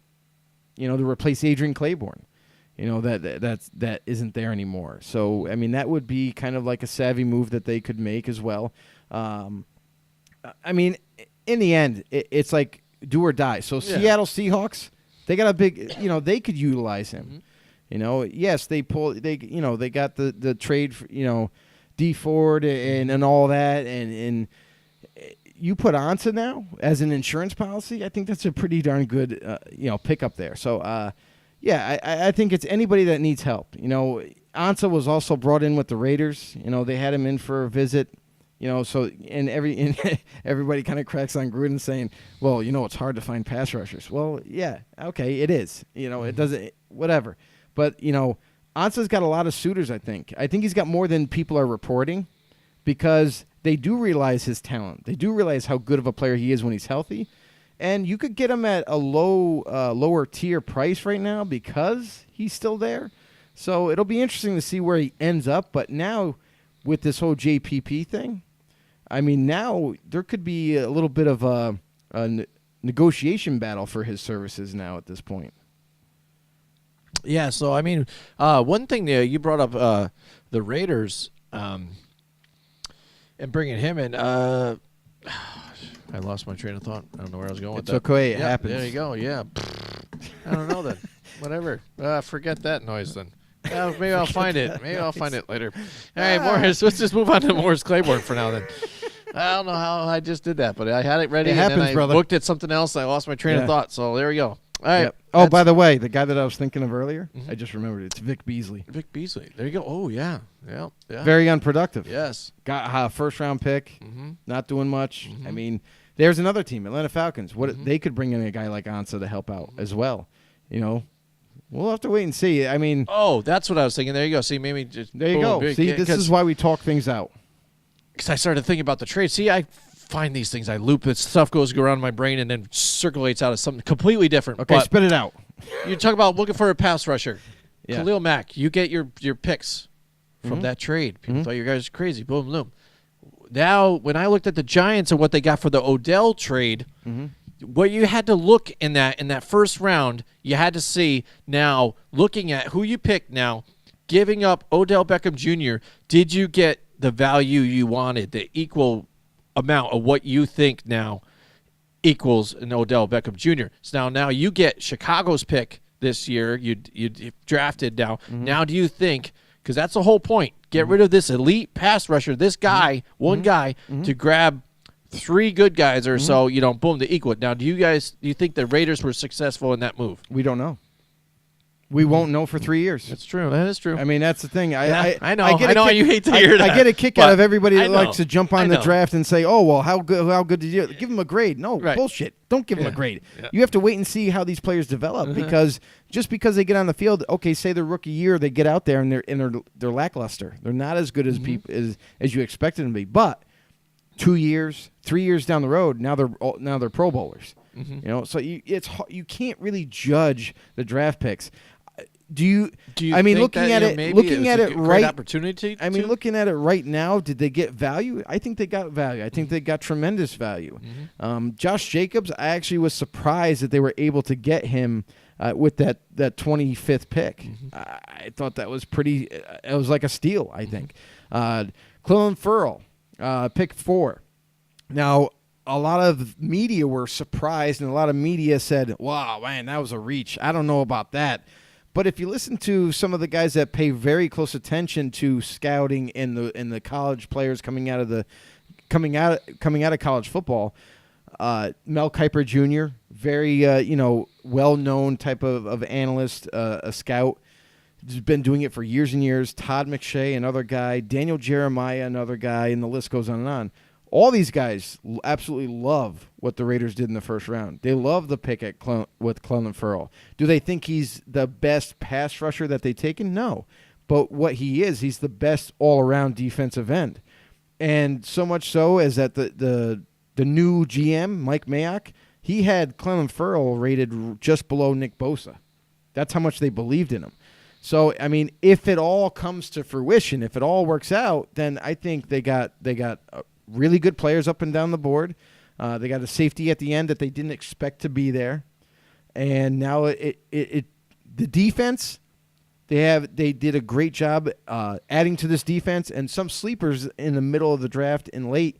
to replace Adrian Claiborne, that isn't there anymore. So I mean, that would be kind of like a savvy move that they could make as well. I mean, in the end, it's like do or die. So Seattle Seahawks, they got a big, they could utilize him. Yes, they got the trade for, D Ford and all that, and you put Ansah now as an insurance policy. I think that's a pretty darn good pickup there. So I think it's anybody that needs help. Ansah was also brought in with the Raiders. They had him in for a visit. So and everybody kind of cracks on Gruden saying, well, it's hard to find pass rushers. Well, yeah, okay, it is. It doesn't, whatever. But Ansah's got a lot of suitors. I think he's got more than people are reporting, because they do realize his talent. They do realize how good of a player he is when he's healthy. And you could get him at a lower tier price right now because he's still there. So it'll be interesting to see where he ends up. But now with this whole JPP thing, I mean, now there could be a little bit of a negotiation battle for his services now at this point. Yeah, so I mean, one thing there, you brought up the Raiders and bringing him in. I lost my train of thought. I don't know where I was going with that. It's okay. It happens. There you go. Yeah. I don't know then. Whatever. Forget that noise then. Maybe I'll find it. Maybe I'll find it later. All right, Morris. Let's just move on to Morris Claiborne for now then. I don't know how I just did that, but I had it ready. It happens, and then I brother. looked at something else. And I lost my train of thought. So there we go. All right. Yep. Oh, by the way, the guy that I was thinking of earlier, I just remembered. It's Vic Beasley. Vic Beasley. There you go. Oh, yeah. Yeah. Very unproductive. Yes. Got a first-round pick, not doing much. I mean, there's another team, Atlanta Falcons. What they could bring in a guy like Ansah to help out as well. We'll have to wait and see. I mean, oh, that's what I was thinking. There you go. See, maybe just there you go. See, this is why we talk things out. Because I started thinking about the trade. See, I find these things. I loop it. Stuff goes around my brain and then circulates out as something completely different. Okay, but spit it out. You talk about looking for a pass rusher. Yeah. Khalil Mack, you get your picks from that trade. People thought you guys were crazy. Boom, boom. Now, when I looked at the Giants and what they got for the Odell trade, what you had to look in that first round, you had to see now, looking at who you picked now, giving up Odell Beckham Jr., did you get the value you wanted, the equal amount of what you think now equals an Odell Beckham Jr. So now you get Chicago's pick this year. You drafted now. Now do you think, because that's the whole point, get rid of this elite pass rusher, this guy, one guy, to grab three good guys or so, boom, to equal it. Now, do you think the Raiders were successful in that move? We don't know. We won't know for 3 years. That's true. That is true. I mean, that's the thing. I know. I know you hate to hear that. I get a kick out of everybody that likes to jump on the know. draft and say, "Oh, well, how good did you give them a grade?" No, bullshit. Don't give them a grade. Yeah. You have to wait and see how these players develop because just because they get on the field, okay, say their rookie year, they get out there and they're lackluster. They're not as good as people as you expected them to be. But 2 years, 3 years down the road, now they're Pro Bowlers. So you can't really judge the draft picks. Do you I mean, think looking that, at maybe looking at it great right opportunity. I mean, looking at it right now, did they get value? I think they got value. I think they got tremendous value. Josh Jacobs, I actually was surprised that they were able to get him with that 25th pick. I thought that was pretty. It was like a steal. I think. Clelin Ferrell, pick 4. Now, a lot of media were surprised, and a lot of media said, wow, man, that was a reach. I don't know about that. But if you listen to some of the guys that pay very close attention to scouting in the college players coming out of college football, Mel Kiper Jr., very well-known type of analyst, a scout, has been doing it for years and years. Todd McShay, another guy. Daniel Jeremiah, another guy, and the list goes on and on. All these guys absolutely love what the Raiders did in the first round. They love the pick with Clelin Ferrell. Do they think he's the best pass rusher that they've taken? No. But what he is, he's the best all-around defensive end. And so much so as that the new GM, Mike Mayock, he had Clelin Ferrell rated just below Nick Bosa. That's how much they believed in him. So, I mean, if it all comes to fruition, if it all works out, then I think they got really good players up and down the board. They got a safety at the end that they didn't expect to be there, and now the defense they did a great job adding to this defense, and some sleepers in the middle of the draft and late,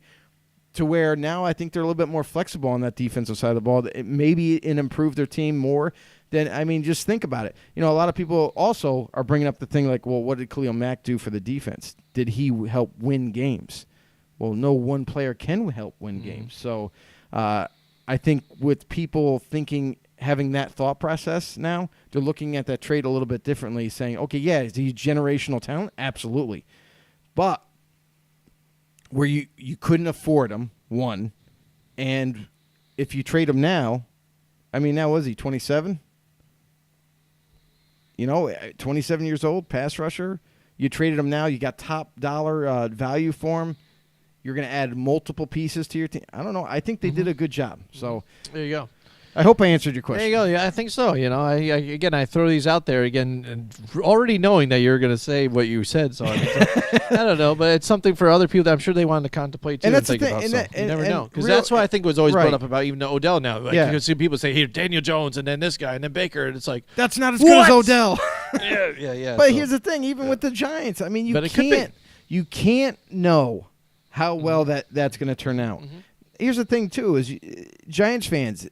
to where now I think they're a little bit more flexible on that defensive side of the ball. Maybe it improved their team more. Then, I mean, just think about it. A lot of people also are bringing up the thing like, well, what did Khalil Mack do for the defense? Did he help win games? Well, no one player can help win games. So I think with people having that thought process now, they're looking at that trade a little bit differently, saying, okay, yeah, is he generational talent? Absolutely. But where you couldn't afford him, one, and if you trade him now, I mean, now was he 27? 27 years old, pass rusher. You traded him now. You got top dollar value for him. You're going to add multiple pieces to your team. I don't know. I think they did a good job. So there you go. I hope I answered your question. There you go. Yeah, I think so. I throw these out there again, and already knowing that you're going to say what you said. So I don't know, but it's something for other people that I'm sure they wanted to contemplate too and think about. You never know, because that's what I think was always brought up about even Odell now. Like, you can see people say here Daniel Jones, and then this guy, and then Baker, and it's like that's not as good as Odell. yeah. But here's the thing: even with the Giants, I mean, you can't know how well that's going to turn out. Here's the thing too: is Giants fans,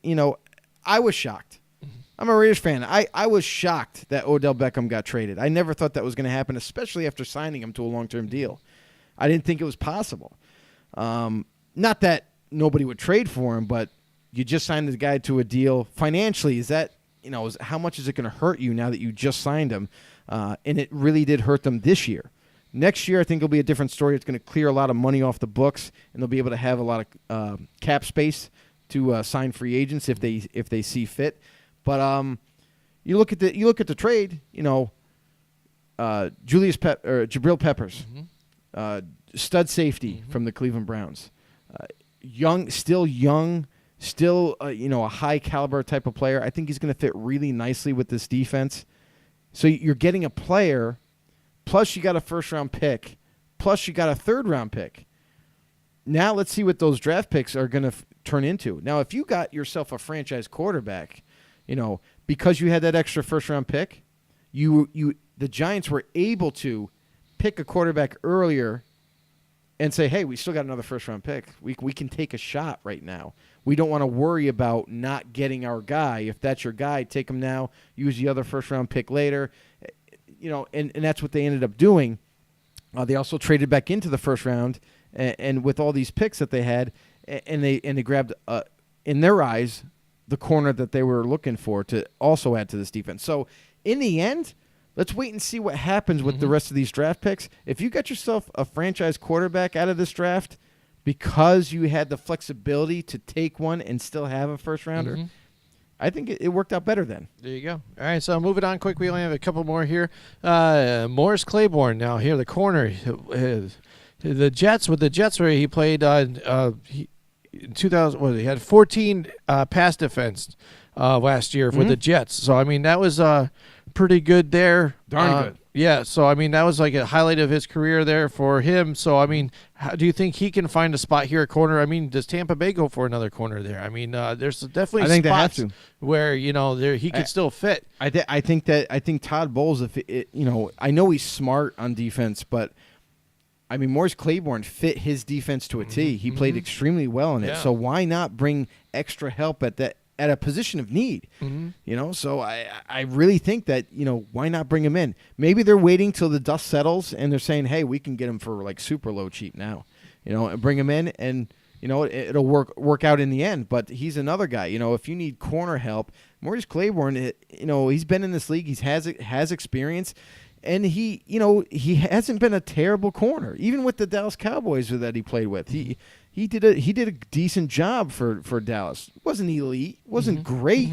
I was shocked. I'm a Raiders fan. I was shocked that Odell Beckham got traded. I never thought that was going to happen, especially after signing him to a long-term deal. I didn't think it was possible. Not that nobody would trade for him, but you just signed the guy to a deal. Financially, is that how much is it going to hurt you now that you just signed him? And it really did hurt them this year. Next year, I think it'll be a different story. It's going to clear a lot of money off the books, and they'll be able to have a lot of cap space to sign free agents if they see fit. But you look at the trade. Jabril Peppers, stud safety from the Cleveland Browns, still young, a high caliber type of player. I think he's going to fit really nicely with this defense. So you're getting a player. Plus, you got a first-round pick. Plus, you got a third-round pick. Now, let's see what those draft picks are going to turn into. Now, if you got yourself a franchise quarterback, because you had that extra first-round pick, the Giants were able to pick a quarterback earlier and say, hey, we still got another first-round pick. We can take a shot right now. We don't want to worry about not getting our guy. If that's your guy, take him now. Use the other first-round pick later. And that's what they ended up doing. They also traded back into the first round, and with all these picks that they had, and they grabbed, in their eyes, the corner that they were looking for to also add to this defense. So in the end, let's wait and see what happens with the rest of these draft picks. If you got yourself a franchise quarterback out of this draft because you had the flexibility to take one and still have a first rounder, I think it worked out better then. There you go. All right, so moving on quick. We only have a couple more here. Morris Claiborne now here, the corner. The Jets, where he played in 2000. He had 14 pass defense last year for the Jets. So, I mean, that was pretty good there. Darn good. Yeah, so, I mean, that was like a highlight of his career there for him. So, I mean, how do you think he can find a spot here at corner? I mean, does Tampa Bay go for another corner there? I mean, there's definitely I think spots they have to. where, he could still fit. I think Todd Bowles, I know he's smart on defense, but I mean, Morris Claiborne fit his defense to a T. He played extremely well in it. Yeah. So why not bring extra help at a position of need? You know, so I really think that, you know, why not bring him in? Maybe they're waiting till the dust settles and they're saying, hey, we can get him for like super low cheap now, you know, and bring him in and, you know, it'll work out in the end. But he's another guy, you know, if you need corner help, Maurice Claiborne, you know, he's been in this league. He has experience. And he, you know, he hasn't been a terrible corner, even with the Dallas Cowboys that he played with. He did a decent job for Dallas. Wasn't elite, wasn't great,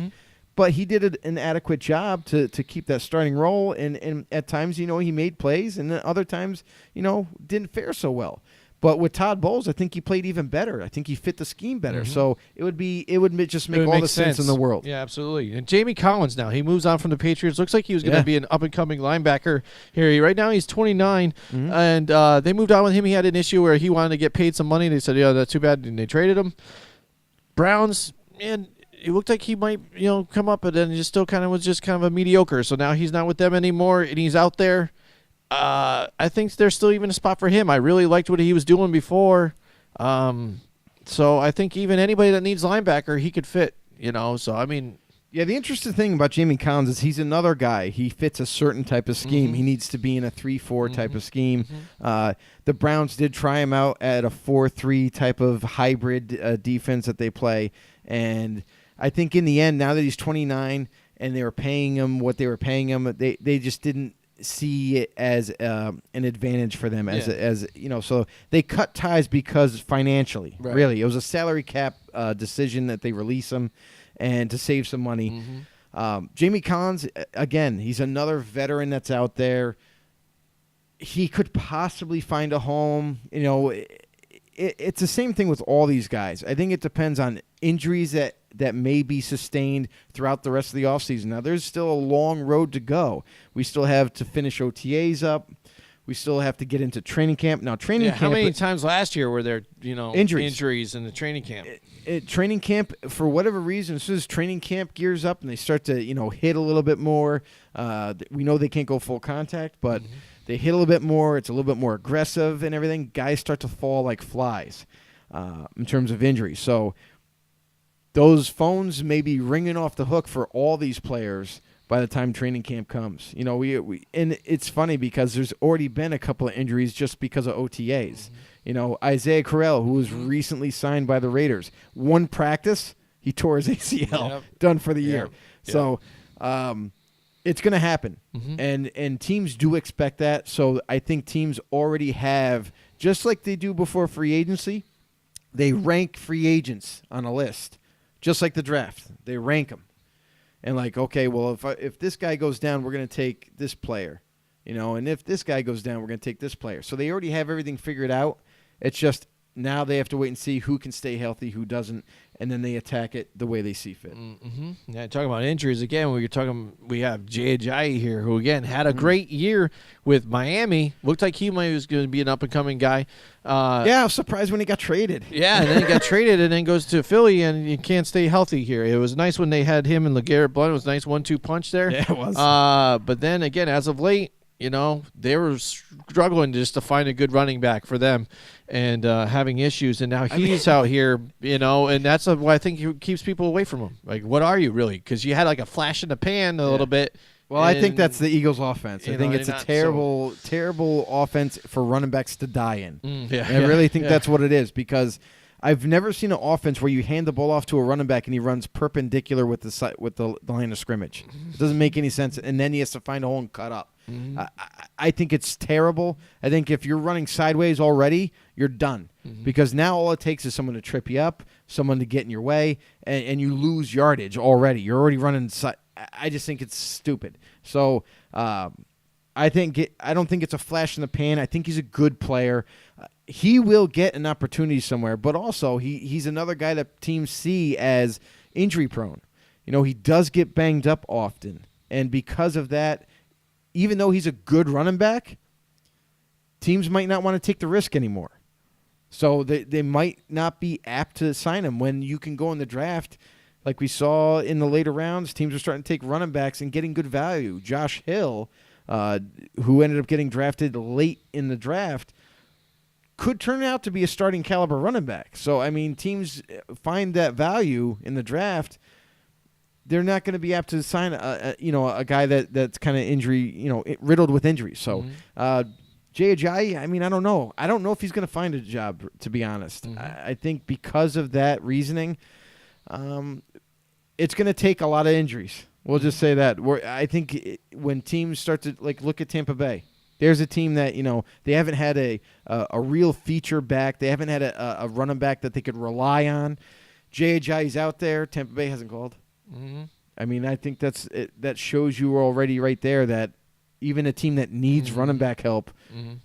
but he did an adequate job to keep that starting role. And at times, you know, he made plays, and then other times, you know, didn't fare so well. But with Todd Bowles, I think he played even better. I think he fit the scheme better. So it would just make all the sense in the world. Yeah, absolutely. And Jamie Collins now, he moves on from the Patriots. Looks like he was going to be an up-and-coming linebacker here. Right now he's 29, and they moved on with him. He had an issue where he wanted to get paid some money. They said, yeah, that's too bad, and they traded him. Browns, man, it looked like he might, you know, come up, but then he just still kind of a mediocre. So now he's not with them anymore, and he's out there. I think there's still even a spot for him. I really liked what he was doing before. So I think even anybody that needs linebacker, he could fit, you know. So, I mean. Yeah, the interesting thing about Jamie Collins is he's another guy. He fits a certain type of scheme. He needs to be in a 3-4 type of scheme. The Browns did try him out at a 4-3 type of hybrid defense that they play. And I think in the end, now that he's 29 and they were paying him what they were paying him, they just didn't see it as an advantage for them as you know, so they cut ties because financially, really, it was a salary cap decision that they release him and to save some money. Jamie Collins, again, he's another veteran that's out there. He could possibly find a home. You know, it's the same thing with all these guys. I think it depends on injuries that may be sustained throughout the rest of the offseason. Now, there's still a long road to go. We still have to finish OTAs up. We still have to get into training camp. Now, training camp. How many times last year were there, you know, injuries in the training camp? Training camp, for whatever reason, as soon as training camp gears up and they start to, you know, hit a little bit more, we know they can't go full contact, but they hit a little bit more. It's a little bit more aggressive and everything. Guys start to fall like flies in terms of injuries. So those phones may be ringing off the hook for all these players by the time training camp comes. You know, we and it's funny because there's already been a couple of injuries just because of OTAs. You know, Isaiah Correll, who was recently signed by the Raiders, one practice, he tore his ACL, done for the year. So it's going to happen. And teams do expect that. So I think teams already have, just like they do before free agency, they rank free agents on a list. Just like the draft, they rank them, and like, okay, well, if this guy goes down, we're going to take this player, you know, and if this guy goes down, we're going to take this player. So they already have everything figured out. It's just now they have to wait and see who can stay healthy, who doesn't, and then they attack it the way they see fit. Yeah, talking about injuries again. We have Jay Ajayi here, who again had a great year with Miami. Looked like he was going to be an up and coming guy. I was surprised when he got traded. Yeah, and then he got traded and then goes to Philly, and you can't stay healthy here. It was nice when they had him and LeGarrette Blount. It was a nice 1-2 punch there. Yeah, it was. But then again, as of late, you know, they were struggling just to find a good running back for them and having issues. And now he's out here, you know, and that's why I think he keeps people away from him. Like, what are you really? Because you had like a flash in the pan a little bit. Well, I think that's the Eagles' offense. I think it's a terrible offense for running backs to die in. I really think that's what it is, because I've never seen an offense where you hand the ball off to a running back and he runs perpendicular with the line of scrimmage. It doesn't make any sense, and then he has to find a hole and cut up. I think it's terrible. I think if you're running sideways already, you're done, because now all it takes is someone to trip you up, someone to get in your way, and you lose yardage already. You're already running. I just think it's stupid. So I don't think it's a flash in the pan. I think he's a good player. He will get an opportunity somewhere, but also he's another guy that teams see as injury prone. You know, he does get banged up often, and because of that, even though he's a good running back, teams might not want to take the risk anymore. So they might not be apt to sign him when you can go in the draft. Like we saw in the later rounds, teams are starting to take running backs and getting good value. Josh Hill, who ended up getting drafted late in the draft, could turn out to be a starting caliber running back. So, I mean, teams find that value in the draft. They're not going to be apt to sign a guy that's kind of injury, riddled with injuries. So, Jay Ajayi, I mean, I don't know. I don't know if he's going to find a job, to be honest. I think because of that reasoning, it's going to take a lot of injuries. We'll just say that. I think when teams start to look at Tampa Bay, there's a team that they haven't had a real feature back. They haven't had a running back that they could rely on. Jay Ajayi's out there. Tampa Bay hasn't called. I mean, I think that shows you already right there that even a team that needs running back help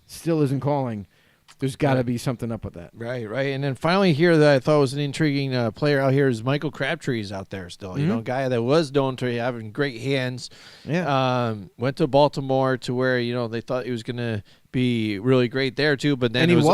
still isn't calling. There's got to be something up with that. Right. And then finally here that I thought was an intriguing player out here is Michael Crabtree's out there still. A guy that was known to having great hands. Yeah. Went to Baltimore to where, they thought he was going to be really great there too, but then and he was.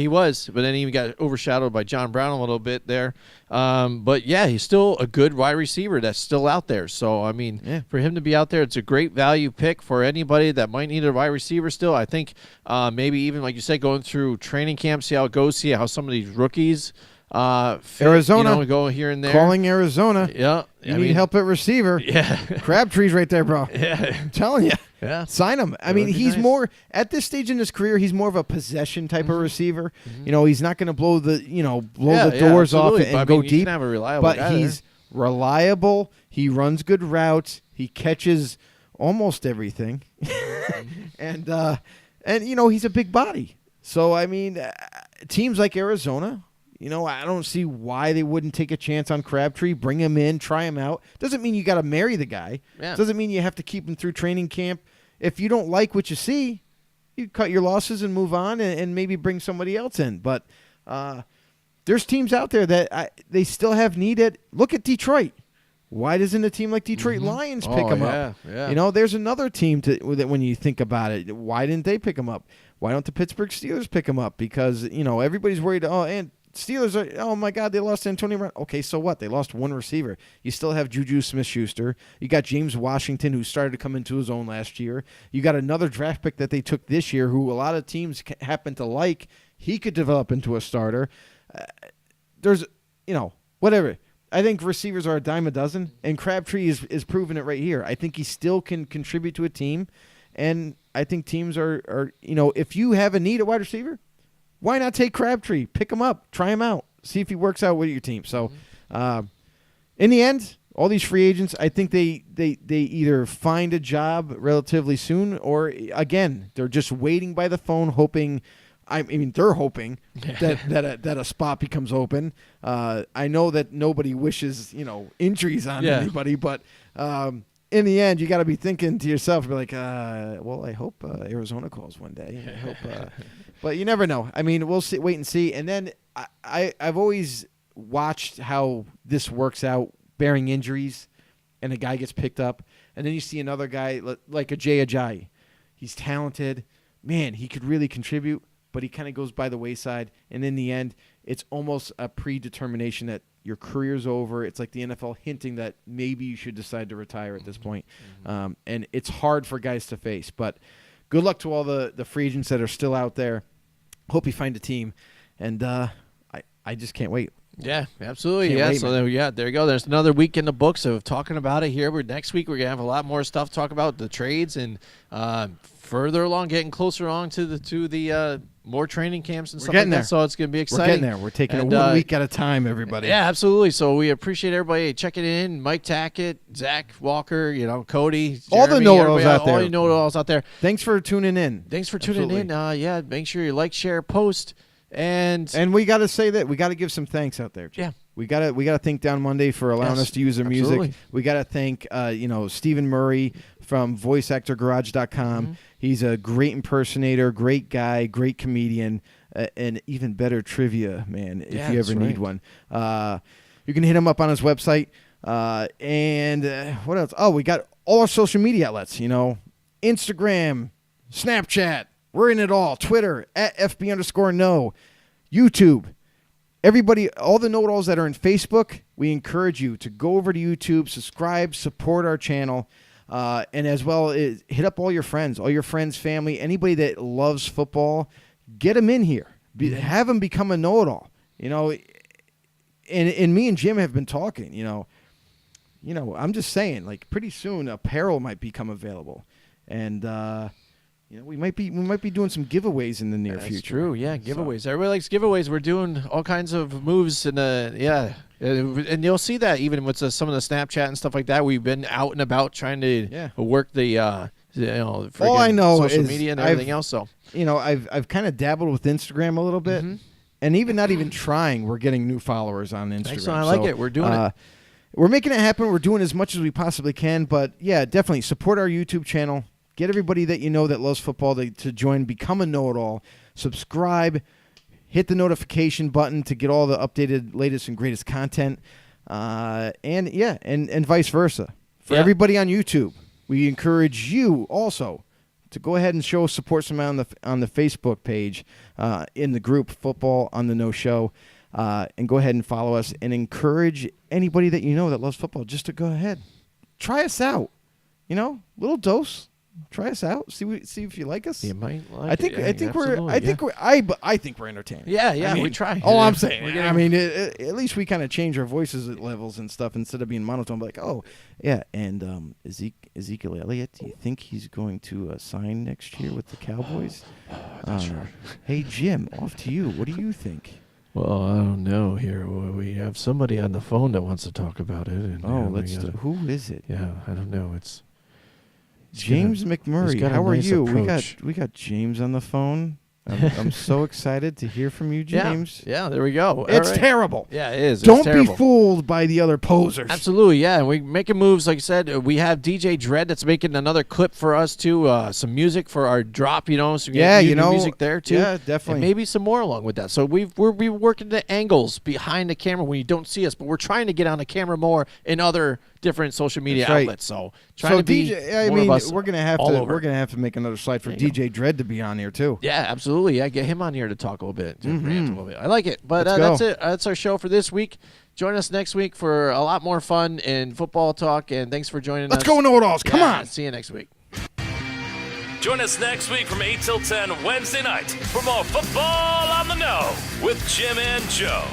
was, but then he got overshadowed by John Brown a little bit there. But yeah, he's still a good wide receiver that's still out there. So I mean, for him to be out there, it's a great value pick for anybody that might need a wide receiver still. I think maybe even like you said, going through training camp, see how it goes, see how some of these rookies fit, Arizona go here and there. Calling Arizona. Yeah. You need help at receiver. Yeah. Crabtree's right there, bro. Yeah. I'm telling you. Yeah. Sign him. I mean, he's more at this stage in his career. He's more of a possession type of receiver. He's not going to blow the doors off and go you deep. Can have a reliable but guy he's reliable. He runs good routes. He catches almost everything, and he's a big body. So I mean, teams like Arizona. I don't see why they wouldn't take a chance on Crabtree, bring him in, try him out. Doesn't mean you got to marry the guy. Yeah. Doesn't mean you have to keep him through training camp. If you don't like what you see, you cut your losses and move on and maybe bring somebody else in. But there's teams out there that they still have needed. Look at Detroit. Why doesn't a team like Detroit Lions pick him up? Yeah. There's another team that when you think about it, why didn't they pick him up? Why don't the Pittsburgh Steelers pick him up? Because, everybody's worried, and Steelers are, oh my God, they lost Antonio Brown. Okay, so what? They lost one receiver. You still have Juju Smith-Schuster. You got James Washington, who started to come into his own last year. You got another draft pick that they took this year, who a lot of teams happen to like. He could develop into a starter. There's, whatever. I think receivers are a dime a dozen, and Crabtree is proving it right here. I think he still can contribute to a team, and I think teams are if you have a need at wide receiver, why not take Crabtree? Pick him up. Try him out. See if he works out with your team. So, in the end, all these free agents, I think they either find a job relatively soon or, again, they're just waiting by the phone hoping – I mean, they're hoping that a spot becomes open. I know that nobody wishes, injuries on anybody, but in the end, you got to be thinking to yourself, be like, well, I hope Arizona calls one day. I hope but you never know. I mean, we'll see, wait and see. And then I've always watched how this works out, bearing injuries, and a guy gets picked up. And then you see another guy like a Jay Ajayi. He's talented. Man, he could really contribute, but he kind of goes by the wayside. And in the end, it's almost a predetermination that your career's over. It's like the NFL hinting that maybe you should decide to retire at this point. And it's hard for guys to face. But good luck to all the free agents that are still out there. Hope you find a team. And I just can't wait. Yeah, absolutely. Can't Yeah, wait, so man. there you go. There's another week in the books of talking about it here. Next week we're going to have a lot more stuff to talk about, the trades, and further along, getting closer on to the more training camps and stuff like that. So it's going to be exciting. We're getting there. We're taking it 1 week at a time, everybody. Yeah, absolutely. So we appreciate everybody checking in. Mike Tackett, Zach Walker, Cody, all the Jeremy, know-it-alls out there. All you know-it-alls out there. Thanks for tuning in. Thanks for tuning in. Yeah, make sure you like, share, post. And we got to say that we got to give some thanks out there, Jim. Yeah. We got to thank Down Monday for allowing us to use their music. We got to thank Stephen Murray from voiceactorgarage.com. He's a great impersonator, great guy, great comedian, and even better trivia man if you ever need one. You can hit him up on his website. And what else? Oh, we got all our social media outlets, Instagram, Snapchat. We're in it all. Twitter, at FB_no. YouTube. Everybody, all the know-it-alls that are in Facebook, we encourage you to go over to YouTube, subscribe, support our channel, and as well hit up all your friends, family, anybody that loves football. Get them in here. Have him become a know-it-all. You know, and me and Jim have been talking. You know, I'm just saying, like, pretty soon apparel might become available, and you know, we might be doing some giveaways in the near That's future. true. Yeah, giveaways. Everybody likes giveaways. We're doing all kinds of moves, and and you'll see that even with some of the Snapchat and stuff like that. We've been out and about trying to work the All I know social is media and everything else. So you know, I've kind of dabbled with Instagram a little bit, and even not even trying, we're getting new followers on Instagram. Thanks, I like it. We're doing it. We're making it happen. We're doing as much as we possibly can, but yeah, definitely support our YouTube channel. Get everybody that you know that loves football to join, become a know-it-all. Subscribe, hit the notification button to get all the updated, latest, and greatest content, and vice versa. For everybody on YouTube, we encourage you also to go ahead and show support some on the Facebook page in the group Football on the No Show, and go ahead and follow us and encourage anybody that you know that loves football just to go ahead, try us out. You know, little dose. Try us out. See if you like us. You might like I think we're entertaining. Yeah, I mean, we try. All I'm saying. I mean, at least we kind of change our voices at levels and stuff instead of being monotone. Like, oh, yeah, and Ezekiel Elliott, do you think he's going to sign next year with the Cowboys? Not sure. Hey, Jim, off to you. What do you think? Well, I don't know. Here we have somebody on the phone that wants to talk about it. And, who is it? Yeah, I don't know. It's James McMurray. got a How are nice you? approach. We got James on the phone. I'm so excited to hear from you, James. Yeah, there we go. It's All right. terrible. Yeah, it is. Don't It's terrible. be fooled by the other posers. Absolutely, yeah. And we're making moves. Like I said, we have DJ Dredd that's making another clip for us, too. Some music for our drop, you know. So we get new music there, too. Yeah, definitely. And maybe some more along with that. So we're working the angles behind the camera when you don't see us, but we're trying to get on the camera more in other different social media That's right. outlets. So trying to be DJ, more of us we're gonna have to make another slide for DJ Dredd to be on here too. Yeah, absolutely. Yeah, get him on here to talk a little bit, to rant a little bit. I like it. But Let's that's go. it. That's our show for this week. Join us next week for a lot more fun and football talk. And thanks for joining us. Let's go, know-it-alls. Come on. See you next week. Join us next week from 8 till 10 Wednesday night for more Football on the No with Jim and Joe.